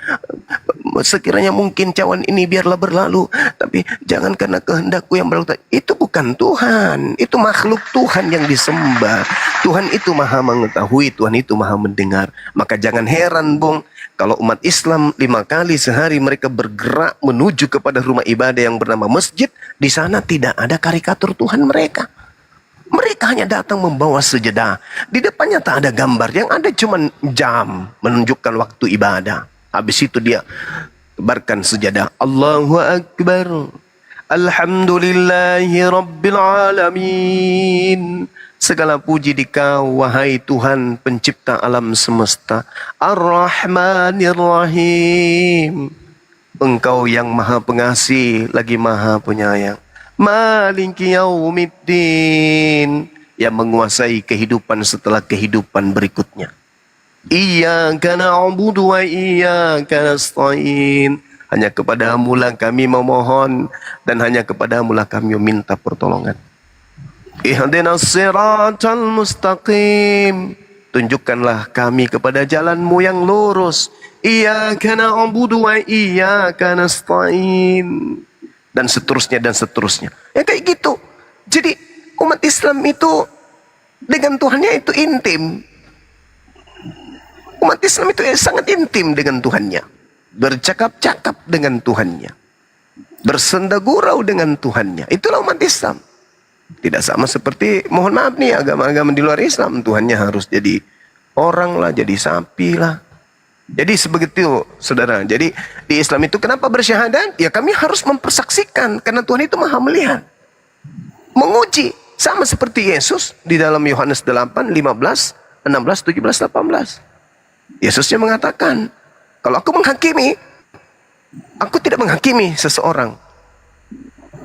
sekiranya mungkin cawan ini biarlah berlalu, tapi jangan karena kehendakku yang berlalu. Itu bukan Tuhan, itu makhluk Tuhan yang disembah. Tuhan itu maha mengetahui, Tuhan itu maha mendengar. Maka jangan heran Bung, kalau umat Islam 5 kali sehari mereka bergerak menuju kepada rumah ibadah yang bernama masjid, di sana tidak ada karikatur Tuhan mereka. Mereka hanya datang membawa sejadah. Di depannya tak ada gambar. Yang ada cuma jam menunjukkan waktu ibadah. Habis itu dia tebarkan sejadah. Allahu Akbar. Alhamdulillahi Rabbil Alamin. Segala puji di Kau, wahai Tuhan pencipta alam semesta. Ar-Rahmanir Rahim. Engkau yang maha pengasih lagi maha penyayang. Maliki Yaumiddin, yang menguasai kehidupan setelah kehidupan berikutnya. Iyyaka na'budu wa iyyaka nasta'in. Hanya kepadamu lah kami memohon dan hanya kepadamu lah kami meminta pertolongan. Ihdinas siratal mustaqim. Tunjukkanlah kami kepada jalanmu yang lurus. Iyyaka na'budu wa iyyaka nasta'in. Dan seterusnya dan seterusnya. Ya kayak gitu. Jadi umat Islam itu dengan Tuhannya itu intim. Umat Islam itu sangat intim dengan Tuhannya. Bercakap-cakap dengan Tuhannya. Bersenda gurau dengan Tuhannya. Itulah umat Islam. Tidak sama seperti, mohon maaf nih, agama-agama di luar Islam. Tuhannya harus jadi orang lah, jadi sapi lah. Jadi sebegitu, saudara. Jadi di Islam itu kenapa bersyahadat? Ya kami harus mempersaksikan. Karena Tuhan itu maha melihat. Menguji. Sama seperti Yesus di dalam Yohanes 8, 15, 16, 17, 18. Yesusnya mengatakan, kalau aku menghakimi, aku tidak menghakimi seseorang.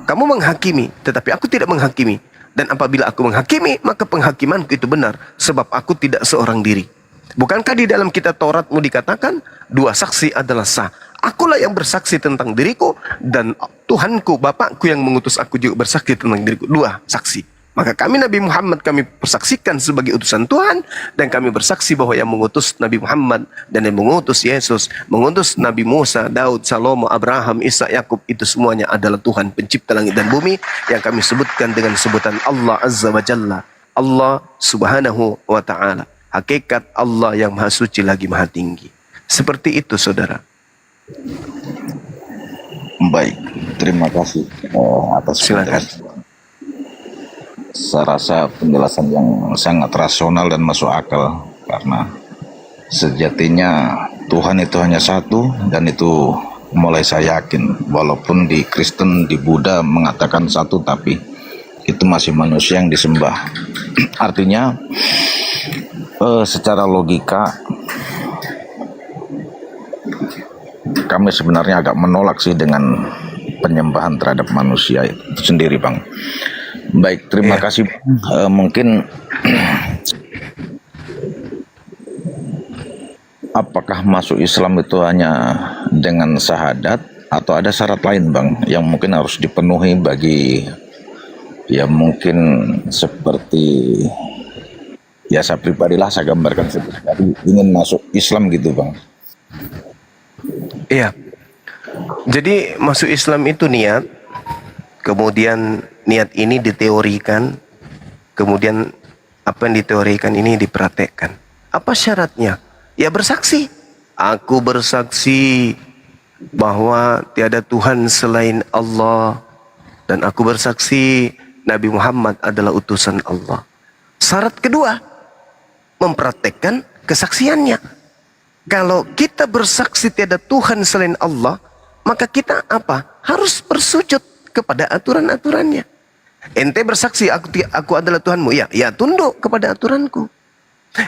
Kamu menghakimi, tetapi aku tidak menghakimi. Dan apabila aku menghakimi, maka penghakimanku itu benar. Sebab aku tidak seorang diri. Bukankah di dalam kitab Tauratmu dikatakan, 2 saksi adalah sah. Akulah yang bersaksi tentang diriku, dan Tuhanku, Bapakku yang mengutus aku juga bersaksi tentang diriku. 2 saksi. Maka kami Nabi Muhammad kami persaksikan sebagai utusan Tuhan, dan kami bersaksi bahwa yang mengutus Nabi Muhammad dan yang mengutus Yesus, mengutus Nabi Musa, Daud, Salomo, Abraham, Isa, Yakub, itu semuanya adalah Tuhan pencipta langit dan bumi yang kami sebutkan dengan sebutan Allah Azza wa Jalla, Allah Subhanahu wa Ta'ala. Hakikat Allah yang maha suci lagi maha tinggi. Seperti itu, saudara. Baik, terima kasih atas penjelasan. Saya rasa penjelasan yang sangat rasional dan masuk akal, karena sejatinya Tuhan itu hanya satu, dan itu mulai saya yakin, walaupun di Kristen, di Buddha mengatakan satu, tapi itu masih manusia yang disembah. Artinya secara logika kami sebenarnya agak menolak sih dengan penyembahan terhadap manusia itu sendiri, Bang. Baik, terima kasih. Mungkin apakah masuk Islam itu hanya dengan syahadat atau ada syarat lain, Bang, yang mungkin harus dipenuhi bagi, ya mungkin seperti, ya saya pribadi lah, saya gambarkan seperti tadi, ingin masuk Islam gitu, Bang. Iya. Jadi masuk Islam itu niat, kemudian niat ini diteorikan, kemudian apa yang diteorikan ini dipraktekkan. Apa syaratnya? Ya bersaksi. Aku bersaksi bahwa tiada Tuhan selain Allah, dan aku bersaksi Nabi Muhammad adalah utusan Allah. Syarat kedua, mempraktekkan kesaksiannya. Kalau kita bersaksi tiada Tuhan selain Allah, maka kita apa? Harus bersujud kepada aturan-aturannya. Ente bersaksi aku adalah Tuhanmu, ya tunduk kepada aturanku.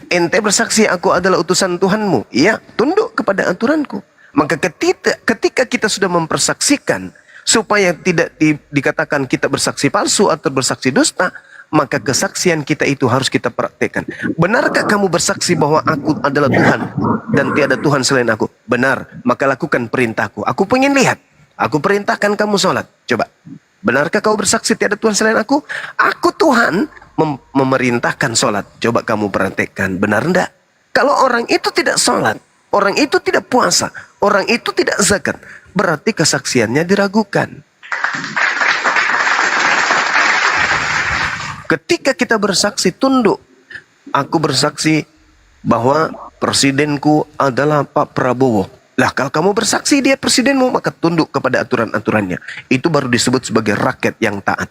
Ente bersaksi aku adalah utusan Tuhanmu, ya tunduk kepada aturanku. Maka ketika kita sudah mempersaksikan supaya tidak dikatakan kita bersaksi palsu atau bersaksi dusta, maka kesaksian kita itu harus kita praktekkan. Benarkah kamu bersaksi bahwa aku adalah Tuhan dan tiada Tuhan selain aku? Benar, maka lakukan perintahku. Aku pengen lihat. Aku perintahkan kamu sholat. Coba. Benarkah kau bersaksi tiada Tuhan selain aku? Aku Tuhan memerintahkan sholat. Coba kamu praktekkan. Benar enggak? Kalau orang itu tidak sholat, orang itu tidak puasa, orang itu tidak zakat, berarti kesaksiannya diragukan. Ketika kita bersaksi tunduk, aku bersaksi bahwa presidenku adalah Pak Prabowo. Lah kalau kamu bersaksi dia presidenmu, maka tunduk kepada aturan-aturannya. Itu baru disebut sebagai rakyat yang taat.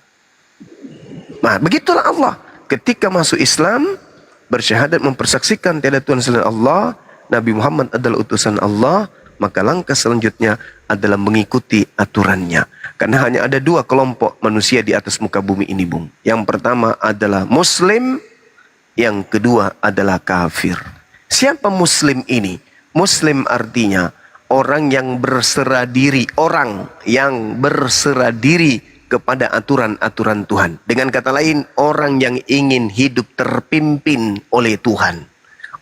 Nah begitulah Allah. Ketika masuk Islam, bersyahadat mempersaksikan tiada Tuhan selain Allah, Nabi Muhammad adalah utusan Allah, maka langkah selanjutnya adalah mengikuti aturannya. Karena hanya ada dua kelompok manusia di atas muka bumi ini, Bung. Yang pertama adalah Muslim, yang kedua adalah kafir. Siapa Muslim ini? Muslim artinya orang yang berserah diri, kepada aturan-aturan Tuhan. Dengan kata lain, orang yang ingin hidup terpimpin oleh Tuhan.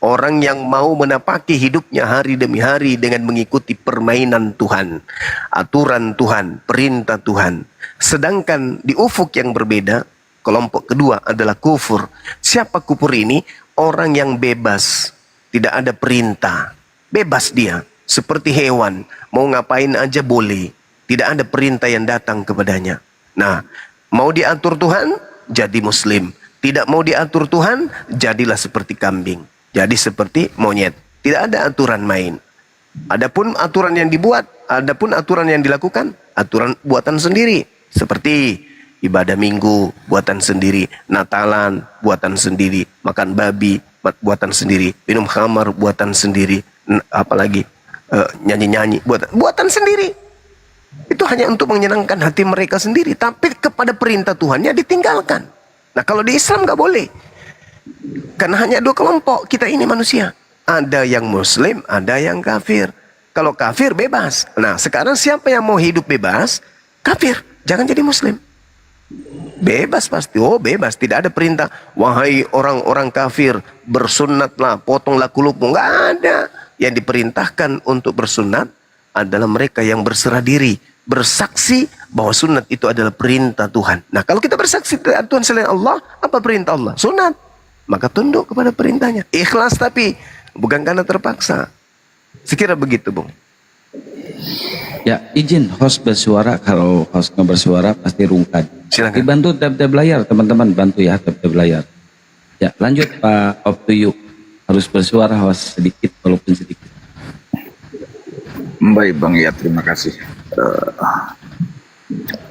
Orang yang mau menapaki hidupnya hari demi hari dengan mengikuti permainan Tuhan, aturan Tuhan, perintah Tuhan. Sedangkan di ufuk yang berbeda, kelompok kedua adalah kufur. Siapa kufur ini? Orang yang bebas, tidak ada perintah. Bebas dia, seperti hewan, mau ngapain aja boleh. Tidak ada perintah yang datang kepadanya. Nah, mau diatur Tuhan, jadi Muslim. Tidak mau diatur Tuhan, jadilah seperti kambing. Jadi seperti monyet. Tidak ada aturan main. Adapun aturan yang dibuat, adapun aturan yang dilakukan, aturan buatan sendiri. Seperti ibadah minggu, buatan sendiri. Natalan, buatan sendiri. Makan babi, buatan sendiri. Minum khamar, buatan sendiri. Apalagi nyanyi-nyanyi, buatan sendiri. Itu hanya untuk menyenangkan hati mereka sendiri. Tapi kepada perintah Tuhannya ditinggalkan. Nah, kalau di Islam nggak boleh. Karena hanya dua kelompok kita ini manusia. Ada yang Muslim, ada yang kafir. Kalau kafir bebas. Nah, sekarang siapa yang mau hidup bebas? Kafir, jangan jadi Muslim. Bebas pasti. Oh, bebas, tidak ada perintah. Wahai orang-orang kafir, bersunatlah, potonglah kulupmu. Nggak ada. Yang diperintahkan untuk bersunat adalah mereka yang berserah diri, bersaksi bahwa sunat itu adalah perintah Tuhan. Nah, kalau kita bersaksi Tuhan selain Allah, apa perintah Allah? Sunat. Maka tunduk kepada perintahnya. Ikhlas tapi bukan karena terpaksa. Sekira begitu, Bung. Ya, izin host bersuara. Kalau host nggak bersuara pasti rungkat. Silakan. Dibantu tab-tab layar, teman-teman, bantu ya tab-tab layar. Ya, lanjut Pak Optuyu. Harus bersuara host sedikit walaupun sedikit. Baik Bang, ya terima kasih.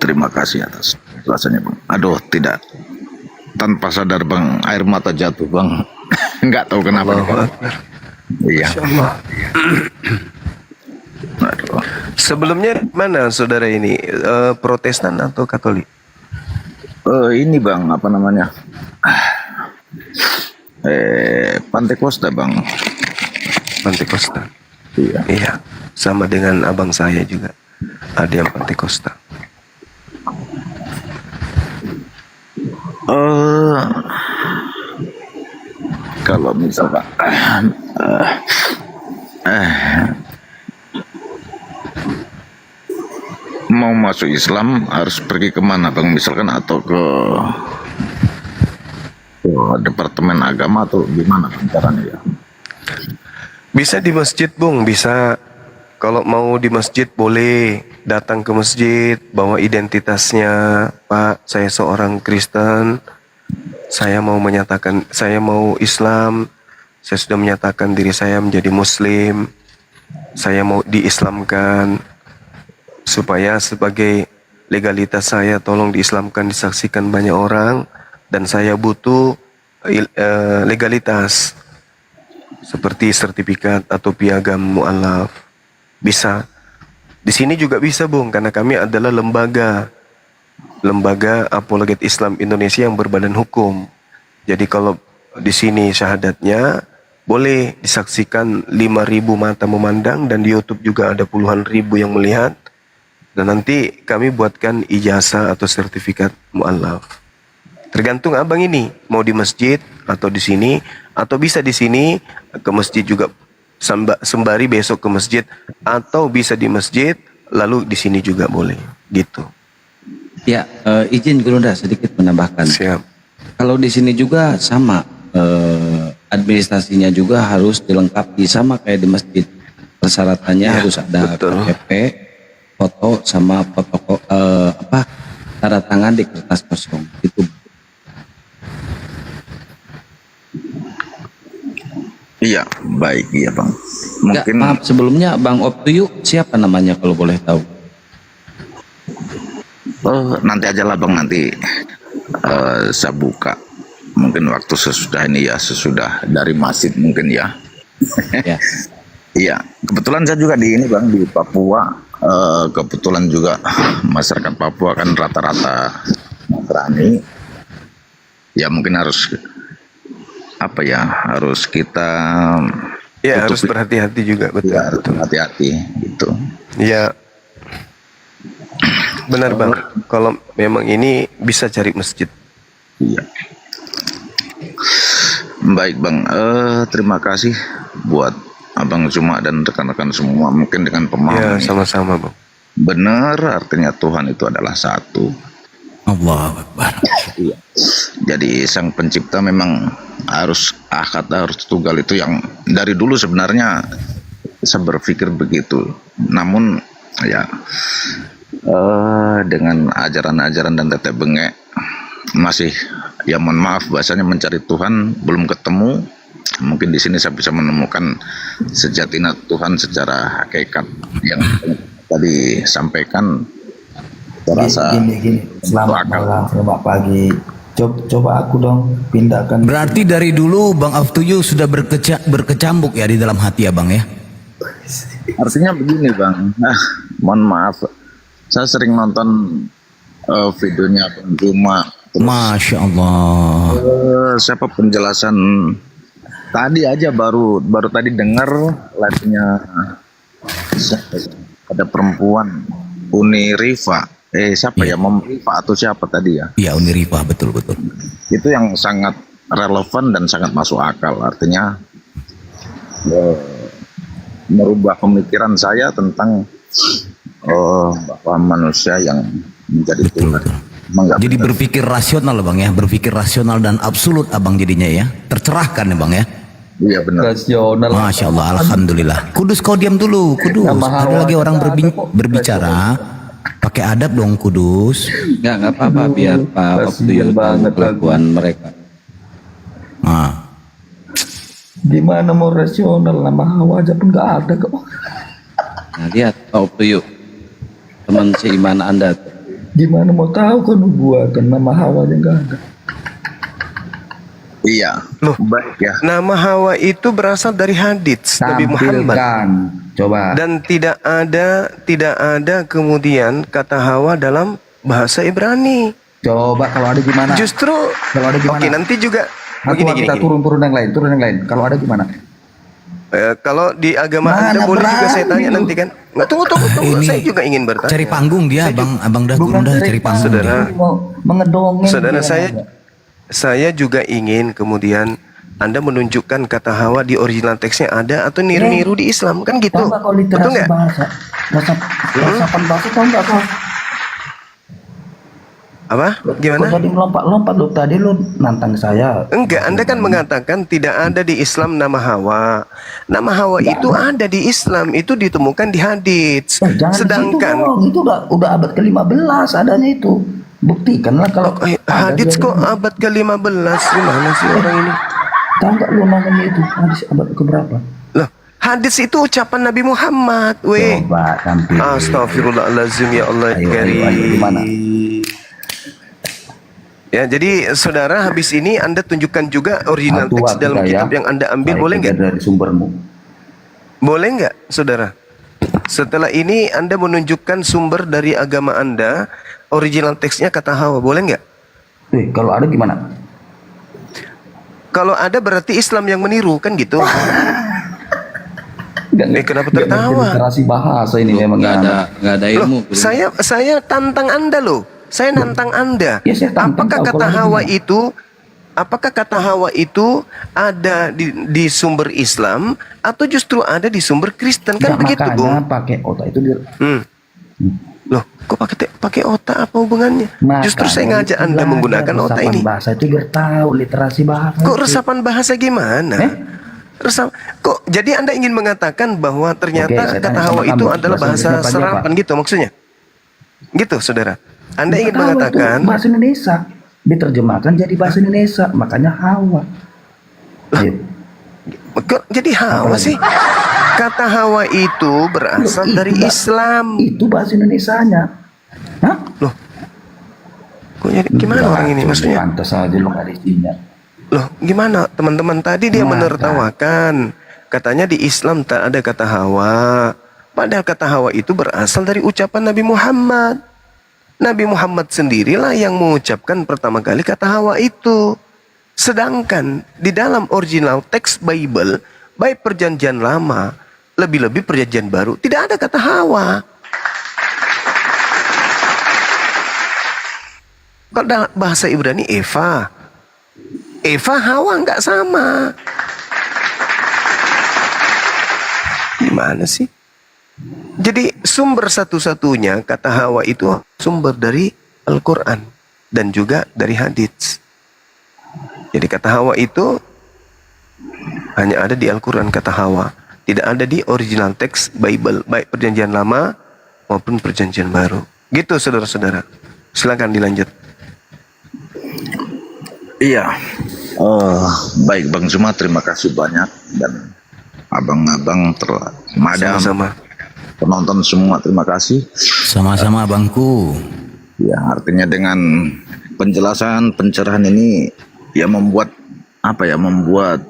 Terima kasih atas rasanya Bang. Aduh, tidak. Tanpa sadar Bang, air mata jatuh Bang. Enggak tahu kenapa. Iya. Aduh. Sebelumnya mana saudara ini? Protestan atau Katolik? Ini Bang, apa namanya? Pantekosta Bang. Pantekosta. Iya. Iya. Sama dengan abang saya juga. Ada yang Pantekosta. Kalau misalkan mau masuk Islam harus pergi kemana Bang? Misalkan atau ke Departemen Agama atau gimana caranya ya? Bisa di masjid, Bung. Bisa. Kalau mau di masjid boleh datang ke masjid, bawa identitasnya. Pak, saya seorang Kristen. Saya mau menyatakan, saya mau Islam. Saya sudah menyatakan diri saya menjadi Muslim. Saya mau diislamkan. Supaya sebagai legalitas saya tolong diislamkan, disaksikan banyak orang. Dan saya butuh legalitas. Seperti sertifikat atau piagam mu'alaf. Bisa. Di sini juga bisa, Bung, karena kami adalah lembaga apologet Islam Indonesia yang berbadan hukum. Jadi kalau di sini syahadatnya boleh disaksikan 5.000 mata memandang, dan di YouTube juga ada puluhan ribu yang melihat. Dan nanti kami buatkan ijazah atau sertifikat mu'alaf. Tergantung abang ini mau di masjid atau di sini, atau bisa di sini ke masjid juga sembari besok ke masjid, atau bisa di masjid lalu di sini juga boleh gitu. Ya, izin Gurunda sedikit menambahkan. Siap. Kalau di sini juga sama, administrasinya juga harus dilengkapi sama kayak di masjid. Persyaratannya Ya, harus ada betul. KTP, foto sama foto tanda tangan di kertas kosong. Itu. Iya, baik iya Bang. Enggak, Mungkin maaf, sebelumnya Bang Optuyu siapa namanya kalau boleh tahu? nanti aja lah Bang, nanti saya buka. Mungkin waktu sesudah ini ya, sesudah dari masjid mungkin ya. Ya. Iya, kebetulan saya juga di ini bang di Papua. Kebetulan juga masyarakat Papua kan rata-rata Nasrani. Ya mungkin harus apa ya, harus kita Ya harus berhati-hati juga, betul. ya, harus hati-hati gitu. Ya benar bang. Kalau memang ini bisa cari masjid. Iya. Baik bang, terima kasih buat Abang Cuma dan rekan-rekan semua, mungkin dengan Ya pemahaman sama-sama bang. benar, artinya Tuhan itu adalah satu. Allah Akbar. Iya. Jadi sang pencipta memang harus ahad, harus tunggal, itu yang dari dulu sebenarnya saya berpikir begitu. Namun ya dengan ajaran-ajaran dan tetek bengek masih, ya mohon maaf bahasanya, mencari Tuhan belum ketemu. Mungkin di sini saya bisa menemukan sejatinya Tuhan secara hakikat yang tadi sampaikan. Saya rasa Gini. Selamat malam, selamat pagi. Coba aku dong pindahkan. Berarti dari dulu Bang Aftuyu sudah berkecambuk ya di dalam hati ya Bang ya? artinya begini bang, mohon maaf, saya sering nonton videonya Bang Cuma. Masya Allah. Siapa penjelasan tadi aja, baru tadi dengar live-nya ada perempuan Uni Rifa, siapa ya, Mom Rifa atau siapa tadi ya? Iya, Uni Rifa, betul. Itu yang sangat relevan dan sangat masuk akal. Artinya merubah pemikiran saya tentang bahwa manusia yang menjadi Tuhan. Jadi berpikir rasional Bang ya, berpikir rasional dan absolut Abang jadinya ya, tercerahkan ya Bang ya. Iya benar. Rasional. Masya Allah, alhamdulillah. Kudus kau diam dulu, Kudus. Ada lagi orang berbicara, pakai adab dong Kudus. Nggak apa-apa, biar Pak Aftuyu tahu kelakuan mereka. Nah, Gimana mau rasional, nama Hawa aja pun nggak ada kok. Nah, lihat Pak Aftuyu, teman seiman Anda tuh. Gimana mau tahu kan nubuatan, nama Hawa aja nggak ada. Iya. Loh, baik ya. Nama Hawa itu berasal dari hadits Nabi Muhammad. Coba. Dan tidak ada kemudian kata Hawa dalam bahasa Ibrani. Coba kalau ada gimana? Justru kalau ada gimana? Oke, nanti juga begini. Kita turun yang lain. Kalau ada gimana? Kalau di agama Anda boleh juga saya tanya nanti kan. Nggak, tunggu. Saya juga ingin bertanya. cari panggung dia, Abang dah cari panggung. Saudara, mengedongeng. saudara saya juga ingin kemudian Anda menunjukkan kata Hawa di original teksnya ada atau niru-niru di Islam, kan gitu. Kalau Betul literasi nggak? bahasa, resapan bahasa tahu nggak kau? Apa? Gimana? Kok jadi melompat-lompat lu tadi, lu nantang saya. Enggak, Anda kan mengatakan tidak ada di Islam nama Hawa. Nama Hawa itu ada di Islam, itu ditemukan di hadits. Sedangkan itu udah abad ke-15 adanya itu. Buktikanlah kalau hadits kok abad ke-15. Gimana sih orang ini? Tahu nggak lu namanya itu hadis abad ke-berapa? Loh, hadits itu ucapan Nabi Muhammad. Coba tampil. Astagfirullahaladzim, ya Allah karim. Gimana? Ya, jadi saudara, habis ini Anda tunjukkan juga original teks dalam kitab yang Anda ambil, boleh nggak? Dari sumbermu. Boleh nggak, saudara? Setelah ini Anda menunjukkan sumber dari agama Anda, original teksnya kata Hawa, boleh nggak? Kalau ada gimana? Kalau ada berarti Islam yang meniru, kan gitu? Kenapa tertawa? Literasi bahasa ini memang nggak ada ilmu. Loh, saya tantang Anda loh. Saya nantang Anda. Ya, saya tantang apakah kau, kata kalau Hawa itu ada di sumber Islam atau justru ada di sumber Kristen, kan begitu, Bung? Pakai otak itu Loh, kok pakai otak, apa hubungannya? Justru saya ngajak Anda menggunakan otak ini. Bahasa itu biar tahu literasi bahasa. Kok resapan bahasa gimana? Kok jadi Anda ingin mengatakan bahwa ternyata kata Hawa itu adalah bahasa serapan gitu maksudnya? Gitu, saudara. Anda ingin mengatakan bahasa Indonesia diterjemahkan jadi bahasa Indonesia, makanya Hawa. Ayo. Kok jadi Hawa sih? Kata Hawa itu berasal dari Islam. Itu bahasa Indonesianya. Hah? Loh, kok jadi gimana orang ini maksudnya? Pantas aja lo nggak ada isinya. Loh, gimana teman-teman tadi dia menertawakan katanya di Islam tak ada kata hawa. Padahal kata hawa itu berasal dari ucapan Nabi Muhammad. Nabi Muhammad sendirilah yang mengucapkan pertama kali kata hawa itu. Sedangkan di dalam original teks Bible, baik perjanjian lama, lebih-lebih perjanjian baru, tidak ada kata hawa. Kalau dalam bahasa Ibrani Eva, Hawa nggak sama. Gimana sih? Jadi sumber satu-satunya kata hawa itu sumber dari Al-Quran dan juga dari hadits. Jadi kata hawa itu hanya ada di Al-Quran kata hawa. Tidak ada di original teks Bible, baik perjanjian lama maupun perjanjian baru. Gitu saudara-saudara. Silakan dilanjut. Iya. Baik Bang Zuma, terima kasih banyak, dan abang-abang madam, sama-sama. Penonton semua terima kasih. Sama-sama abangku. Ya, artinya dengan penjelasan pencerahan ini ya membuat membuat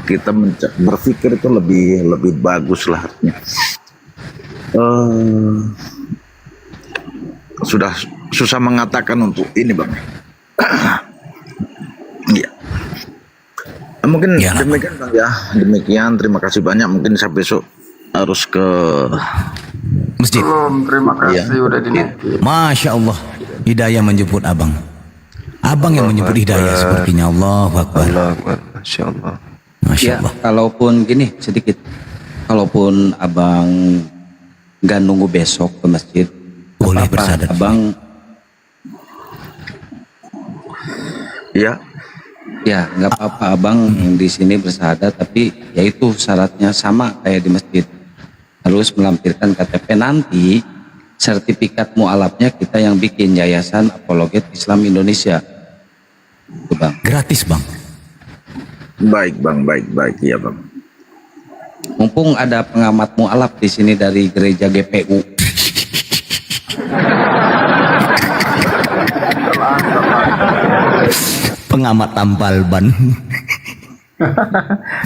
kita berpikir itu lebih bagus lah artinya. Sudah susah mengatakan untuk ini Bang. Iya. Mungkin demikian Bang ya. Demikian, terima kasih banyak. Mungkin saya besok harus ke masjid. Terima kasih udah dinaikin. Masya Allah, hidayah menjemput abang. Abang yang menjemput hidayah sepertinya. Allahu Akbar. Masya Allah. Masya Allah. Kalaupun gini sedikit, kalaupun abang nggak nunggu besok ke masjid, boleh bersadat. Abang, ya nggak apa-apa abang di sini bersahadat, tapi yaitu syaratnya sama kayak di masjid, harus melampirkan KTP. Nanti sertifikat mualafnya kita yang bikin, Yayasan Apologet Islam Indonesia. Itu Bang. Gratis Bang. Baik Bang, baik ya Bang. Mumpung ada pengamat mualaf di sini dari gereja GPU. Pengamat tampal ban.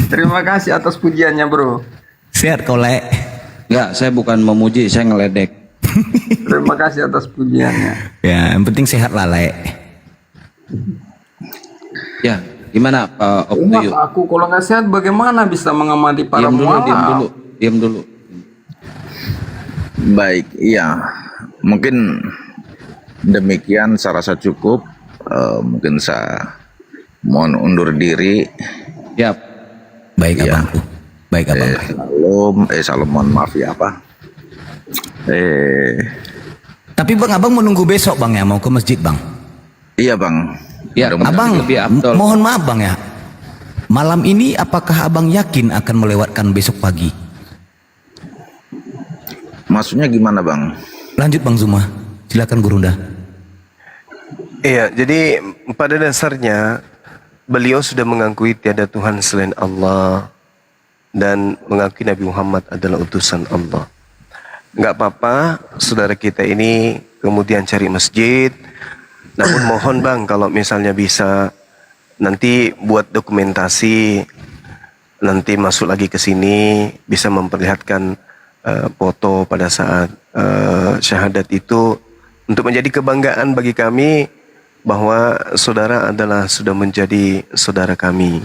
Terima kasih atas pujiannya bro. Sehat kau Le. Enggak, saya bukan memuji, saya ngeledek. Terima kasih atas pujiannya. Ya, yang penting sehat lah Le. Ya, gimana Pak Mas, Optiyu? aku kalau nggak sehat bagaimana bisa mengamati para Diam dulu. Baik, iya. Mungkin demikian saya rasa cukup. Mungkin saya mohon undur diri. Yap. Baik abangku. Baik abang. Salam, mohon maaf ya Pak. Tapi Bang, abang menunggu besok Bang ya, mau ke masjid Bang? Iya Bang. Ya, abang, mohon maaf Bang ya. Malam ini apakah abang yakin akan melewatkan besok pagi? Maksudnya gimana Bang? Lanjut Bang Zuma. Silakan Gurunda. Iya, jadi pada dasarnya beliau sudah mengakui tiada Tuhan selain Allah dan mengakui Nabi Muhammad adalah utusan Allah. Nggak apa-apa, saudara kita ini kemudian cari masjid. Namun mohon Bang, kalau misalnya bisa nanti buat dokumentasi, nanti masuk lagi ke sini bisa memperlihatkan foto pada saat syahadat itu untuk menjadi kebanggaan bagi kami bahwa saudara adalah sudah menjadi saudara kami.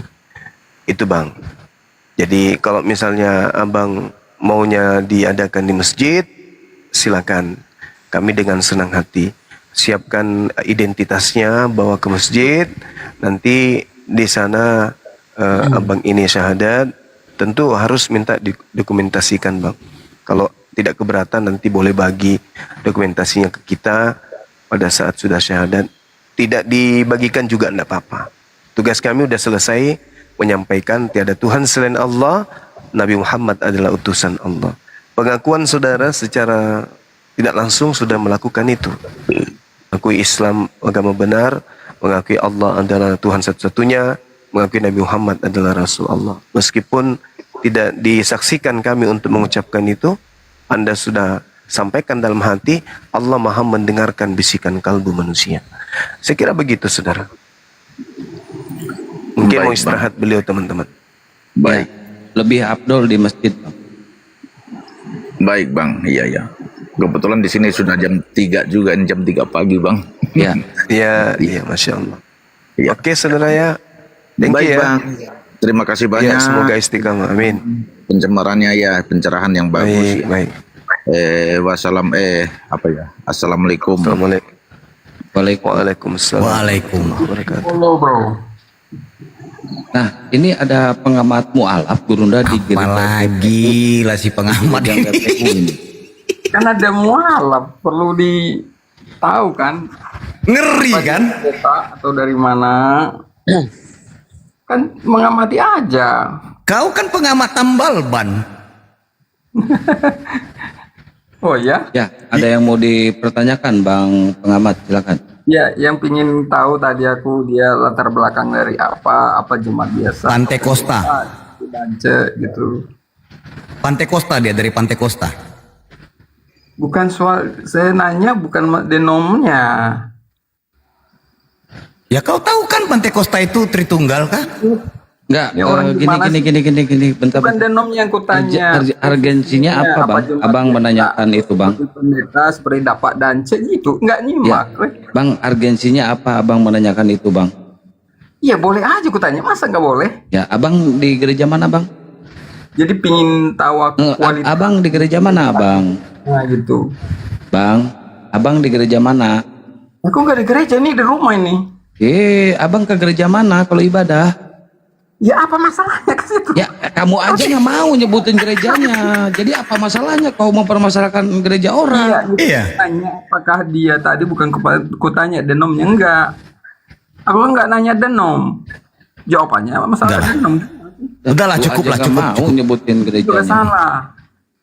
Itu Bang. Jadi kalau misalnya abang maunya diadakan di masjid, silakan. Kami dengan senang hati siapkan identitasnya, bawa ke masjid. Nanti di sana abang ini syahadat, tentu harus minta dokumentasikan Bang. Kalau tidak keberatan nanti boleh bagi dokumentasinya ke kita pada saat sudah syahadat. Tidak dibagikan juga tidak apa-apa. Tugas kami sudah selesai menyampaikan tiada Tuhan selain Allah, Nabi Muhammad adalah utusan Allah. Pengakuan saudara secara tidak langsung sudah melakukan itu. Mengakui Islam agama benar, mengakui Allah adalah Tuhan satu-satunya, mengakui Nabi Muhammad adalah Rasul Allah. Meskipun tidak disaksikan kami untuk mengucapkan itu, Anda sudah sampaikan dalam hati, Allah Maha mendengarkan bisikan kalbu manusia. Saya kira begitu saudara. Mungkin mau istirahat beliau teman-teman. Baik. lebih afdol di masjid, Bang. Baik bang, iya. Kebetulan di sini sudah jam 3 juga, ini jam 3 pagi bang. Ya. Iya, Masya Allah. Iya. Oke, saudara ya. Thank Baik you ya. bang, terima kasih banyak. Ya, semoga istiqamah. Amin. Pencemarannya ya, pencerahan yang bagus. Baik, ya. baik. Assalamualaikum. Waalaikumsalam. Waalaikumsalam. Halo bro. Nah, ini ada pengamat mualaf Gurunda di Apalagi lah si pengamat yang PPU ini. Kan ada mualaf, perlu ditahu kan? Ngeri kan? Atau dari mana? Kan mengamati aja. Kau kan pengamat tambal ban. Oh ya? Ya, ada yang mau dipertanyakan Bang pengamat, silakan. Ya, yang pingin tahu tadi aku dia latar belakang dari apa jemaat biasa. Pantai Costa. Dance gitu. Pantai Costa dia, dari Pantai Costa. Bukan soal, saya nanya bukan denomnya. Ya kau tahu kan Pantai Costa itu Tritunggal kah? Enggak, Ya, orang gimana gini, bentar. Bukan denomnya yang kutanya. Urgensinya apa, Bang? Abang menanyakan itu, Bang. Pendeta seperti dapat dance gitu, nggak nyimak. Bang, urgensinya apa Abang menanyakan itu, Bang? Iya boleh aja kutanya, masa nggak boleh? Ya, Abang di gereja mana, Bang? Jadi pingin tahu kualitas. Abang di gereja mana, Bang? Nah gitu. Bang, Abang di gereja mana? Aku nggak di gereja nih, di rumah ini. Abang ke gereja mana kalau ibadah? Ya apa masalahnya ke situ? Ya kamu aja nggak mau nyebutin gerejanya. Jadi apa masalahnya kau mempermasalahkan gereja orang? Iya. Tanya apakah dia tadi bukan kutanya denomnya, enggak. Aku nggak nanya denom. Jawabannya masalah denom. Udahlah, cukup lah, cukup. Mau nyebutin Itu gerejanya. salah.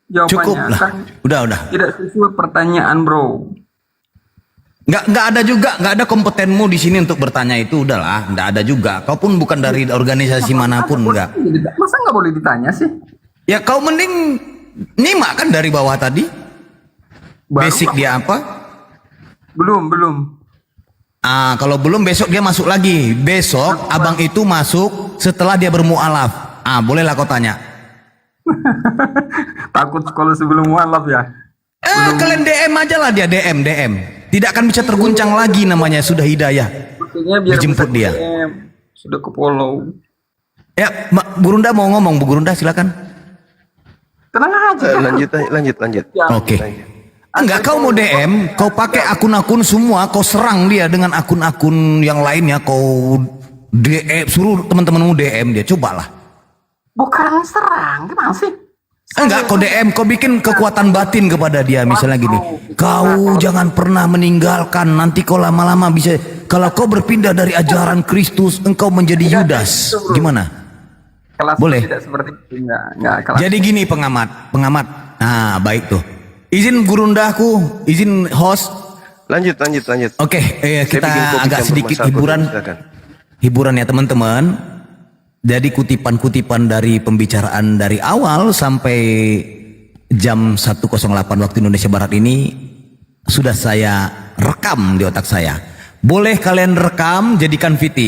Jawabannya Cukup lah. kan Udah. tidak sesuai pertanyaan, bro. Nggak ada kompetenmu di sini untuk bertanya itu, udahlah, nggak ada juga. Kau pun bukan dari organisasi manapun, nggak. Masa nggak boleh ditanya sih? Ya kau mending nyimak kan dari bawah tadi. Basic dia apa? Belum. Kalau belum besok dia masuk lagi. Besok abang itu masuk setelah dia bermualaf. Bolehlah kau tanya. Takut kalau sebelum mualaf ya. Kalian DM aja lah dia, DM. Tidak akan bisa terguncang lagi namanya, sudah hidayah. Maksudnya biar Dijemput bisa dia. DM. Sudah ke follow. Ya, Bu Gurunda mau ngomong, Bu Gurunda silakan. Tenang aja. Lanjut. Oke. Enggak, kau mau DM, kau pakai akun-akun semua, kau serang dia dengan akun-akun yang lainnya, kau DM, suruh teman-temanmu DM dia, cobalah. Bukan serang, gimana sih? Enggak, kau DM, kau bikin kekuatan batin kepada dia, misalnya gini. Kau jangan pernah meninggalkan, nanti kau lama-lama bisa, kalau kau berpindah dari ajaran Kristus, engkau menjadi Yudas. Gimana? Kelas Boleh. tidak seperti itu, enggak kelas. Jadi gini pengamat. Nah, baik tuh. Izin Gurundaku, izin host. Lanjut. Oke, Saya kita bikin kopi agak campur sedikit masako hiburan. dulu, silakan. Hiburan ya teman-teman. Jadi kutipan-kutipan dari pembicaraan dari awal sampai jam 1.08 waktu Indonesia Barat ini sudah saya rekam di otak saya. Boleh kalian rekam, jadikan VT.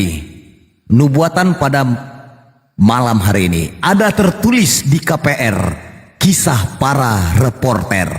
Nubuatan pada malam hari ini. Ada tertulis di KPR. Kisah para reporter.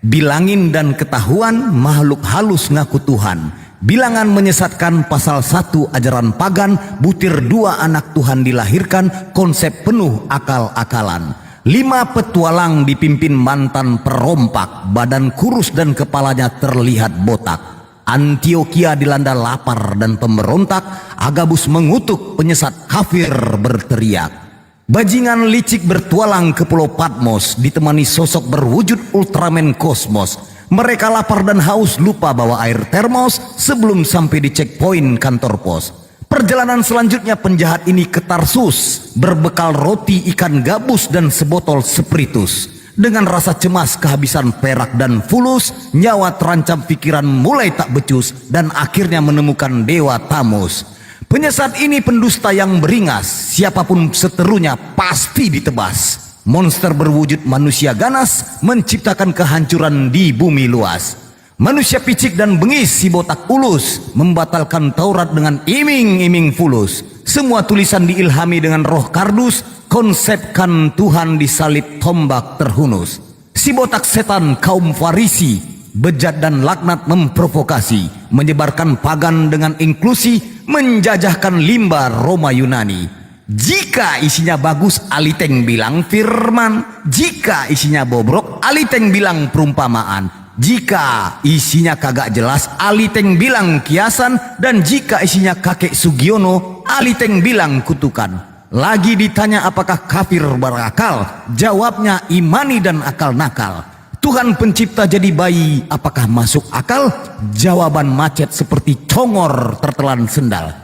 Bilangin dan ketahuan makhluk halus ngaku Tuhan. Bilangan menyesatkan pasal 1 ajaran pagan. Butir 2 anak Tuhan dilahirkan. Konsep penuh akal-akalan. 5 petualang dipimpin mantan perompak. Badan kurus dan kepalanya terlihat botak. Antioquia dilanda lapar dan pemberontak. Agabus mengutuk, penyesat kafir berteriak. Bajingan licik bertualang ke Pulau Patmos ditemani sosok berwujud Ultraman Kosmos. Mereka lapar dan haus, lupa bawa air termos sebelum sampai di checkpoint kantor pos. Perjalanan selanjutnya penjahat ini ke Tarsus, berbekal roti, ikan gabus dan sebotol spiritus. Dengan rasa cemas, kehabisan perak dan fulus, nyawa terancam, pikiran mulai tak becus, dan akhirnya menemukan Dewa Tamus. Penyesat ini pendusta yang beringas, siapapun seterunya pasti ditebas. Monster berwujud manusia ganas, menciptakan kehancuran di bumi luas. Manusia picik dan bengis, si botak ulus, membatalkan Taurat dengan iming-iming fulus. Semua tulisan diilhami dengan roh kardus, konsepkan Tuhan disalib tombak terhunus. Si botak setan kaum Farisi, bejat dan laknat memprovokasi, menyebarkan pagan dengan inklusi, menjajahkan limba Roma Yunani. Jika isinya bagus, Aliteng bilang firman. Jika isinya bobrok, Aliteng bilang perumpamaan. Jika isinya kagak jelas, Aliteng bilang kiasan. Dan jika isinya kakek Sugiono, Aliteng bilang kutukan. Lagi ditanya apakah kafir berakal, jawabnya imani dan akal nakal. Tuhan pencipta jadi bayi, apakah masuk akal? Jawaban macet seperti congor tertelan sendal.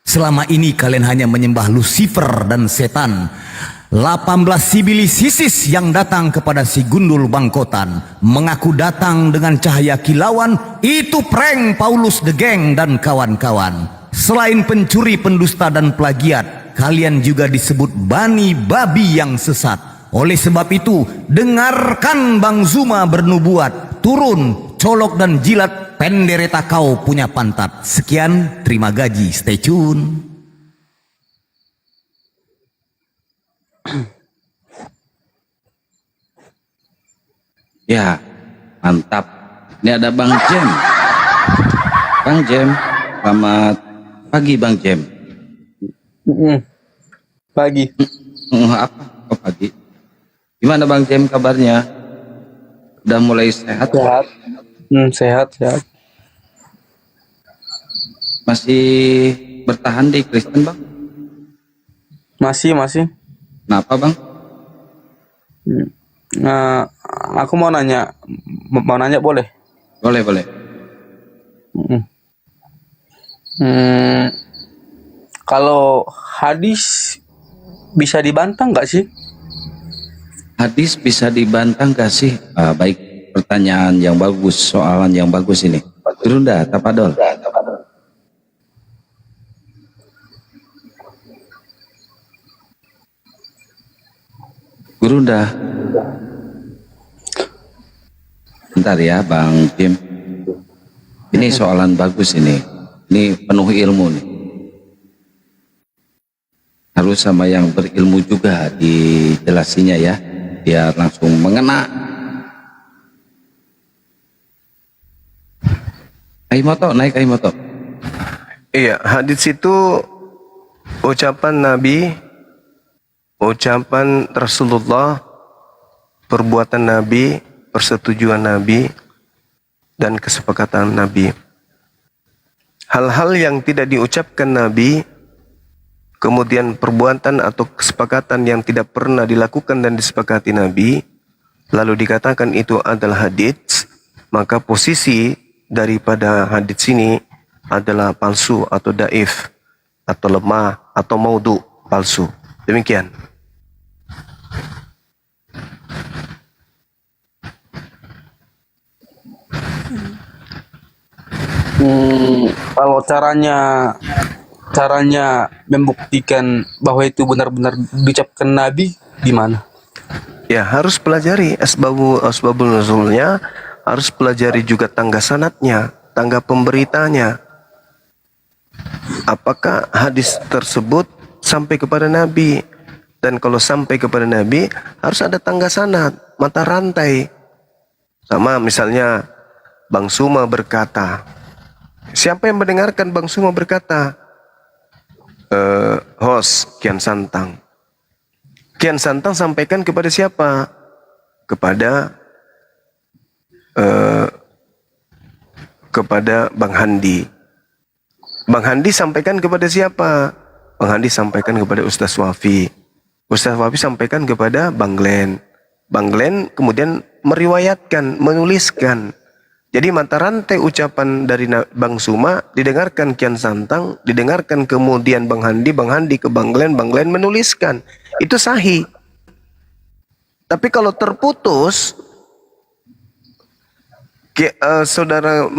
Selama ini kalian hanya menyembah Lucifer dan setan. 18 sibilisisis yang datang kepada si gundul bangkotan, mengaku datang dengan cahaya kilauan. Itu prank Paulus the Gang dan kawan-kawan. Selain pencuri, pendusta dan plagiat, kalian juga disebut bani babi yang sesat. Oleh sebab itu, dengarkan Bang Zuma bernubuat. Turun, colok dan jilat pendereta kau punya pantat. Sekian, terima gaji, stay tune. Ya, mantap. Ini ada Bang Jem. Bang Jem, selamat pagi Bang Jem. Pagi. Apa? Oh, pagi. Gimana Bang Jem kabarnya? Udah mulai sehat? Sehat. Sehat. Masih bertahan di Kristen Bang? Masih. Kenapa Bang? Nah, aku mau nanya boleh? Boleh. Kalau hadis bisa dibantah nggak sih? Hadis bisa dibantah nggak sih? Baik, pertanyaan yang bagus, soalan yang bagus ini. Gurunda, tapadol. Gurunda. Bentar ya Bang Jim. Ini soalan bagus ini. Ini penuh ilmu nih. Harus sama yang berilmu juga dijelasinya ya. Biar langsung mengena. Naik Aimoto. Iya, hadis itu ucapan Nabi, ucapan Rasulullah, perbuatan Nabi, persetujuan Nabi, dan kesepakatan Nabi. Hal-hal yang tidak diucapkan Nabi, kemudian perbuatan atau kesepakatan yang tidak pernah dilakukan dan disepakati Nabi, lalu dikatakan itu adalah hadits, maka posisi daripada hadits ini adalah palsu atau daif, atau lemah, atau maudhu, palsu. Demikian. Kalau caranya membuktikan bahwa itu benar-benar diucapkan Nabi gimana? Ya, harus pelajari asbabul nuzulnya, harus pelajari juga tangga sanadnya, tangga pemberitanya. Apakah hadis tersebut sampai kepada Nabi? Dan kalau sampai kepada Nabi, harus ada tangga sanad, mata rantai. Sama misalnya Bang Suma berkata, siapa yang mendengarkan Bang Suma berkata? Host Kian Santang. Kian Santang sampaikan kepada siapa? Kepada Bang Handi. Bang Handi sampaikan kepada siapa? Bang Handi sampaikan kepada Ustaz Wafi. Ustaz Wafi sampaikan kepada Bang Glenn. Bang Glenn kemudian meriwayatkan, menuliskan. Jadi mata rantai ucapan dari Bang Suma didengarkan Kian Santang, didengarkan kemudian Bang Handi ke Bang Glenn menuliskan. Itu sahih. Tapi kalau terputus, saudara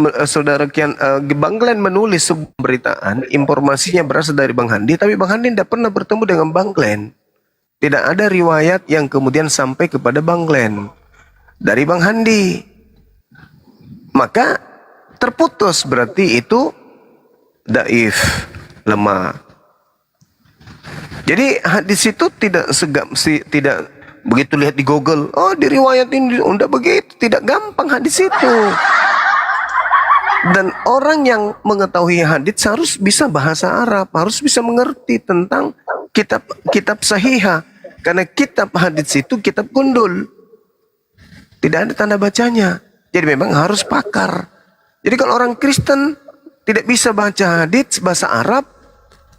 Bang Glenn menulis sebuah beritaan, informasinya berasal dari Bang Handi, tapi Bang Handi tidak pernah bertemu dengan Bang Glenn. Tidak ada riwayat yang kemudian sampai kepada Bang Glenn dari Bang Handi. Maka terputus, berarti itu daif, lemah. Jadi hadis itu tidak begitu lihat di Google, oh diriwayatin, udah begitu, tidak gampang hadis itu. Dan orang yang mengetahui hadis harus bisa bahasa Arab, harus bisa mengerti tentang kitab sahihah. Karena kitab hadis itu kitab gundul, tidak ada tanda bacanya. Jadi memang harus pakar. Jadi kalau orang Kristen tidak bisa baca hadis bahasa Arab,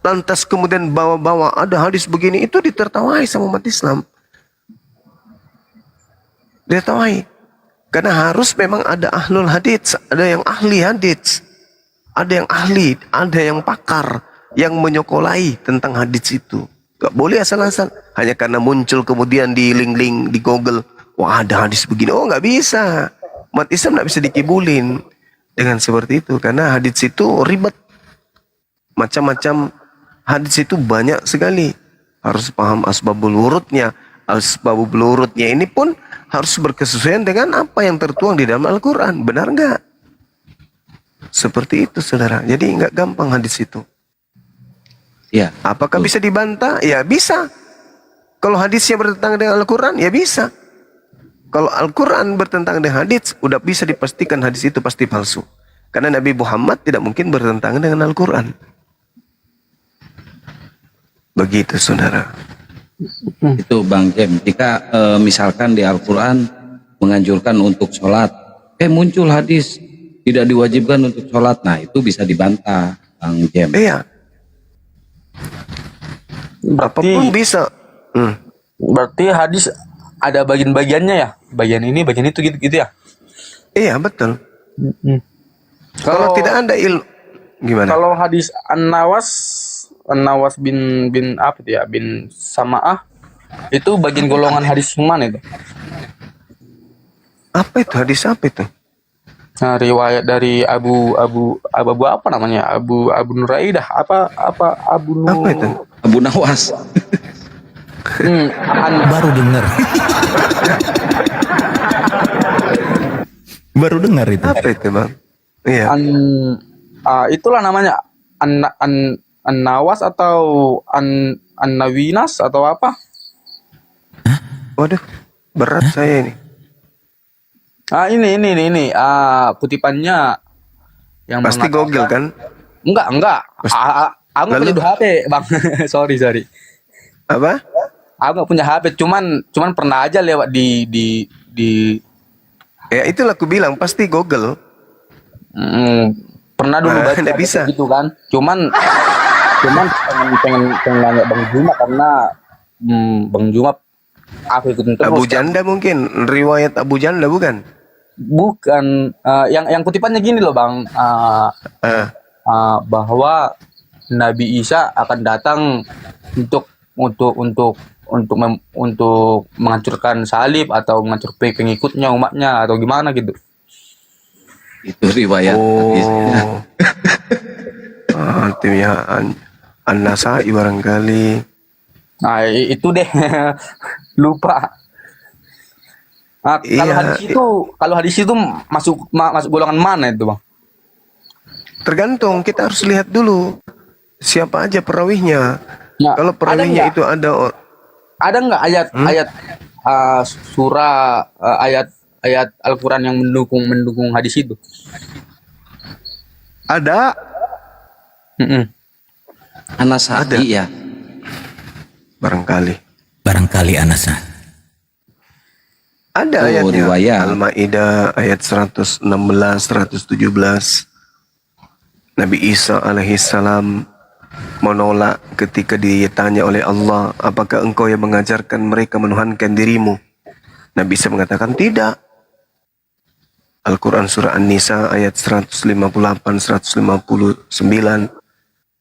lantas kemudian bawa-bawa ada hadis begini, itu ditertawai sama umat Islam. Ditertawai. Karena harus memang ada ahlul hadits, ada yang ahli hadits, ada yang ahli, ada yang pakar, yang menyokolai tentang hadits itu. Gak boleh asal-asal, hanya karena muncul kemudian di link-link di Google, wah ada hadis begini, oh nggak bisa. Umat Islam nggak bisa dikibulin dengan seperti itu, karena hadits itu ribet, macam-macam hadits itu banyak sekali. Harus paham asbabul wurudnya. Asbabul wurudnya ini pun harus berkesesuaian dengan apa yang tertuang di dalam Al-Quran. Benar nggak? Seperti itu, saudara. Jadi nggak gampang hadis itu. Ya. Apakah bisa dibantah? Ya bisa. Kalau hadisnya bertentangan dengan Al-Quran, ya bisa. Kalau Al-Quran bertentangan dengan hadis, udah bisa dipastikan hadis itu pasti palsu. Karena Nabi Muhammad tidak mungkin bertentangan dengan Al-Quran. Begitu, saudara. Itu Bang Jem, jika misalkan di Al-Quran menganjurkan untuk sholat, muncul hadis tidak diwajibkan untuk sholat, nah itu bisa dibantah, Bang Jem. Iya. Apapun bisa. Berarti hadis ada bagian-bagiannya ya, bagian ini, bagian itu, gitu ya? Iya, betul. Kalau tidak ada gimana? Kalau hadis An-Nawas bin apa itu ya, bin Sama'ah, itu bagian golongan hadis yang mana itu? Apa itu hadis apa itu? Nah, riwayat dari Abu apa namanya? Abu Nuraidah apa Abu Apa itu? Abu Nawas. Baru dengar. Baru dengar itu. Apa itu, Bang? Iya. Itulah namanya An-Nawas atau An-Nawinas atau apa? Waduh, berat saya ini. Ini kutipannya yang pasti Google kan? Enggak. Aku nggak punya HP, Bang. sorry. Apa? Aku nggak punya HP, cuman pernah aja lewat di. Ya itulah aku bilang pasti Google. Pernah dulu baca tidak bisa gitu kan. Cuman pengen nanya Bang Juma karena Bang Juma aku ikutin terus. Abu Janda mungkin, riwayat Abu Janda bukan? Bukan, yang kutipannya gini loh Bang, bahwa Nabi Isa akan datang untuk menghancurkan salib atau menghancurkan pengikutnya, umatnya atau gimana gitu. Itu riwayat hadisnya. Timnya An-Nasai barangkali. Nah itu deh. Lupa. Nah, kalau hadis itu masuk golongan mana itu, Bang? Tergantung, kita harus lihat dulu siapa aja perawihnya. Nah, kalau perawihnya itu ada nggak ayat surah ayat Al-Quran yang mendukung hadis itu? Ada. An-Nasa'i ya. Barangkali Anasa. Ada ayatnya. Riwayat. Al-Maidah ayat 116, 117. Nabi Isa alaihissalam menolak ketika ditanya oleh Allah, apakah engkau yang mengajarkan mereka menuhankan dirimu? Nabi Isa mengatakan tidak. Al-Quran surah An-Nisa ayat 158, 159.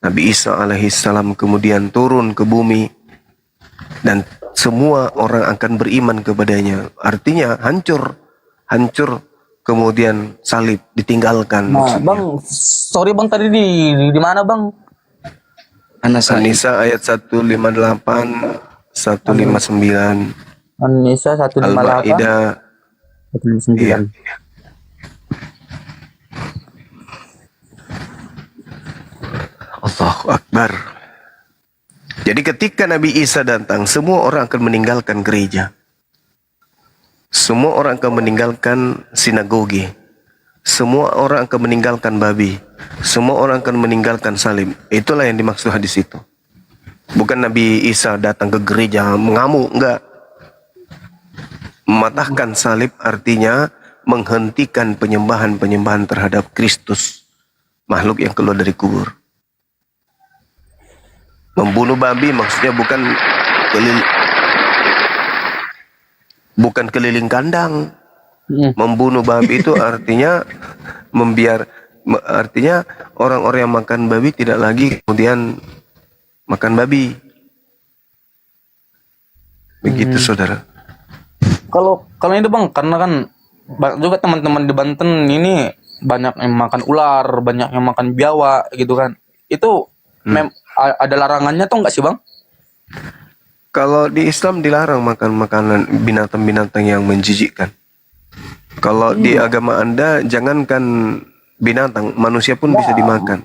Nabi Isa alaihissalam kemudian turun ke bumi dan semua orang akan beriman kepadanya. Artinya hancur kemudian salib ditinggalkan. Nah, Bang, sorry Bang, tadi di mana Bang? An-Nisa ayat 158, 159. An-Nisa 158. Al-Maidah 159. Iya. Allahu Akbar. Jadi ketika Nabi Isa datang, semua orang akan meninggalkan gereja. Semua orang akan meninggalkan sinagogi. Semua orang akan meninggalkan babi. Semua orang akan meninggalkan salib. Itulah yang dimaksud hadis itu. Bukan Nabi Isa datang ke gereja mengamuk, enggak. Mematahkan salib artinya menghentikan penyembahan-penyembahan terhadap Kristus, makhluk yang keluar dari kubur. Membunuh babi maksudnya bukan keliling kandang. Membunuh babi itu artinya artinya orang-orang yang makan babi tidak lagi kemudian makan babi. Begitu saudara. Kalau ini Bang, karena kan juga teman-teman di Banten ini banyak yang makan ular, banyak yang makan biawak gitu kan. Itu ada larangannya atau enggak sih Bang? Kalau di Islam dilarang makan makanan binatang-binatang yang menjijikkan. Kalau di agama Anda jangankan binatang, manusia pun bisa dimakan.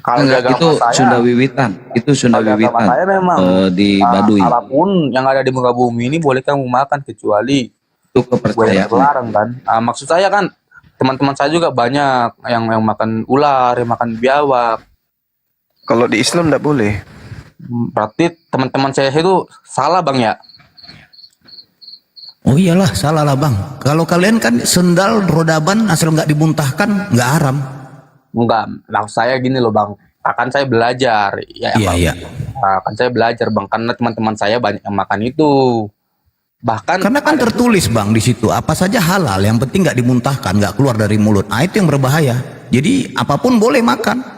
Kalau Enggak, itu Sunda Wiwitan. Itu Sunda Wiwitan. Saya memang di Baduy. apapun yang ada di muka bumi ini boleh kamu makan kecuali Itu kepercayaan. larang kan. Maksud saya kan teman-teman saya juga banyak yang makan ular, yang makan biawak. Kalau di Islam tidak boleh. Berarti teman-teman saya itu salah Bang ya? Oh iyalah, salah lah Bang. Kalau kalian kan sendal rodaban asal nggak dimuntahkan nggak haram. Enggak, maksud saya gini loh Bang. Akan saya belajar. Ya, Iya. Akan saya belajar Bang, karena teman-teman saya banyak yang makan itu. Bahkan Karena kan tertulis Bang di situ apa saja halal, yang penting nggak dimuntahkan, nggak keluar dari mulut. Nah itu yang berbahaya. Jadi apapun boleh makan.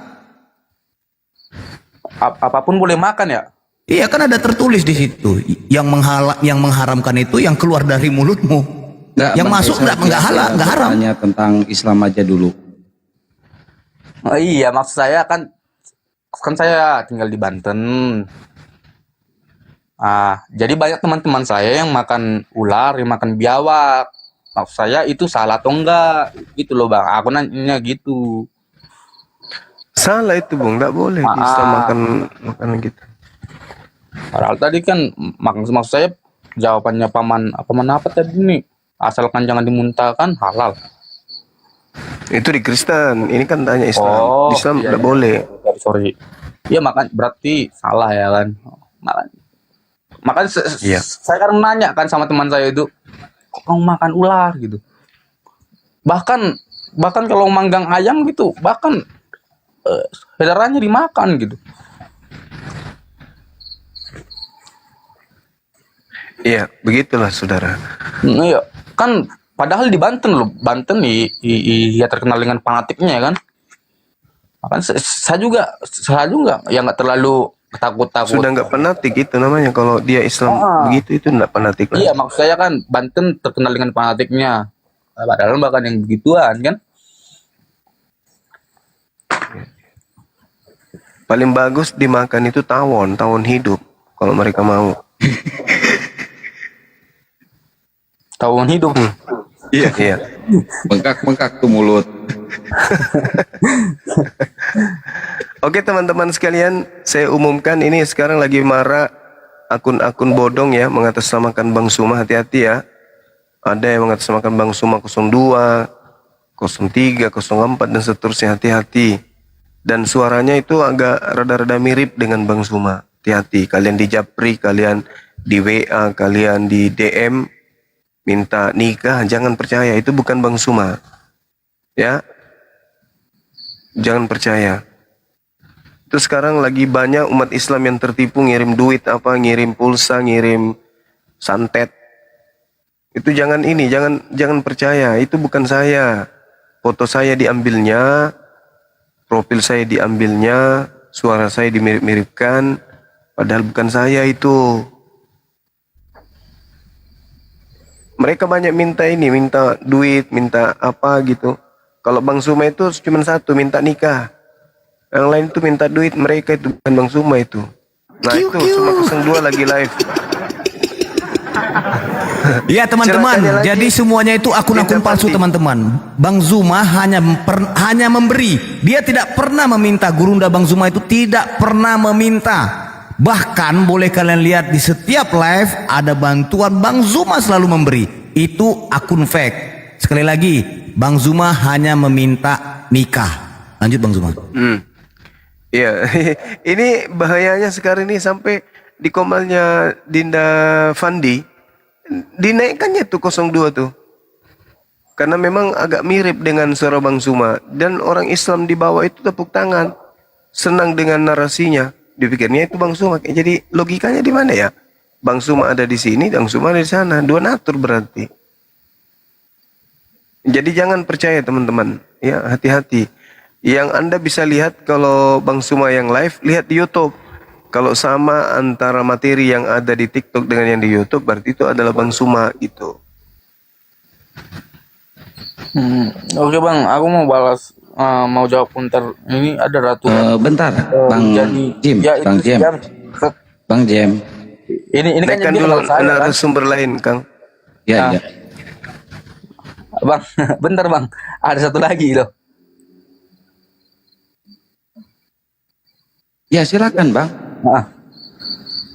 apapun boleh makan ya? Iya kan ada tertulis di situ. Yang mengharamkan itu yang keluar dari mulutmu. Yang masuk nggak halal, nggak haram. Tanya tentang Islam aja dulu. Oh, iya, maksud saya kan saya tinggal di Banten. Jadi banyak teman-teman saya yang makan ular, yang makan biawak. Maksud saya itu salah atau enggak? Gitu loh Bang. Aku nanya gitu. Salah itu Bung, tidak boleh bisa makan gitu. Padahal tadi kan maksud saya jawabannya paman apa tadi nih? Asalkan jangan dimuntahkan halal. Itu di Kristen, ini kan tanya Islam. Oh, Islam iya, tidak iya. boleh. Sorry. Iya berarti salah ya kan. Makanya saya kan nanya kan sama teman saya itu, kok kamu makan ular gitu. Bahkan kalau manggang ayam gitu, bahkan saudaranya dimakan gitu. Iya, begitulah saudara. Iya, kan padahal di Banten loh, Banten ya terkenal dengan fanatiknya ya kan. Makanya saya juga ya nggak terlalu takut. Sudah nggak fanatik itu namanya, kalau dia Islam begitu itu nggak fanatik lagi. Iya, maksud saya kan Banten terkenal dengan fanatiknya. Padahal bahkan yang begituan kan. Paling bagus dimakan itu tawon hidup kalau mereka mau. Tawon hidup. Iya. Bengkak tuh mulut. Oke teman-teman sekalian, saya umumkan ini sekarang lagi marak akun-akun bodong ya, mengatasnamakan Bang Suma, hati-hati ya. Ada yang mengatasnamakan Bang Suma 02, 03, 04 dan seterusnya, hati-hati. Dan suaranya itu agak rada-rada mirip dengan Bang Suma. Hati-hati, kalian di Japri, kalian di WA, kalian di DM minta nikah, jangan percaya, itu bukan Bang Suma. Ya. Jangan percaya. Itu sekarang lagi banyak umat Islam yang tertipu, ngirim duit ngirim pulsa, ngirim santet. Itu jangan percaya, itu bukan saya. Foto saya diambilnya, profil saya diambilnya, suara saya dimirip-miripkan, padahal bukan saya itu. Mereka banyak minta duit, minta apa gitu. Kalau Bang Suma itu cuma satu, minta nikah. Yang lain itu minta duit, mereka itu bukan Bang Suma itu. Nah itu Suma 02 lagi live. Iya teman-teman, jadi semuanya itu akun-akun palsu teman-teman. Bang Zuma hanya memberi, dia tidak pernah meminta. Gurunda Bang Zuma itu tidak pernah meminta. Bahkan boleh kalian lihat di setiap live ada bantuan Bang Zuma selalu memberi. Itu akun fake. Sekali lagi, Bang Zuma hanya meminta nikah. Lanjut Bang Zuma. Iya, ini bahayanya sekarang ini sampai di komalnya Dinda Fandi dinaikkannya tuh 02 tuh. Karena memang agak mirip dengan suara Bang Zuma dan orang Islam di bawah itu tepuk tangan, senang dengan narasinya. Dipikirnya itu Bang Zuma. Jadi logikanya di mana ya? Bang Zuma ada di sini, Bang Zuma ada di sana. Dua natur berarti. Jadi jangan percaya teman-teman. Ya, hati-hati. Yang Anda bisa lihat kalau Bang Zuma yang live, lihat di YouTube. Kalau sama antara materi yang ada di TikTok dengan yang di YouTube, berarti itu adalah Bang Zuma gitu. Oke Bang, aku mau balas, mau jawab bentar. Ini ada Ratu. Bentar, Bang Jim, ya, Bang Jim, Bang Jim. Ini kan Naikkan jadi dulu kalau saya, kan? narasumber lain, Kang. Ya, ya. Bang, bentar Bang, ada satu lagi loh. Ya silakan Bang.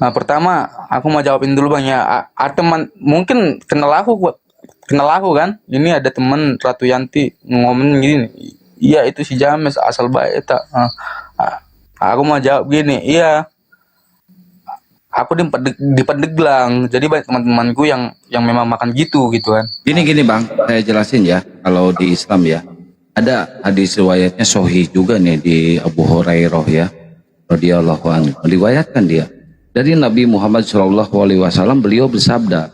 Nah, pertama aku mau jawabin dulu Bang ya. Teman mungkin kenal aku kan. Ini ada teman Ratu Yanti ngomong gini. Iya itu si James asal baik tak. Aku mau jawab gini. Iya. Aku di Pandeglang. Jadi banyak teman-temanku yang memang makan gitu kan. Gini Bang, saya jelasin ya. Kalau di Islam ya, ada hadis riwayatnya sahih juga nih di Abu Hurairah ya, radhiyallahu anhu. Meriwayatkan dia dari Nabi Muhammad SAW, beliau bersabda,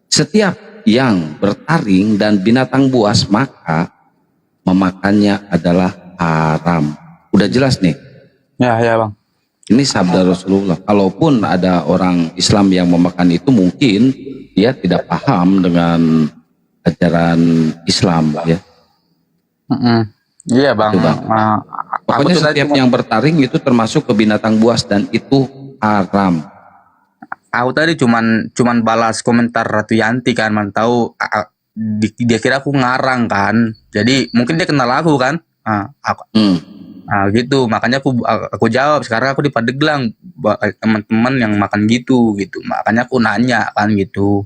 setiap yang bertaring dan binatang buas maka memakannya adalah haram. Udah jelas nih? Ya Bang. Ini sabda Rasulullah. Kalaupun ada orang Islam yang memakan itu, mungkin dia tidak paham dengan ajaran Islam ya. Iya Bang. Pokoknya setiap yang bertaring itu termasuk ke binatang buas dan itu haram. Aku tadi cuman balas komentar Ratu Yanti kan, tahu dia kira aku ngarang kan. Jadi mungkin dia kenal aku kan. Gitu, makanya aku jawab. Sekarang aku di Pandeglang, teman-teman yang makan gitu. Makanya aku nanya kan gitu.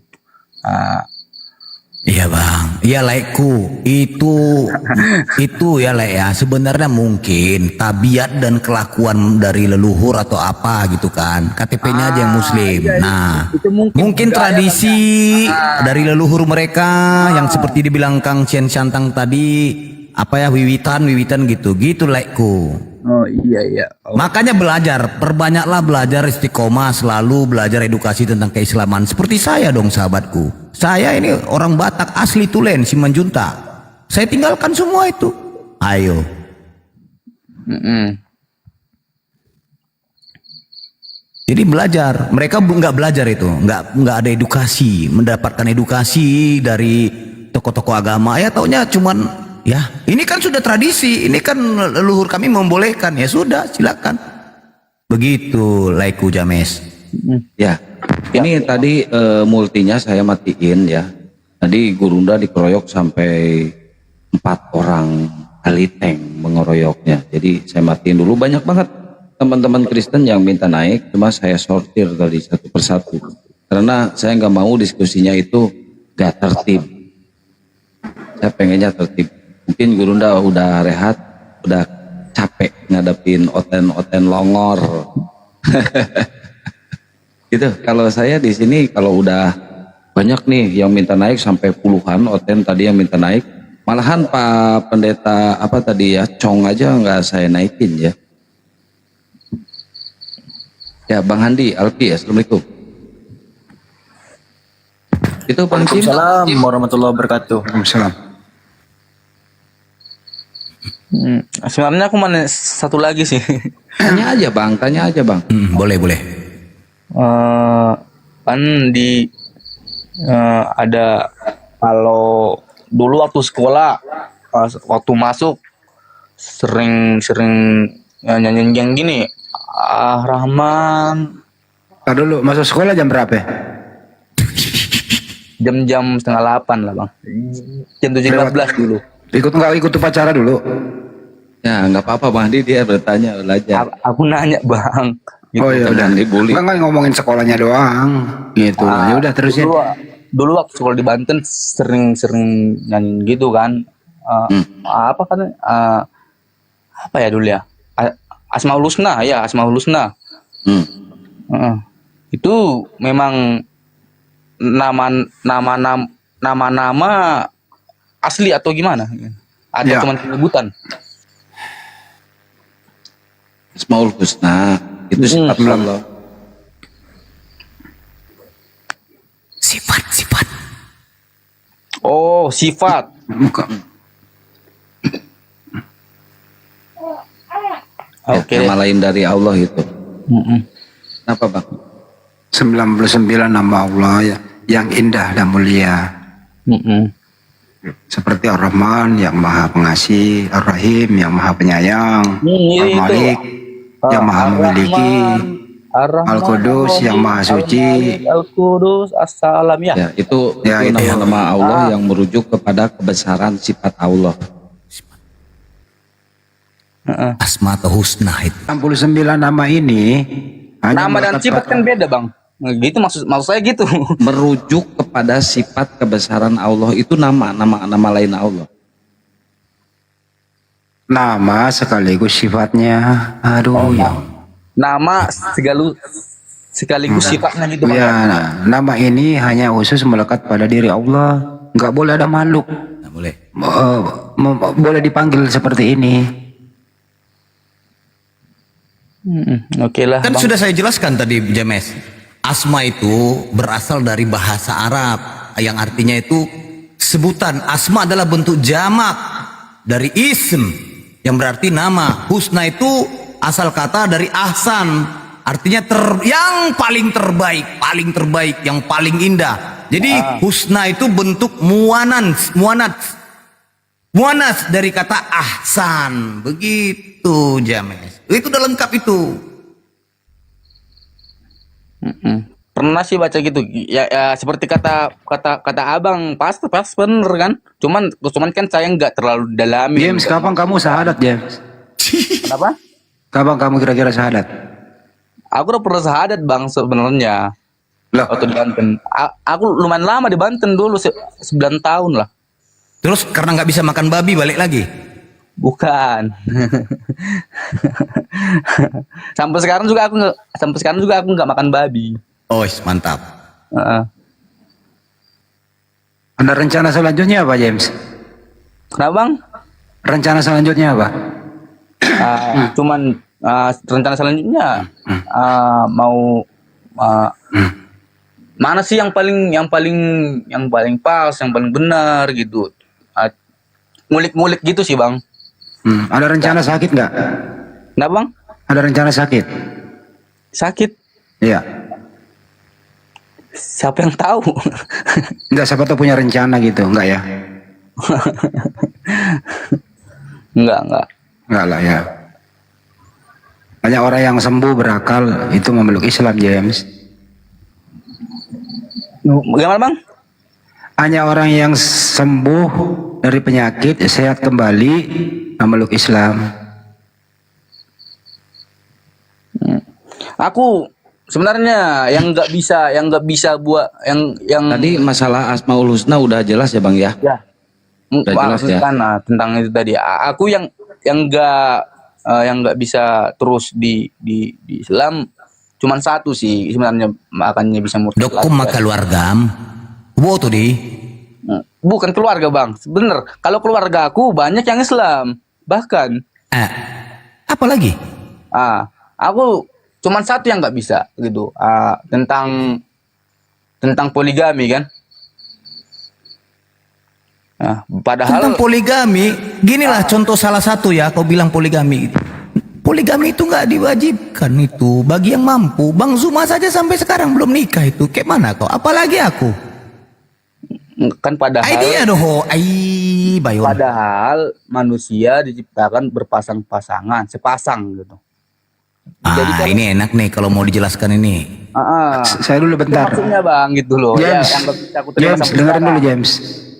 Iya Bang, iya laikku itu ya Lek ya, sebenarnya mungkin tabiat dan kelakuan dari leluhur atau apa gitu kan, KTP-nya aja yang muslim. Nah, mungkin tradisi dari leluhur mereka yang seperti dibilang Kang Cien Santang tadi, apa ya, wiwitan gitu laikku. Oh iya. Makanya belajar, perbanyaklah belajar istiqomah, selalu belajar edukasi tentang keislaman. Seperti saya dong sahabatku. Saya ini orang Batak asli Tulen, Simanjuntak. Saya tinggalkan semua itu. Ayo. Jadi belajar. Mereka nggak belajar itu, nggak ada edukasi, mendapatkan edukasi dari tokoh-tokoh agama. Ya taunya cuman ya, ini kan sudah tradisi, ini kan leluhur kami membolehkan, ya sudah silakan. Begitu laiku James. Ya, ini tadi multinya saya matiin ya. Tadi Gurunda dikeroyok sampai 4 orang kali tank mengeroyoknya. Jadi saya matiin dulu. Banyak banget teman-teman Kristen yang minta naik, cuma saya sortir tadi satu persatu. Karena saya nggak mau diskusinya itu gak tertib. Saya pengennya tertib. Mungkin Gurunda udah rehat, udah capek ngadepin oten-oten longor. Gitu. Kalau saya di sini kalau udah banyak nih yang minta naik sampai puluhan oten tadi yang minta naik. Malahan Pak Pendeta apa tadi ya, Cong aja nggak saya naikin ya. Ya Bang Handi, Alpi, assalamualaikum. Itu Bang Jim. Waalaikumsalam warahmatullahi wabarakatuh. Waalaikumsalam. Sebenarnya aku mau satu lagi sih. Tanya aja Bang. Boleh. Kan ada kalau dulu waktu sekolah, waktu masuk sering nyanyi yang gini, Rahman. Dulu masuk sekolah jam berapa? Jam 7:30 lah Bang. Jam 7:15 dulu. Nggak ikut upacara dulu? Ya nggak apa-apa Bang Handi, dia bertanya belajar. Aku nanya Bang, Gitu, Oh iya udah. jangan dibully. Bang kan ngomongin sekolahnya doang. Gitu. Ya udah terusin. Dulu waktu sekolah di Banten sering nyanyi gitu kan. Apa kan? Apa ya dulu ya? Asmaul Husna ya, Asmaul Husna. Itu memang nama-nama asli atau gimana? Atau Ya. cuma penyebutan? Asmaul Husna itu sifat Allah. Sifat. Oh, sifat. Oke. Nama lain dari Allah itu. Kenapa bang? 99 nama Allah ya, yang indah dan mulia. Seperti Ar-Rahman yang maha pengasih, Ar-Rahim yang maha penyayang, Al-Malik yang maha memiliki, Al-Qudus yang maha suci. Al-Qudus, As-Salam ya. Ya, itu Ya, itu ya. nama-nama Allah yang merujuk kepada kebesaran sifat Allah. Asma atau husna itu. 69 nama ini hanya Nama dan melekat sifat kan beda bang. Nah, gitu maksud saya gitu. Merujuk kepada sifat kebesaran Allah itu nama lain Allah. nama sekaligus sifatnya. Aduh ya. Nama sekaligus sifatnya gitu bang. Ya, nah, nama ini hanya khusus melekat pada diri Allah. Nggak boleh ada makhluk. Nggak boleh. Boleh dipanggil seperti ini. Oke lah. Kan bang. sudah saya jelaskan tadi James. Asma itu berasal dari bahasa Arab yang artinya itu sebutan. Asma adalah bentuk jamak dari ism yang berarti nama. Husna itu asal kata dari ahsan, artinya yang paling terbaik, yang paling indah. Jadi husna itu bentuk muanas dari kata ahsan. Begitu James. Itu udah lengkap itu. Pernah sih baca gitu ya, seperti kata abang pas bener kan, cuman kan saya nggak terlalu dalami. James, kapan kamu syahadat James? Kenapa? Kapan kamu kira-kira syahadat? Aku udah pernah syahadat bang sebenarnya. Waktu di Banten. Aku lumayan lama di Banten dulu 9 tahun lah. Terus karena nggak bisa makan babi balik lagi? Bukan. Sampai sekarang juga aku nggak makan babi. Oh, mantap. Ada rencana selanjutnya apa James? Kenapa bang? Rencana selanjutnya apa? Cuman rencana selanjutnya mau mana sih yang paling pas, yang paling benar gitu. Ngulik-ngulik gitu sih bang. Ada rencana sakit nggak? Kenapa bang? Ada rencana sakit? Sakit? Iya. Siapa yang tahu? Enggak, siapa tuh punya rencana gitu, enggak ya? Enggak. Enggak lah ya. Banyak orang yang sembuh berakal itu memeluk Islam James. Bagaimana bang? Hanya orang yang sembuh dari penyakit sehat kembali memeluk Islam. Aku sebenarnya yang nggak bisa buat yang Tadi masalah Asmaul Husna udah jelas ya bang ya? Ya. Udah jelas ya. Tentang itu tadi. Aku yang nggak bisa terus di Islam cuman satu sih sebenarnya, makanya bisa murtad. Dokum maka keluargam. Wo tuh di. Bukan keluarga bang, bener. Kalau keluarga aku banyak yang Islam, bahkan. Apa lagi? Aku cuman satu yang nggak bisa gitu. Tentang poligami kan. Nah, padahal Tentang poligami, ginilah contoh salah satu ya, kau bilang poligami. Poligami itu nggak diwajibkan itu bagi yang mampu. Bang Zuma saja sampai sekarang belum nikah itu. Kayak mana kau? Apalagi aku. kan padahal padahal manusia diciptakan berpasang-pasangan, sepasang gitu. Ini enak nih kalau mau dijelaskan ini. Saya dulu bentar. Maksudnya bang gitu loh. James, Ya, yang bisa aku terima James, sampai dengerin sekarang. dulu James.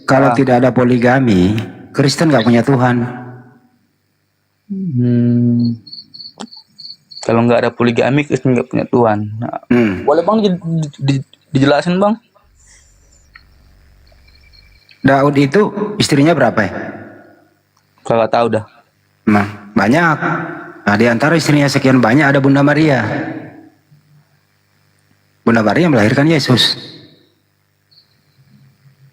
Kalau tidak ada poligami, Kristen nggak punya Tuhan. Kalau nggak ada poligami, Kristen nggak punya Tuhan. Nah, boleh bang dijelasin bang? Daud itu istrinya berapa ya? Kagak tahu dah. Nah, banyak. Nah, di antara istrinya sekian banyak ada Bunda Maria. Bunda Maria melahirkan Yesus.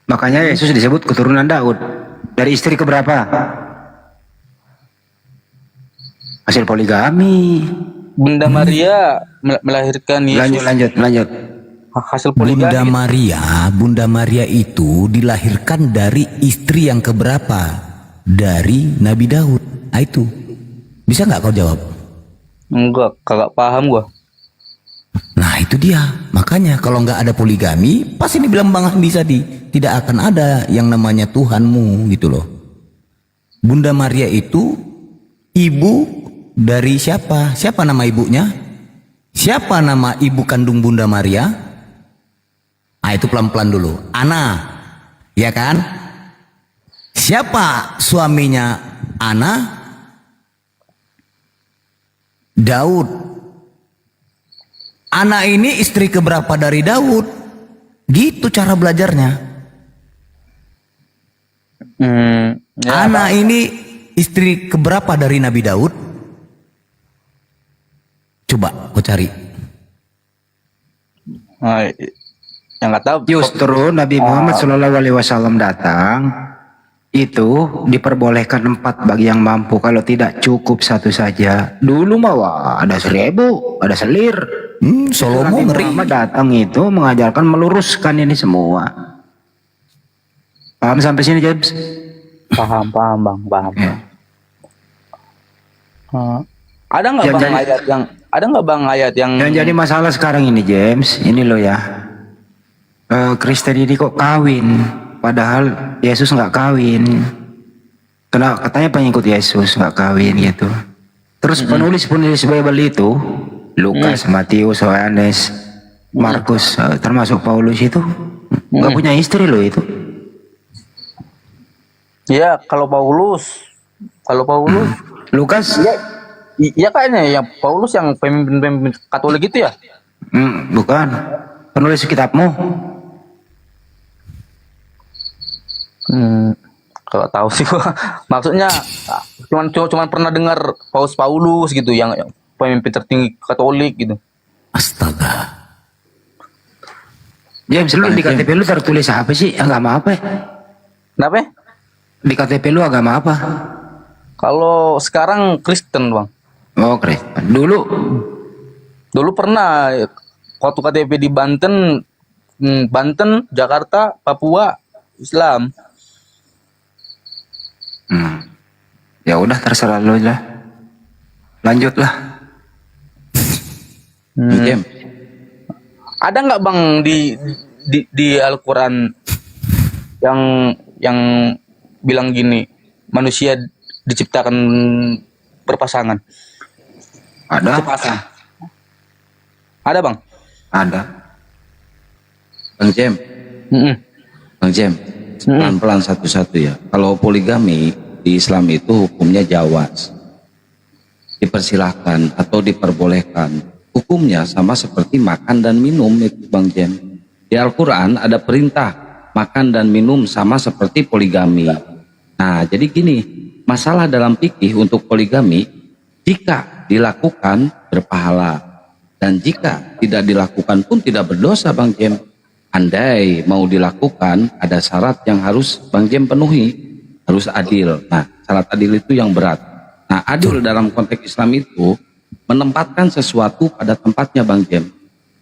Makanya Yesus disebut keturunan Daud. Dari istri keberapa? Hasil poligami. Bunda Maria melahirkan Yesus. Lanjut. Hasil poligami. Bunda Maria itu dilahirkan dari istri yang keberapa? Dari Nabi Daud. Nah, itu. Bisa nggak kau jawab? Enggak, kagak paham gua. Nah itu dia. Makanya kalau nggak ada poligami, pasti dibilang Bang Andi tadi, tidak akan ada yang namanya Tuhanmu gitu loh. Bunda Maria itu ibu dari siapa? Siapa nama ibunya? Siapa nama ibu kandung Bunda Maria? Ah itu pelan-pelan dulu. Ana, ya kan? Siapa suaminya Ana? Daud. Ana ini istri keberapa dari Daud? Gitu cara belajarnya. Ana ini istri keberapa dari Nabi Daud? Coba kau cari. Yang nggak tahu. Justru Nabi Muhammad SAW datang itu diperbolehkan 4 bagi yang mampu. Kalau tidak cukup 1 saja. Dulu mah wah, ada 1000, ada selir. Solomo Nabi ngeri. Muhammad datang itu mengajarkan meluruskan ini semua. Paham sampai sini James? Paham bang, paham. Ya. Ada nggak bang ayat yang Yang jadi masalah sekarang ini James, ini loh ya. Kristen ini kok kawin, padahal Yesus nggak kawin. Katanya pengikut Yesus nggak kawin gitu. Terus penulis Bible itu Lukas, Matius, Yohanes, Markus, termasuk Paulus itu nggak punya istri loh itu. Ya kalau Paulus, Lukas, iya kayaknya ya Paulus yang pemimpin Katolik gitu ya? Bukan, penulis kitabmu. Kalau tahu sih gua. Maksudnya cuman pernah dengar Paulus gitu yang pemimpin tertinggi Katolik gitu. Astaga. James, lu di KTP lu tertulis apa sih? Agama apa ya? Kenapa? Di KTP lu agama apa? Kalau sekarang Kristen bang. Oh Kristen. Dulu pernah waktu KTP di Banten, Jakarta, Papua, Islam. Ya udah terserah lu lah. Lanjutlah. Ada nggak bang di Al-Quran yang bilang gini, manusia diciptakan berpasangan? Ada. Ada bang? Ada. Bang Jem, pelan-pelan satu-satu ya. Kalau poligami di Islam itu hukumnya jawaz, dipersilahkan atau diperbolehkan. Hukumnya sama seperti makan dan minum itu Bang Jem. Di Al-Quran ada perintah makan dan minum sama seperti poligami. Nah jadi gini, masalah dalam fikih untuk poligami, jika dilakukan berpahala dan jika tidak dilakukan pun tidak berdosa Bang Jem. Andai mau dilakukan ada syarat yang harus Bang Jem penuhi, harus adil. Nah syarat adil itu yang berat. Nah adil dalam konteks Islam itu menempatkan sesuatu pada tempatnya Bang Jem,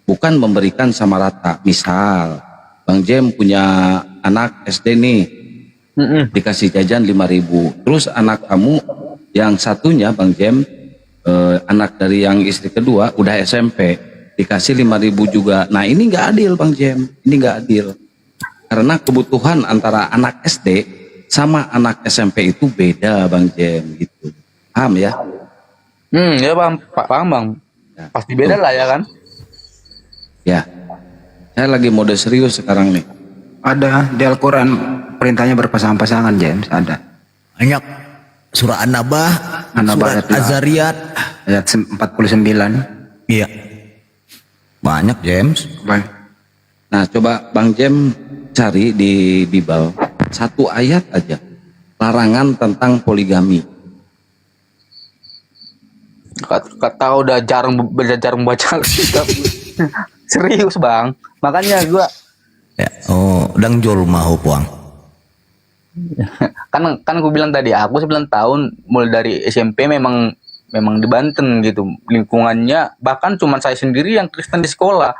bukan memberikan sama rata. Misal Bang Jem punya anak SD nih, dikasih jajan 5.000, terus anak kamu yang satunya Bang Jem, anak dari yang istri kedua udah SMP, dikasih 5.000 juga. Nah ini nggak adil Bang Jem, ini nggak adil karena kebutuhan antara anak SD sama anak SMP itu beda Bang Jem gitu. Paham ya? Ya paham bang. Ya, pasti beda lah ya kan? Ya, saya lagi mode serius sekarang nih. Ada di Al-Quran perintahnya berpasangan-pasangan James, ada. Banyak. surah An-Nabah, An-Nabah surat Az-Zariyat ayat 49. Iya. Banyak, James. Baik. Nah, coba Bang Jem cari di Bible satu ayat aja larangan tentang poligami. Kata udah jarang baca kitab. Serius bang, makanya gua Ya. Oh, dang jol mau puang. kan aku bilang tadi aku 9 tahun mulai dari SMP memang di Banten gitu, lingkungannya bahkan cuma saya sendiri yang Kristen di sekolah.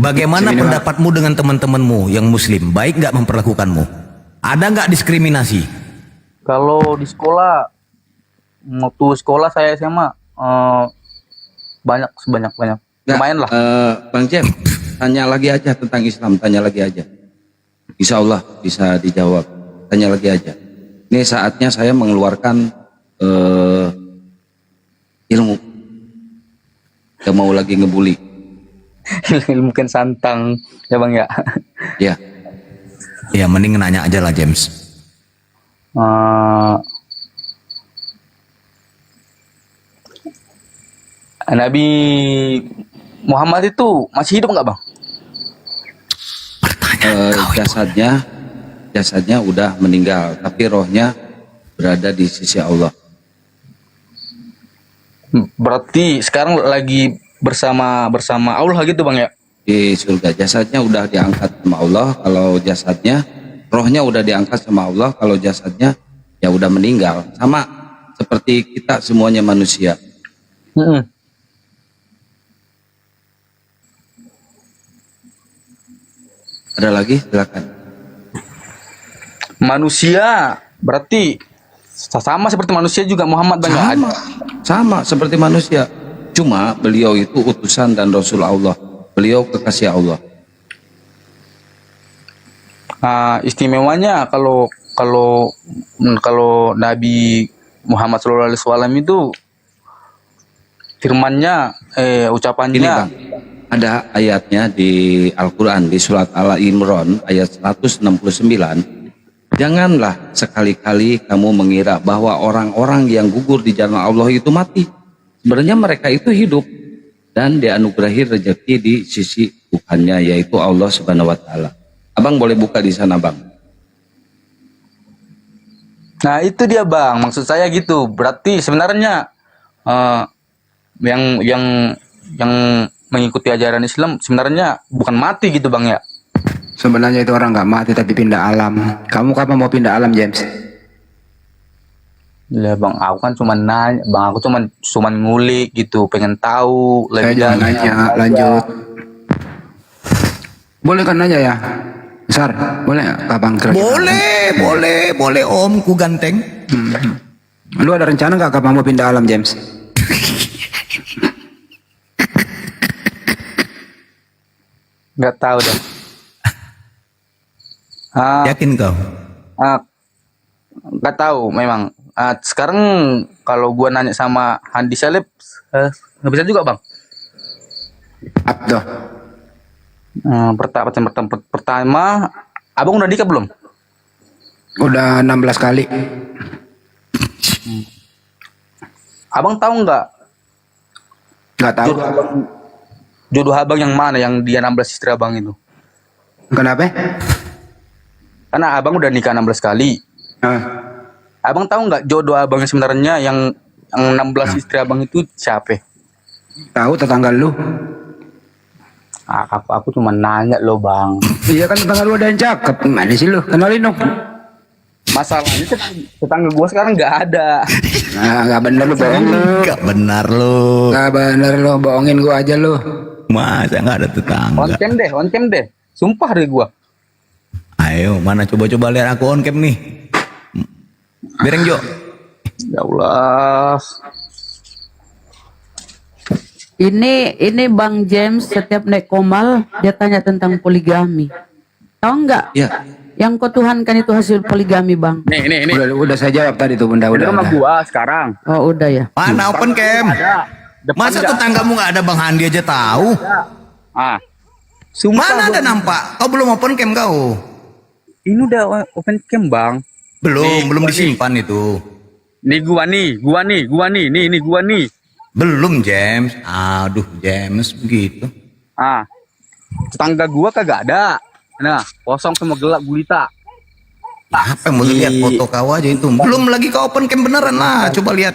Bagaimana pendapatmu dengan teman-temanmu yang muslim? Baik nggak memperlakukanmu? Ada nggak diskriminasi? Kalau di sekolah, waktu sekolah saya SMA banyak. Lumayan lah. Bang Jem, tanya lagi aja tentang Islam, tanya lagi aja. Insya Allah bisa dijawab. Tanya lagi aja. Ini saatnya saya mengeluarkan ilmu. Gak mau lagi ngebully. Ilmu kan santang, ya bang ya. Ya. Ya mending nanya aja lah James. Nabi Muhammad itu masih hidup nggak bang? Jasadnya udah meninggal, tapi rohnya berada di sisi Allah. Berarti sekarang lagi bersama Allah gitu bang ya? Di surga. Jasadnya udah diangkat sama Allah. Kalau jasadnya, rohnya udah diangkat sama Allah. Kalau jasadnya ya udah meninggal. Sama seperti kita semuanya manusia. Ada lagi? Silakan. Manusia berarti sama seperti manusia juga Muhammad bang? Sama seperti manusia. Cuma beliau itu utusan dan Rasul Allah. Beliau kekasih Allah. Istimewanya kalau Nabi Muhammad SAW itu firmannya, ucapannya. Ini bang, ada ayatnya di Al-Quran di surat Al-Imran ayat 169. Janganlah sekali-kali kamu mengira bahwa orang-orang yang gugur di jalan Allah itu mati. Sebenarnya mereka itu hidup dan dianugerahi rezeki di sisi Tuhannya, yaitu Allah Subhanahu wa Ta'ala. Abang boleh buka di sana, Bang. Nah, itu dia, Bang. Maksud saya gitu. Berarti sebenarnya yang mengikuti ajaran Islam sebenarnya bukan mati gitu, Bang ya. Sebenarnya itu orang nggak mati tapi pindah alam. Kamu kapan mau pindah alam, James? Ya bang, aku kan cuma nanya, bang, aku cuma ngulik gitu, pengen tahu lebih Jangan nanya, lanjut. Boleh kan nanya ya, Sar? Boleh kapan kira-kira? Boleh Om, ku ganteng. Lu ada rencana nggak kapan mau pindah alam, James? Nggak tahu deh. Yakin kau? Nggak tahu memang. Sekarang kalau gua nanya sama Handi Salib, nggak bisa juga bang. Abdo. Pertama, abang udah nikah belum? Udah 16 kali. Abang tahu nggak? Nggak tahu. Jodoh abang yang mana? Yang dia 16 istri abang itu? Kenapa? Karena abang udah nikah 16 kali. Abang tahu nggak jodoh abang yang sebenarnya yang 16 istri abang itu siapa? Tahu tetangga lu. Aku cuma nanya lo bang. Iya kan tetangga lu ada yang cakep. Gimana sih lu? Kenalin dong. Masalahnya tetangga gua sekarang nggak ada. Nah, nggak bener lu bohong lu. Nggak benar lu. Nggak bener lu, bohongin gua aja lu. Masa nggak ada tetangga? On cam deh. Sumpah dari gua. Ayo, mana coba-coba lihat aku on cam nih. Bereng Jo. Ya Allah. Ini Bang James setiap naik komal dia tanya tentang poligami. Tahu nggak? Ya. Yang kau tuhankan itu hasil poligami, Bang. Nih. Udah saya jawab tadi tuh, Bunda. Udah sama gua sekarang. Oh, udah ya. Mana open cam? Masa tetanggamu nggak ada Bang Handi aja tahu? Sumpah, Mana ada nampak? Kau belum open cam kau? Ini udah open cam bang. Belum disimpan itu. Nih gua nih, ini gua nih. Belum James. Aduh James begitu. Ah, tetangga gua kagak ada. Nah, kosong semua gelap gulita. Apa yang mau lihat foto kau aja itu? Belum lagi kau open cam beneran lah. Coba lihat.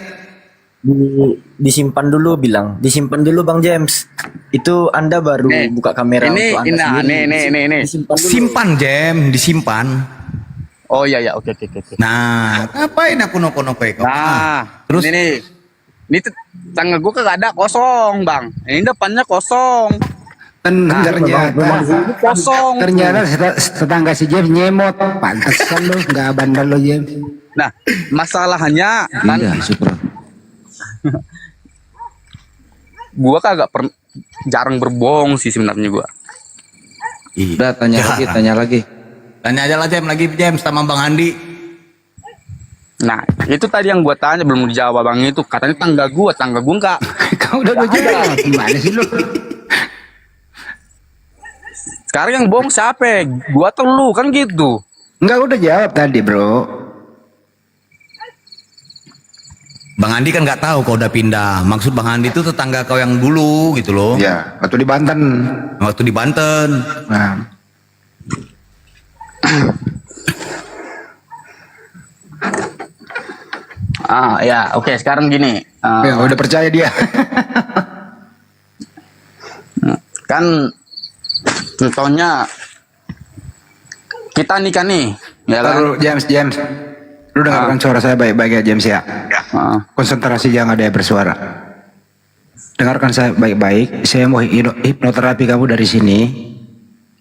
Disimpan dulu disimpan dulu Bang James. Itu Anda baru buka kamera untuk Anda sendiri. Simpan James, disimpan. Oh iya, oke. Nah, ngapain aku nopo-nopo kau? Nah, terus ini tetangga gua kagak ada, kosong bang. Ini depannya kosong. Kosong. Ternyata tetangga si James nyemot. Pantesan lu nggak bandel lo James. Nah, masalahnya kan gua kagak jarang berbohong sih sebenarnya gua. Udah tanya lagi. Tanya aja lah James sama Bang Andi. Nah, itu tadi yang gua tanya belum dijawab bang, itu katanya tangga gua enggak. Kau udah gue jawab. Gimana sih lu? Sekarang yang bohong siapa? Gua atau lu kan gitu. Enggak, udah jawab tadi, Bro. Bang Andi kan nggak tahu kau udah pindah. Maksud Bang Andi itu tetangga kau yang dulu gitu loh. Ya, waktu di Banten. Nah. Ya, oke. Sekarang gini. Ya, udah percaya dia. Kan contohnya kita nikah nih, ya kan? James. Lu dengarkan suara saya baik-baik ya James ya. Konsentrasi, jangan ada yang bersuara. Dengarkan saya baik-baik. Saya mau hipnoterapi kamu dari sini.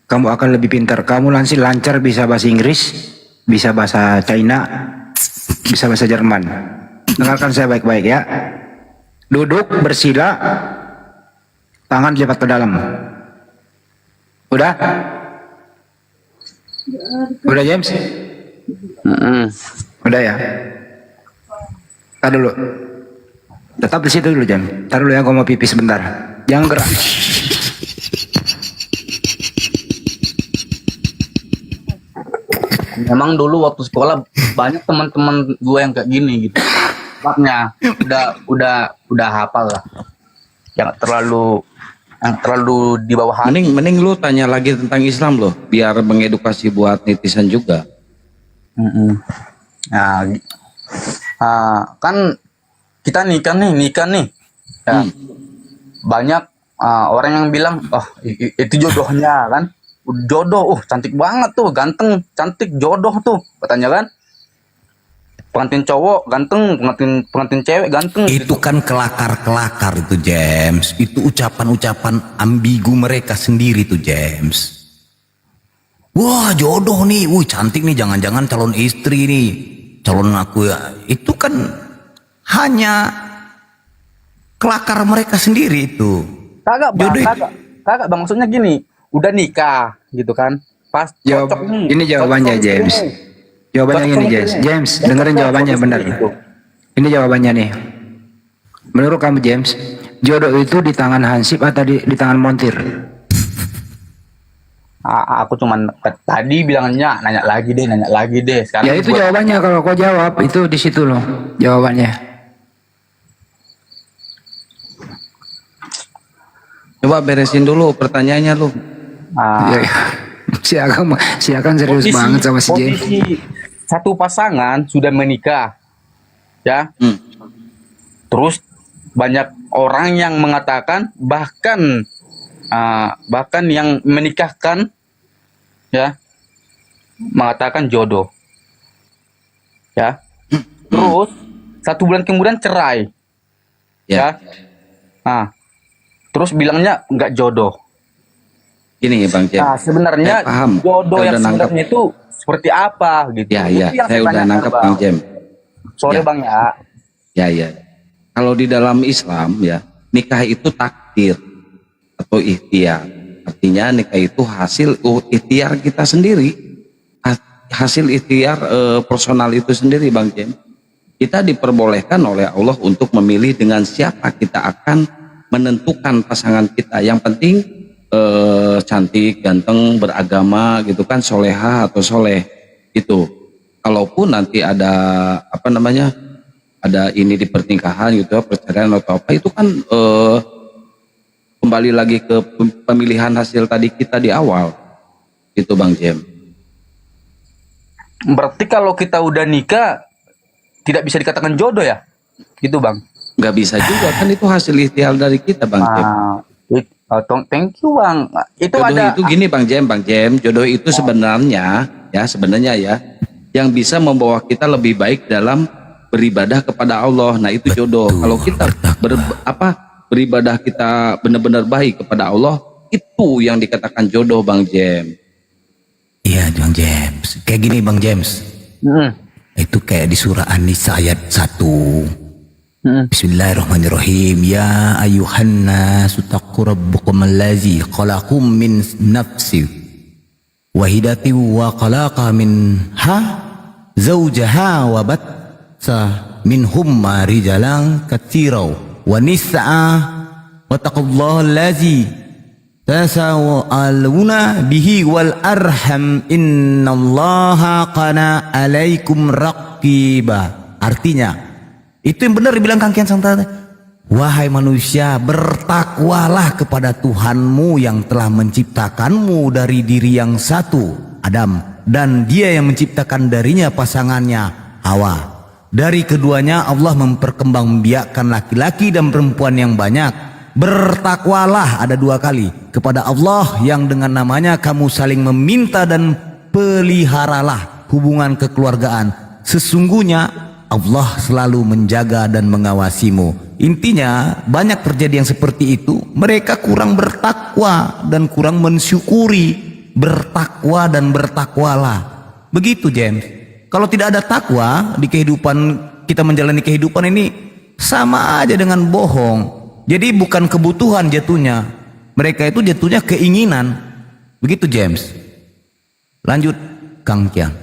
Kamu akan lebih pintar. Kamu nanti lancar bisa bahasa Inggris, bisa bahasa China, bisa bahasa Jerman. Dengarkan saya baik-baik ya. Duduk bersila, tangan lipat ke dalam. Udah James? Udah ya. Tar dulu. Tetap di situ dulu James. Tar dulu ya, aku mau pipis sebentar. Jangan gerak. Memang dulu waktu sekolah banyak teman-teman gue yang kayak gini gitu. Tempatnya udah hafal lah. Yang terlalu di bawah hati. Mending lu tanya lagi tentang Islam loh, biar mengedukasi buat netizen juga. Kan kita nikah nih. Ya. Banyak orang yang bilang, itu jodohnya kan. Jodoh, cantik banget tuh, ganteng, cantik, jodoh tuh, katanya kan. Pengantin cowok ganteng, pengantin cewek ganteng. Itu kan kelakar itu James. Itu ucapan-ucapan ambigu mereka sendiri tuh James. Wah jodoh nih, cantik nih, jangan-jangan calon istri nih, calon aku ya. Itu kan hanya kelakar mereka sendiri itu. Kagak bang, maksudnya gini, udah nikah gitu kan, pas cocok nih. Ini jawabannya James. Jawabannya gini James, dengerin jawabannya benar. Ini jawabannya nih. Menurut kamu James, jodoh itu di tangan Hansip atau di tangan Montir? Aku cuman tadi bilangnya nanya lagi deh. Sekarang ya itu jawabannya, kalau kau jawab itu di situ loh jawabannya. Coba beresin dulu pertanyaannya lu. Si Akang serius banget sama si James. Satu pasangan sudah menikah, ya. Terus banyak orang yang mengatakan bahkan yang menikahkan, ya, mengatakan jodoh, ya. Terus 1 bulan kemudian cerai, ya. Terus bilangnya nggak jodoh. Ini Bang James. Nah, sebenarnya jodoh yang sebenarnya itu seperti apa gitu. Ya, saya udah nangkep Bang James. Sorry Bang ya. Ya. Kalau di dalam Islam ya, nikah itu takdir atau ikhtiar. Artinya nikah itu hasil ikhtiar kita sendiri. Hasil ikhtiar personal itu sendiri Bang James. Kita diperbolehkan oleh Allah untuk memilih dengan siapa kita akan menentukan pasangan kita. Yang penting cantik, ganteng, beragama gitu kan, soleha atau soleh itu. kalaupun nanti ada apa namanya, ada ini di pernikahan gitu ya, perceraian atau apa, itu kan kembali lagi ke pemilihan hasil tadi kita di awal, gitu Bang Jem. Berarti kalau kita udah nikah tidak bisa dikatakan jodoh ya, gitu Bang? Nggak bisa juga, kan itu hasil ikhtiar dari kita Bang Jem. Thank you Bang. Itu Jodoh ada. itu gini Bang Jem, jodoh itu sebenarnya ya yang bisa membawa kita lebih baik dalam beribadah kepada Allah. Nah itu jodoh. Kalau kita beribadah kita benar-benar baik kepada Allah, itu yang dikatakan jodoh Bang Jem. Iya Bang James. Kayak gini Bang James. Itu kayak di surah An-Nisa ayat 1. Bismillahirrahmanirrahim. Ya ayuhan nasu taqu rabbukum allazi khalaqakum min nafsin wahidatin wa khalaqa minha zawjaha wa batta minhumma rijalan katsiran wa nisaa wa taqullaha allazi tasawaluna bihi wal arham innallaha kana alaikum raqiba. Artinya itu yang benar dibilang Kang Kian Santana. Wahai manusia, bertakwalah kepada Tuhanmu yang telah menciptakanmu dari diri yang satu, Adam, dan Dia yang menciptakan darinya pasangannya, Hawa. Dari keduanya Allah memperkembangbiakkan laki-laki dan perempuan yang banyak. Bertakwalah ada 2 kali kepada Allah yang dengan namanya kamu saling meminta, dan peliharalah hubungan kekeluargaan. Sesungguhnya Allah selalu menjaga dan mengawasimu. Intinya banyak terjadi yang seperti itu. Mereka kurang bertakwa dan kurang mensyukuri. Bertakwa dan bertakwalah. Begitu James. Kalau tidak ada takwa di kehidupan kita, menjalani kehidupan ini sama aja dengan bohong. Jadi bukan kebutuhan jatuhnya. Mereka itu jatuhnya keinginan. Begitu James. Lanjut Kang Kian.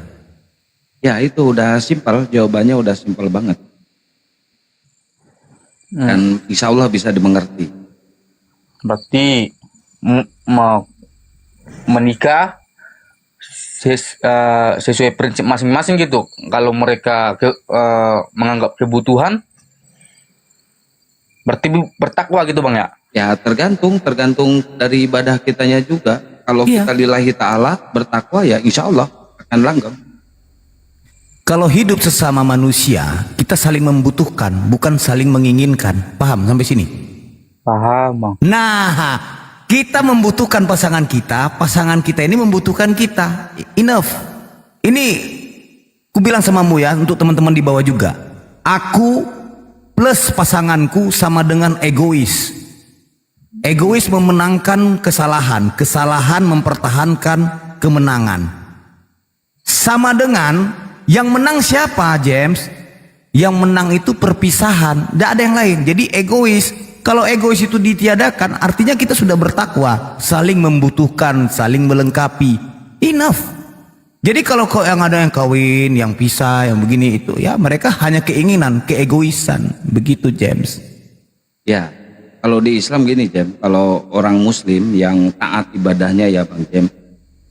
Ya itu udah simpel, jawabannya udah simpel banget. Dan insya Allah bisa dimengerti. Berarti menikah sesuai prinsip masing-masing gitu. Kalau mereka menganggap kebutuhan, berarti bertakwa gitu Bang ya? Ya tergantung dari ibadah kitanya juga. Kalau kita lillahi ta'ala bertakwa, ya insya Allah akan langgeng. Kalau hidup sesama manusia, kita saling membutuhkan, bukan saling menginginkan. Paham sampai sini? Paham Bang. Nah, kita membutuhkan pasangan kita ini membutuhkan kita. Enough. Ini ku bilang samamu ya, untuk teman-teman di bawah juga. Aku plus pasanganku sama dengan egois. Egois memenangkan kesalahan, kesalahan mempertahankan kemenangan. Sama dengan yang menang siapa James? Yang menang itu perpisahan, tidak ada yang lain. Jadi egois. Kalau egois itu ditiadakan, artinya kita sudah bertakwa, saling membutuhkan, saling melengkapi. Enough. Jadi kalau yang ada yang kawin, yang pisah, yang begini itu, ya mereka hanya keinginan, keegoisan. Begitu James. Ya, kalau di Islam gini James, kalau orang Muslim yang taat ibadahnya ya Bang James,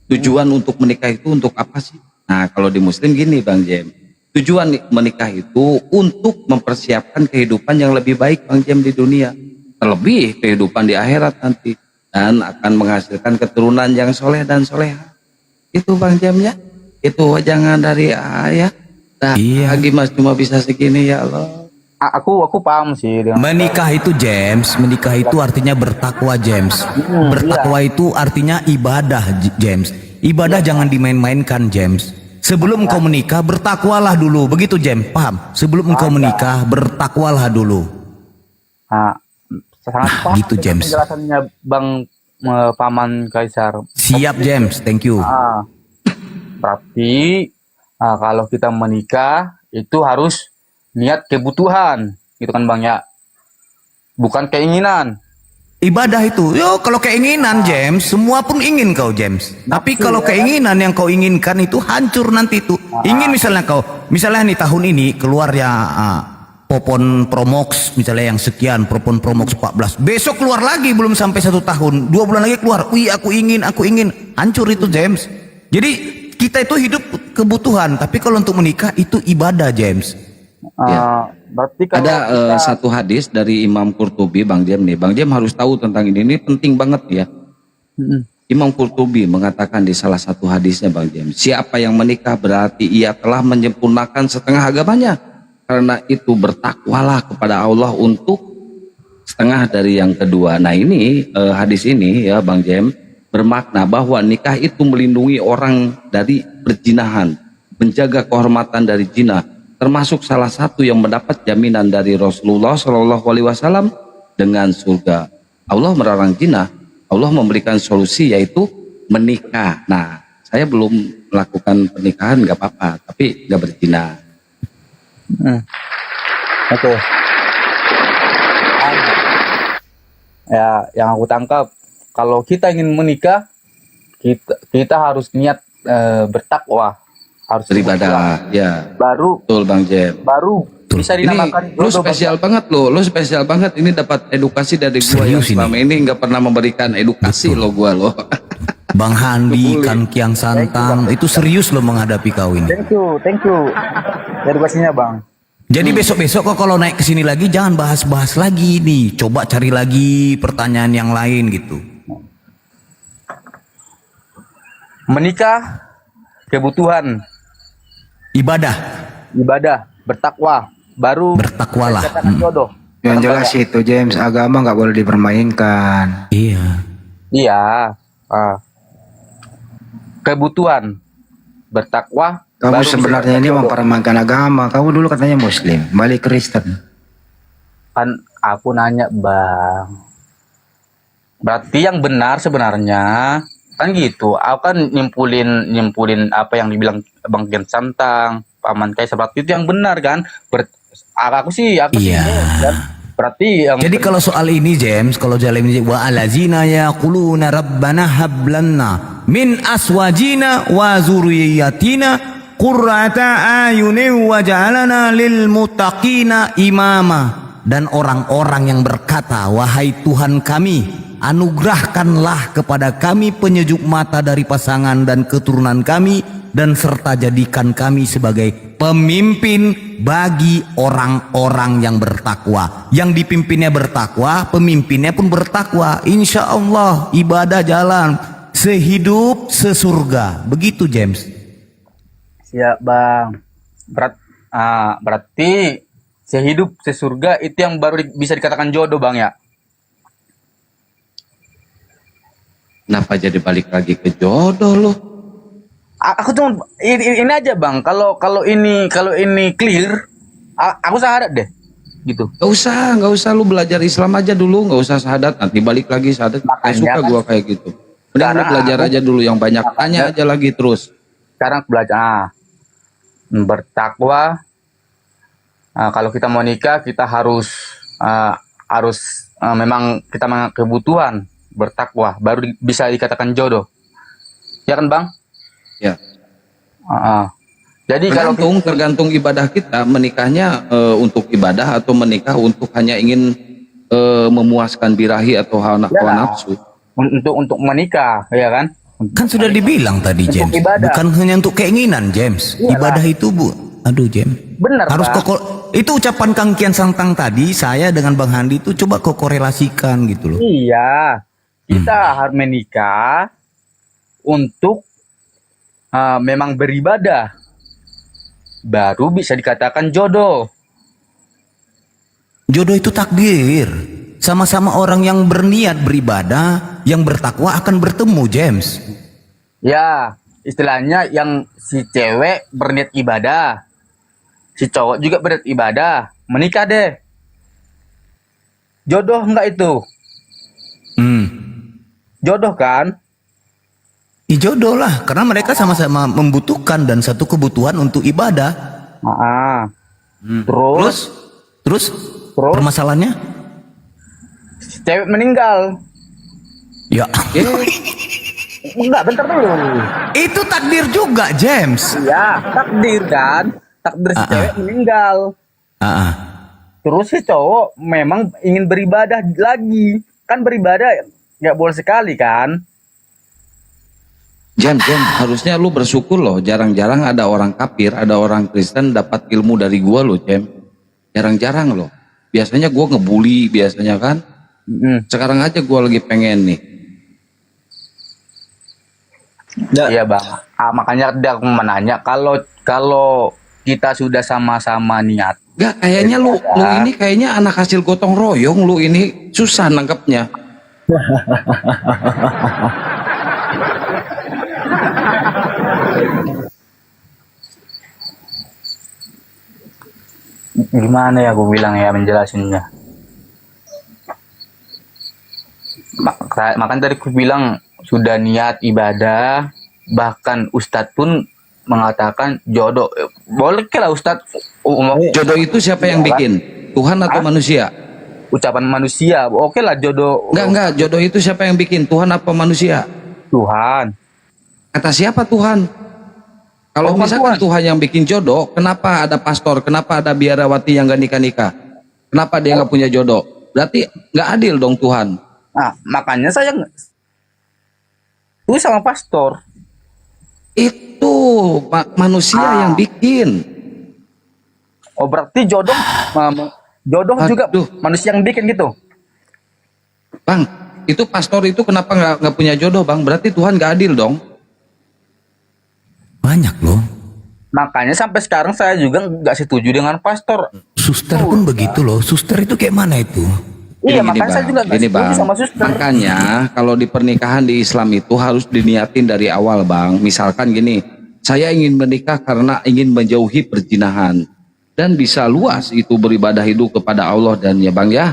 tujuan untuk menikah itu untuk apa sih? Nah kalau di Muslim gini Bang Jem, tujuan menikah itu untuk mempersiapkan kehidupan yang lebih baik Bang Jem di dunia, terlebih kehidupan di akhirat nanti, dan akan menghasilkan keturunan yang soleh dan soleha. Itu Bang Jem ya, itu jangan dari ayah. Nah, lagi Mas cuma bisa segini ya Allah. Aku paham sih dengan menikah itu James, menikah itu artinya bertakwa James. Bertakwa itu artinya ibadah James. Ibadah jangan dimain-mainkan James. Sebelum engkau menikah bertakwalah dulu. Begitu James, paham? Sebelum engkau menikah bertakwalah dulu. Sangat paham gitu James. Penjelasannya Bang Paman Kaisar. Siap James, thank you. Berarti kalau kita menikah itu harus niat kebutuhan, gitu kan Bang ya? Bukan keinginan. Ibadah itu, kalau keinginan James, semua pun ingin kau James. Tapi kalau keinginan yang kau inginkan itu hancur nanti itu. Ingin misalnya nih tahun ini keluar ya Popon Promox misalnya yang sekian, Popon Promox 14. Besok keluar lagi belum sampai 1 tahun, 2 bulan lagi keluar. Wih aku ingin, hancur itu James. Jadi kita itu hidup kebutuhan, tapi kalau untuk menikah itu ibadah, James. Ya. Berarti kalau Ada kita- satu hadis dari Imam Qurtubi, Bang Jem nih. Bang Jem harus tahu tentang ini penting banget ya. Imam Qurtubi mengatakan di salah satu hadisnya, Bang Jem, siapa yang menikah berarti ia telah menyempurnakan setengah agamanya. Karena itu bertakwalah kepada Allah untuk setengah dari yang kedua. Nah ini hadis ini ya Bang Jem bermakna bahwa nikah itu melindungi orang dari perzinahan, menjaga kehormatan dari zina, termasuk salah satu yang mendapat jaminan dari Rasulullah Shallallahu Alaihi Wasallam dengan surga. Allah melarang zina, Allah memberikan solusi yaitu menikah. Nah, saya belum melakukan pernikahan nggak apa-apa, tapi nggak berzina. Oke. Ya, yang aku tangkap kalau kita ingin menikah, kita harus niat bertakwa, harus Beribadah, ya. Baru Betul Bang Jem. baru bisa dinamakan Ini lu spesial banget lo, lu spesial banget. Ini dapat edukasi dari gua yang selama ini nggak pernah memberikan edukasi lo gua lo. Bang Handi, Kan Kiang Santang, itu serius lo menghadapi kau ini. Thank you. Edukasinya Bang. Jadi besok-besok kok kalau naik ke sini lagi jangan bahas-bahas lagi nih. Coba cari lagi pertanyaan yang lain gitu. Menikah kebutuhan, ibadah, bertakwa, baru bertakwalah. dikatakan jodoh. Yang jelas itu James, agama nggak boleh dipermainkan. Iya. Iya. Kebutuhan, bertakwa. Kamu baru bisa sebenarnya ini jodoh. mempermainkan agama. Kamu dulu katanya Muslim, balik Kristen. Kan aku nanya Bang. Berarti yang benar sebenarnya kan gitu. Aku kan nyimpulin apa yang dibilang Bang Gen Santang, Paman Kai seperti itu yang benar kan. Aku sih Iya. kan? Berarti yang Jadi kalau soal ini James, kalau jalan ini wa alazina yaquluna rabbana hab lana min aswajina wa zurriyyatina qurrata ayunin waj'alna lil muttaqina imama. Dan orang-orang yang berkata, wahai Tuhan kami, anugerahkanlah kepada kami penyejuk mata dari pasangan dan keturunan kami, dan serta jadikan kami sebagai pemimpin bagi orang-orang yang bertakwa. Yang dipimpinnya bertakwa, pemimpinnya pun bertakwa. Insya Allah ibadah jalan sehidup sesurga. Begitu James. siap Bang. Berarti sehidup sesurga itu yang baru bisa dikatakan jodoh Bang ya. Kenapa jadi balik lagi ke jodoh lo? Aku cuma ini aja Bang. Kalau ini clear, aku syahadat deh. Gitu. Gak usah lu belajar Islam aja dulu, gak usah syahadat, nanti balik lagi syahadat. Kayak suka kan, gua kayak gitu. Udah lu belajar aja dulu yang banyak, tanya aja lagi terus. Sekarang belajar bertakwa. Kalau kita mau nikah, kita harus memang kita kebutuhan bertakwa, baru bisa dikatakan jodoh. Ya kan Bang? Ya. Jadi tergantung ibadah kita, menikahnya untuk ibadah atau menikah untuk hanya ingin memuaskan birahi atau hawa nafsu. Untuk menikah, ya kan? Kan sudah dibilang tadi James, ibadah. bukan hanya untuk keinginan James. Iyalah. Ibadah itu aduh James. Benar Harus Bang. itu ucapan Kang Kian Santang tadi, saya dengan Bang Handi itu coba kau korelasikan gitu loh. Iya, kita harus menikah untuk memang beribadah, baru bisa dikatakan jodoh. Jodoh itu takdir. Sama-sama orang yang berniat beribadah, yang bertakwa akan bertemu James. Ya, istilahnya yang si cewek berniat ibadah, si cowok juga berniat ibadah, menikah deh. Jodoh enggak itu? Jodoh kan? Jodoh lah, karena mereka sama-sama membutuhkan dan satu kebutuhan untuk ibadah. Terus permasalahannya? Cewek meninggal. Ya. Enggak, bentar dulu. Itu takdir juga, James. Iya, takdir kan. Takdir si cewek meninggal. Terus si cowok memang ingin beribadah lagi. Kan beribadah nggak boleh sekali kan? Jam, harusnya lu bersyukur loh. Jarang-jarang ada orang kafir, ada orang Kristen dapat ilmu dari gua loh, Jam. Jarang-jarang loh. Biasanya gua ngebully, biasanya kan. Sekarang aja gua lagi pengen nih. Iya bang. Makanya dia aku menanya kalau kita sudah sama-sama niat. Gak, kayaknya lu ini kayaknya anak hasil gotong royong, lu ini susah nangkepnya. Gimana ya aku bilang ya menjelasinnya. Makanya tadi aku bilang sudah niat ibadah, bahkan Ustadz pun mengatakan jodoh. Boleh lah Ustadz. Jodoh itu siapa yang bikin? Tuhan atau manusia? Ucapan manusia. Oke lah jodoh. Enggak, jodoh itu siapa yang bikin? Tuhan apa manusia? Tuhan. Kata siapa Tuhan? Kalau misalkan Tuhan yang bikin jodoh, kenapa ada pastor, kenapa ada biarawati yang gak nikah-nikah? Kenapa dia nggak punya jodoh? Berarti nggak adil dong Tuhan. Nah, makanya saya itu sama pastor. Itu manusia yang bikin. Oh berarti jodoh juga manusia yang bikin gitu. Bang, itu pastor itu kenapa nggak punya jodoh bang? Berarti Tuhan nggak adil dong. Banyak loh. Makanya sampai sekarang saya juga nggak setuju dengan pastor. Suster pun begitu loh. Suster itu kayak mana itu? Iya, makanya saya juga nggak setuju sama suster. Makanya kalau di pernikahan di Islam itu harus diniatin dari awal bang. Misalkan gini, saya ingin menikah karena ingin menjauhi perzinahan. Dan bisa luas itu beribadah hidup kepada Allah dan ya bang ya.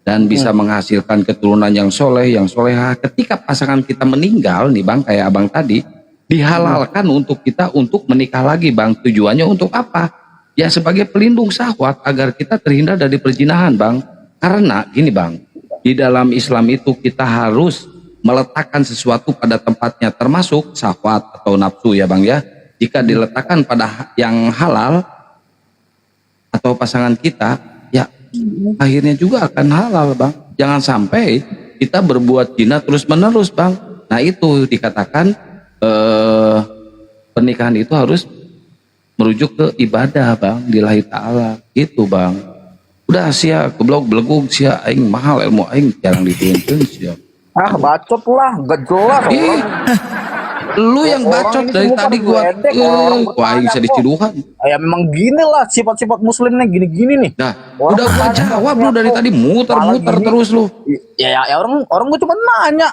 Dan bisa menghasilkan keturunan yang soleh, yang soleha. Ketika pasangan kita meninggal nih bang, kayak abang tadi, dihalalkan untuk kita untuk menikah lagi bang. Tujuannya untuk apa? Ya sebagai pelindung syahwat agar kita terhindar dari perzinahan bang. Karena gini bang, di dalam Islam itu kita harus meletakkan sesuatu pada tempatnya, termasuk syahwat atau nafsu ya bang ya. Jika diletakkan pada yang halal atau pasangan kita, ya akhirnya juga akan halal bang. Jangan sampai kita berbuat zina terus menerus bang. Nah itu dikatakan pernikahan itu harus merujuk ke ibadah bang, lillahi ta'ala gitu bang. Udah sia keblok belegug sia aing mahal ilmu aing jarang dituntun sia. Bacot lah, gak jelas. Lu yang bacot dari tadi gua aing bisa diciduhan. Ya memang gini lah sifat-sifat muslimnya gini-gini nih. Nah, udah gua jawab lu dari tadi muter-muter terus lu. Ya orang gua cuma nanya.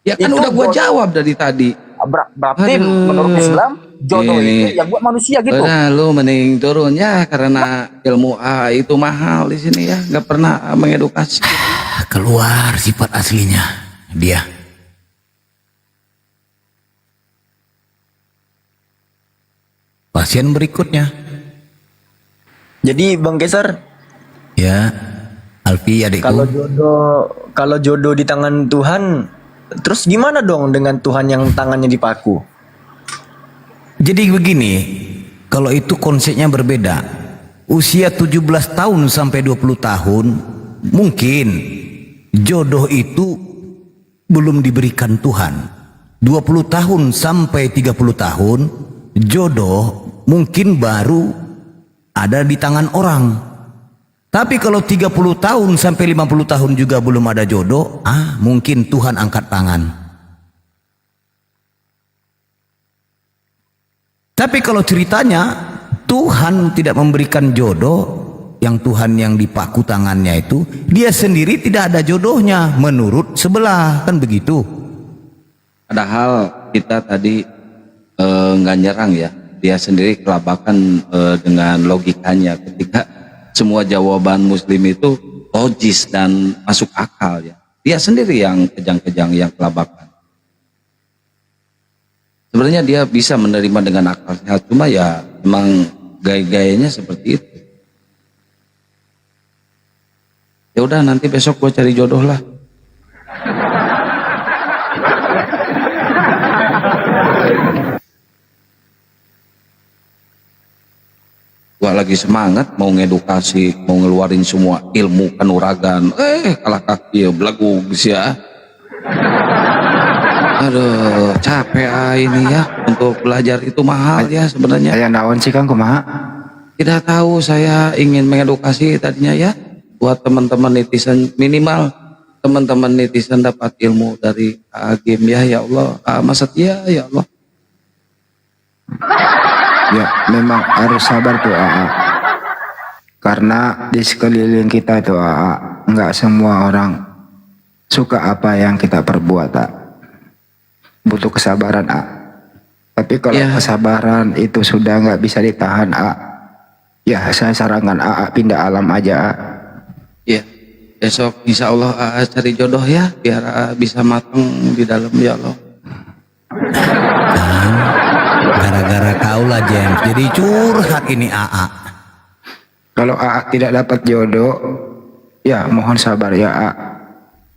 Ya kan udah gua jawab dari tadi. Berarti menurut Islam jodoh itu yang buat manusia gitu. Nah, lu mending turun ya karena ilmu itu mahal di sini ya, nggak pernah mengedukasi. Keluar sifat aslinya dia. Pasien berikutnya. Jadi Bang Geser, ya Alfi adikku. Kalau jodoh di tangan Tuhan, terus gimana dong dengan Tuhan yang tangannya dipaku? Jadi begini, kalau itu konsepnya berbeda. Usia 17 tahun sampai 20 tahun, mungkin jodoh itu belum diberikan Tuhan. 20 tahun sampai 30 tahun, jodoh mungkin baru ada di tangan orang. Tapi kalau 30 tahun sampai 50 tahun juga belum ada jodoh, mungkin Tuhan angkat tangan. Tapi kalau ceritanya Tuhan tidak memberikan jodoh, yang Tuhan yang dipaku tangannya itu, dia sendiri tidak ada jodohnya menurut sebelah, kan begitu. Padahal kita tadi nggak nyerang ya, dia sendiri kelabakan dengan logikanya ketika semua jawaban muslim itu logis dan masuk akal ya. Dia sendiri yang kejang-kejang, yang kelabakan. Sebenarnya dia bisa menerima dengan akal sehat, cuma ya memang gaya-gayanya seperti itu. Ya udah nanti besok gue cari jodoh lah. Gua lagi semangat mau ngedukasi, mau ngeluarin semua ilmu kanuragan. Kalah kaki ya belagu ya. Aduh, capek ini ya. Untuk belajar itu mahal ya sebenarnya. Saya naon sih Kang kumaha? Tidak tahu, saya ingin mengedukasi tadinya ya. Buat teman-teman netizen, minimal teman-teman netizen dapat ilmu dari game ya Allah. Mas Setia ya Allah. Ya memang harus sabar tuh AA. Karena di sekeliling kita itu AA, nggak semua orang suka apa yang kita perbuat AA. Butuh kesabaran AA. Tapi kalau kesabaran itu sudah nggak bisa ditahan AA, ya saya sarankan AA pindah alam aja AA. Iya, besok insya Allah AA cari jodoh ya, biar AA bisa matang di dalam ya Allah. Gara-gara kau lah James, jadi curhat ini AA. Kalau AA tidak dapat jodoh, ya mohon sabar ya AA.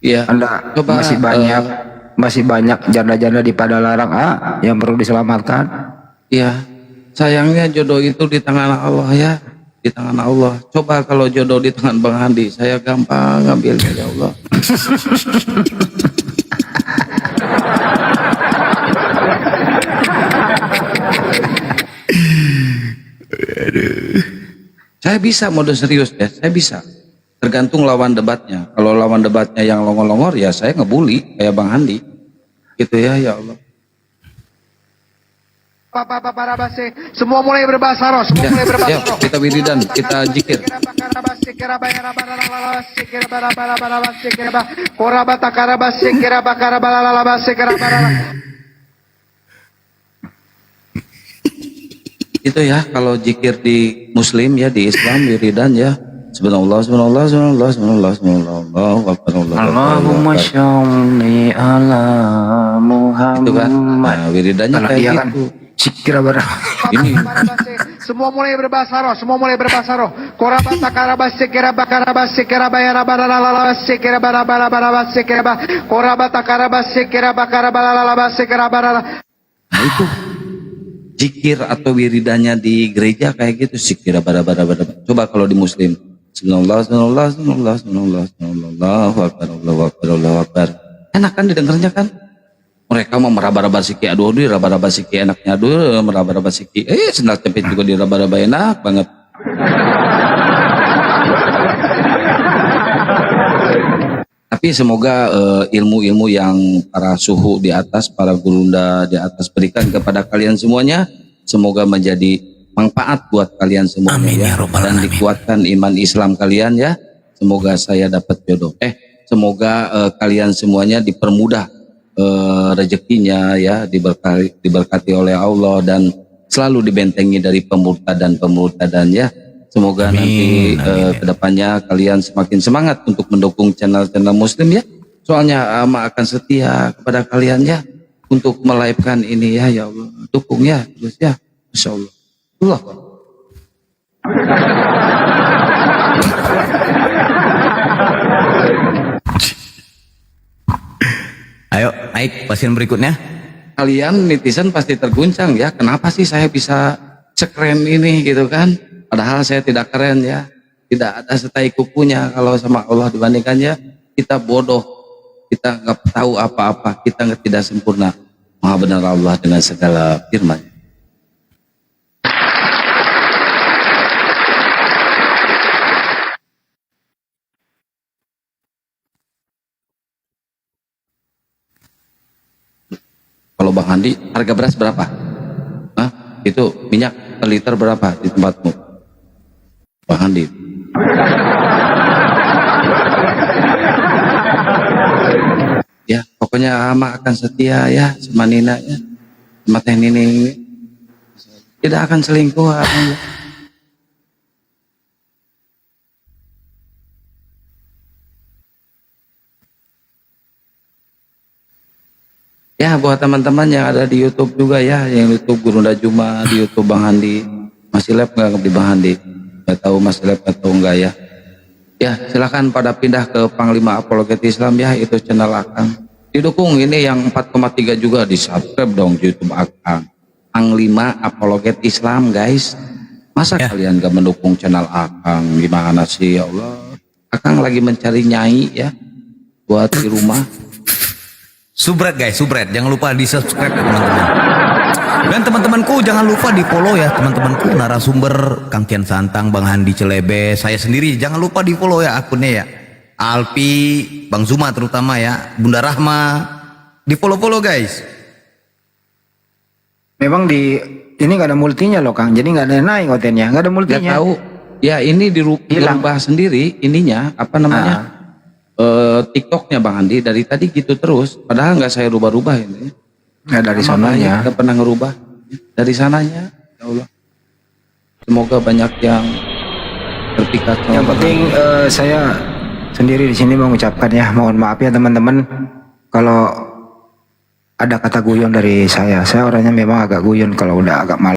Iya. Anda Coba, masih banyak janda-janda di Padalarang AA yang perlu diselamatkan. Iya, sayangnya jodoh itu di tangan Allah ya, di tangan Allah. Coba kalau jodoh di tangan Bang Handi, saya gampang ngambilnya ya Allah. Saya bisa mode serius ya, saya bisa. Tergantung lawan debatnya. Kalau lawan debatnya yang longor-longor ya saya ngebully kayak Bang Handi. Gitu ya, ya Allah. Semua mulai berbahasa roh, semua mulai berbahasa roh. Kita wiridan, kita zikir. Itu ya kalau zikir di Muslim ya, di Islam wiridan ya. Subhanallah, subhanallah, subhanallah, subhanallah, subhanallah, Allahumma sholli ala Muhammad. Itu kan, nah, wiridannya kayak gitu. Zikir barang. Ini. Semua mulai berbahasa roh, semua mulai berbahasa roh. Korabata karabas sekira bakarabas sekira bayara baralala sekira barabara sekira ba. Korabata karabas sekira bakarabala sekira barala. Nah itu zikir atau wiridannya di gereja kayak gitu, zikir bara-bara. Coba kalau di Muslim, subhanallah, subhanallah, subhanallah, subhanallah, subhanallah, Allahu akbar, Allahu akbar. Enak kan didengarnya kan? Mereka mau meraba-raba siki, aduh diraba-raba siki enaknya, aduh meraba-raba siki. Sendal jepit juga diraba-raba enak banget. Tapi semoga ilmu-ilmu yang para suhu di atas, para gurunda di atas berikan kepada kalian semuanya, semoga menjadi manfaat buat kalian semuanya. Amin, ya. Dan dikuatkan iman Islam kalian ya. Semoga saya dapat jodoh. Semoga kalian semuanya dipermudah rezekinya ya, diberkati oleh Allah dan selalu dibentengi dari pemurtadan ya. Semoga nanti kedepannya kalian semakin semangat untuk mendukung channel-channel Muslim ya. Soalnya Ama akan setia kepada kalian ya untuk melivekan ini ya, ya Allah. Dukung ya terus ya, Insya Allah. Ayo, naik pasien berikutnya. Kalian netizen pasti terguncang ya, kenapa sih saya bisa sekeren ini gitu kan? Padahal saya tidak keren ya, tidak ada setai kukunya kalau sama Allah dibandingkannya. Kita bodoh, kita nggak tahu apa-apa, kita tidak sempurna. Maha benar Allah dengan segala firman. Kalau Bang Handi, harga beras berapa? Itu minyak per liter berapa di tempatmu? Bang Handi. Ya, pokoknya Ama akan setia ya sama Nina ya. Sama Teh Nini ini. Tidak akan selingkuh. Ya buat teman-teman yang ada di YouTube juga ya, yang YouTube Gurunda Juma, di YouTube Bang Handi, masih live nggak di Bang Handi? Nggak tahu masih live atau enggak ya? Ya silakan pada pindah ke Panglima Apologet Islam ya, itu channel Akang. Didukung ini yang 4,3 juga di subscribe dong YouTube Akang. Panglima Apologet Islam guys. Masa kalian gak mendukung channel Akang? Gimana sih ya Allah? Akang lagi mencari nyai ya, buat di rumah. Subscribe guys, subscribe. Jangan lupa di subscribe ya teman-teman. Dan teman-temanku jangan lupa di follow ya teman-temanku, narasumber Kang Kian Santang, Bang Handi Celebe, saya sendiri jangan lupa di follow ya akunnya ya. Alpi, Bang Zuma terutama ya, Bunda Rahma, di follow guys. Memang di ini nggak ada multinya loh Kang, jadi nggak ada naik kontennya, nggak ada multinya. Nggak tahu. Ya ini dirubah sendiri ininya apa namanya TikToknya Bang Andi dari tadi gitu terus. Padahal nggak saya rubah-rubah ini. Nggak dari sananya. Nggak pernah ngerubah dari sananya. Ya Allah. Semoga banyak yang terpikat. Yang penting saya sendiri di sini mengucapkan ya, mohon maaf ya teman-teman kalau ada kata guyon dari saya. Saya orangnya memang agak guyon kalau udah agak malam.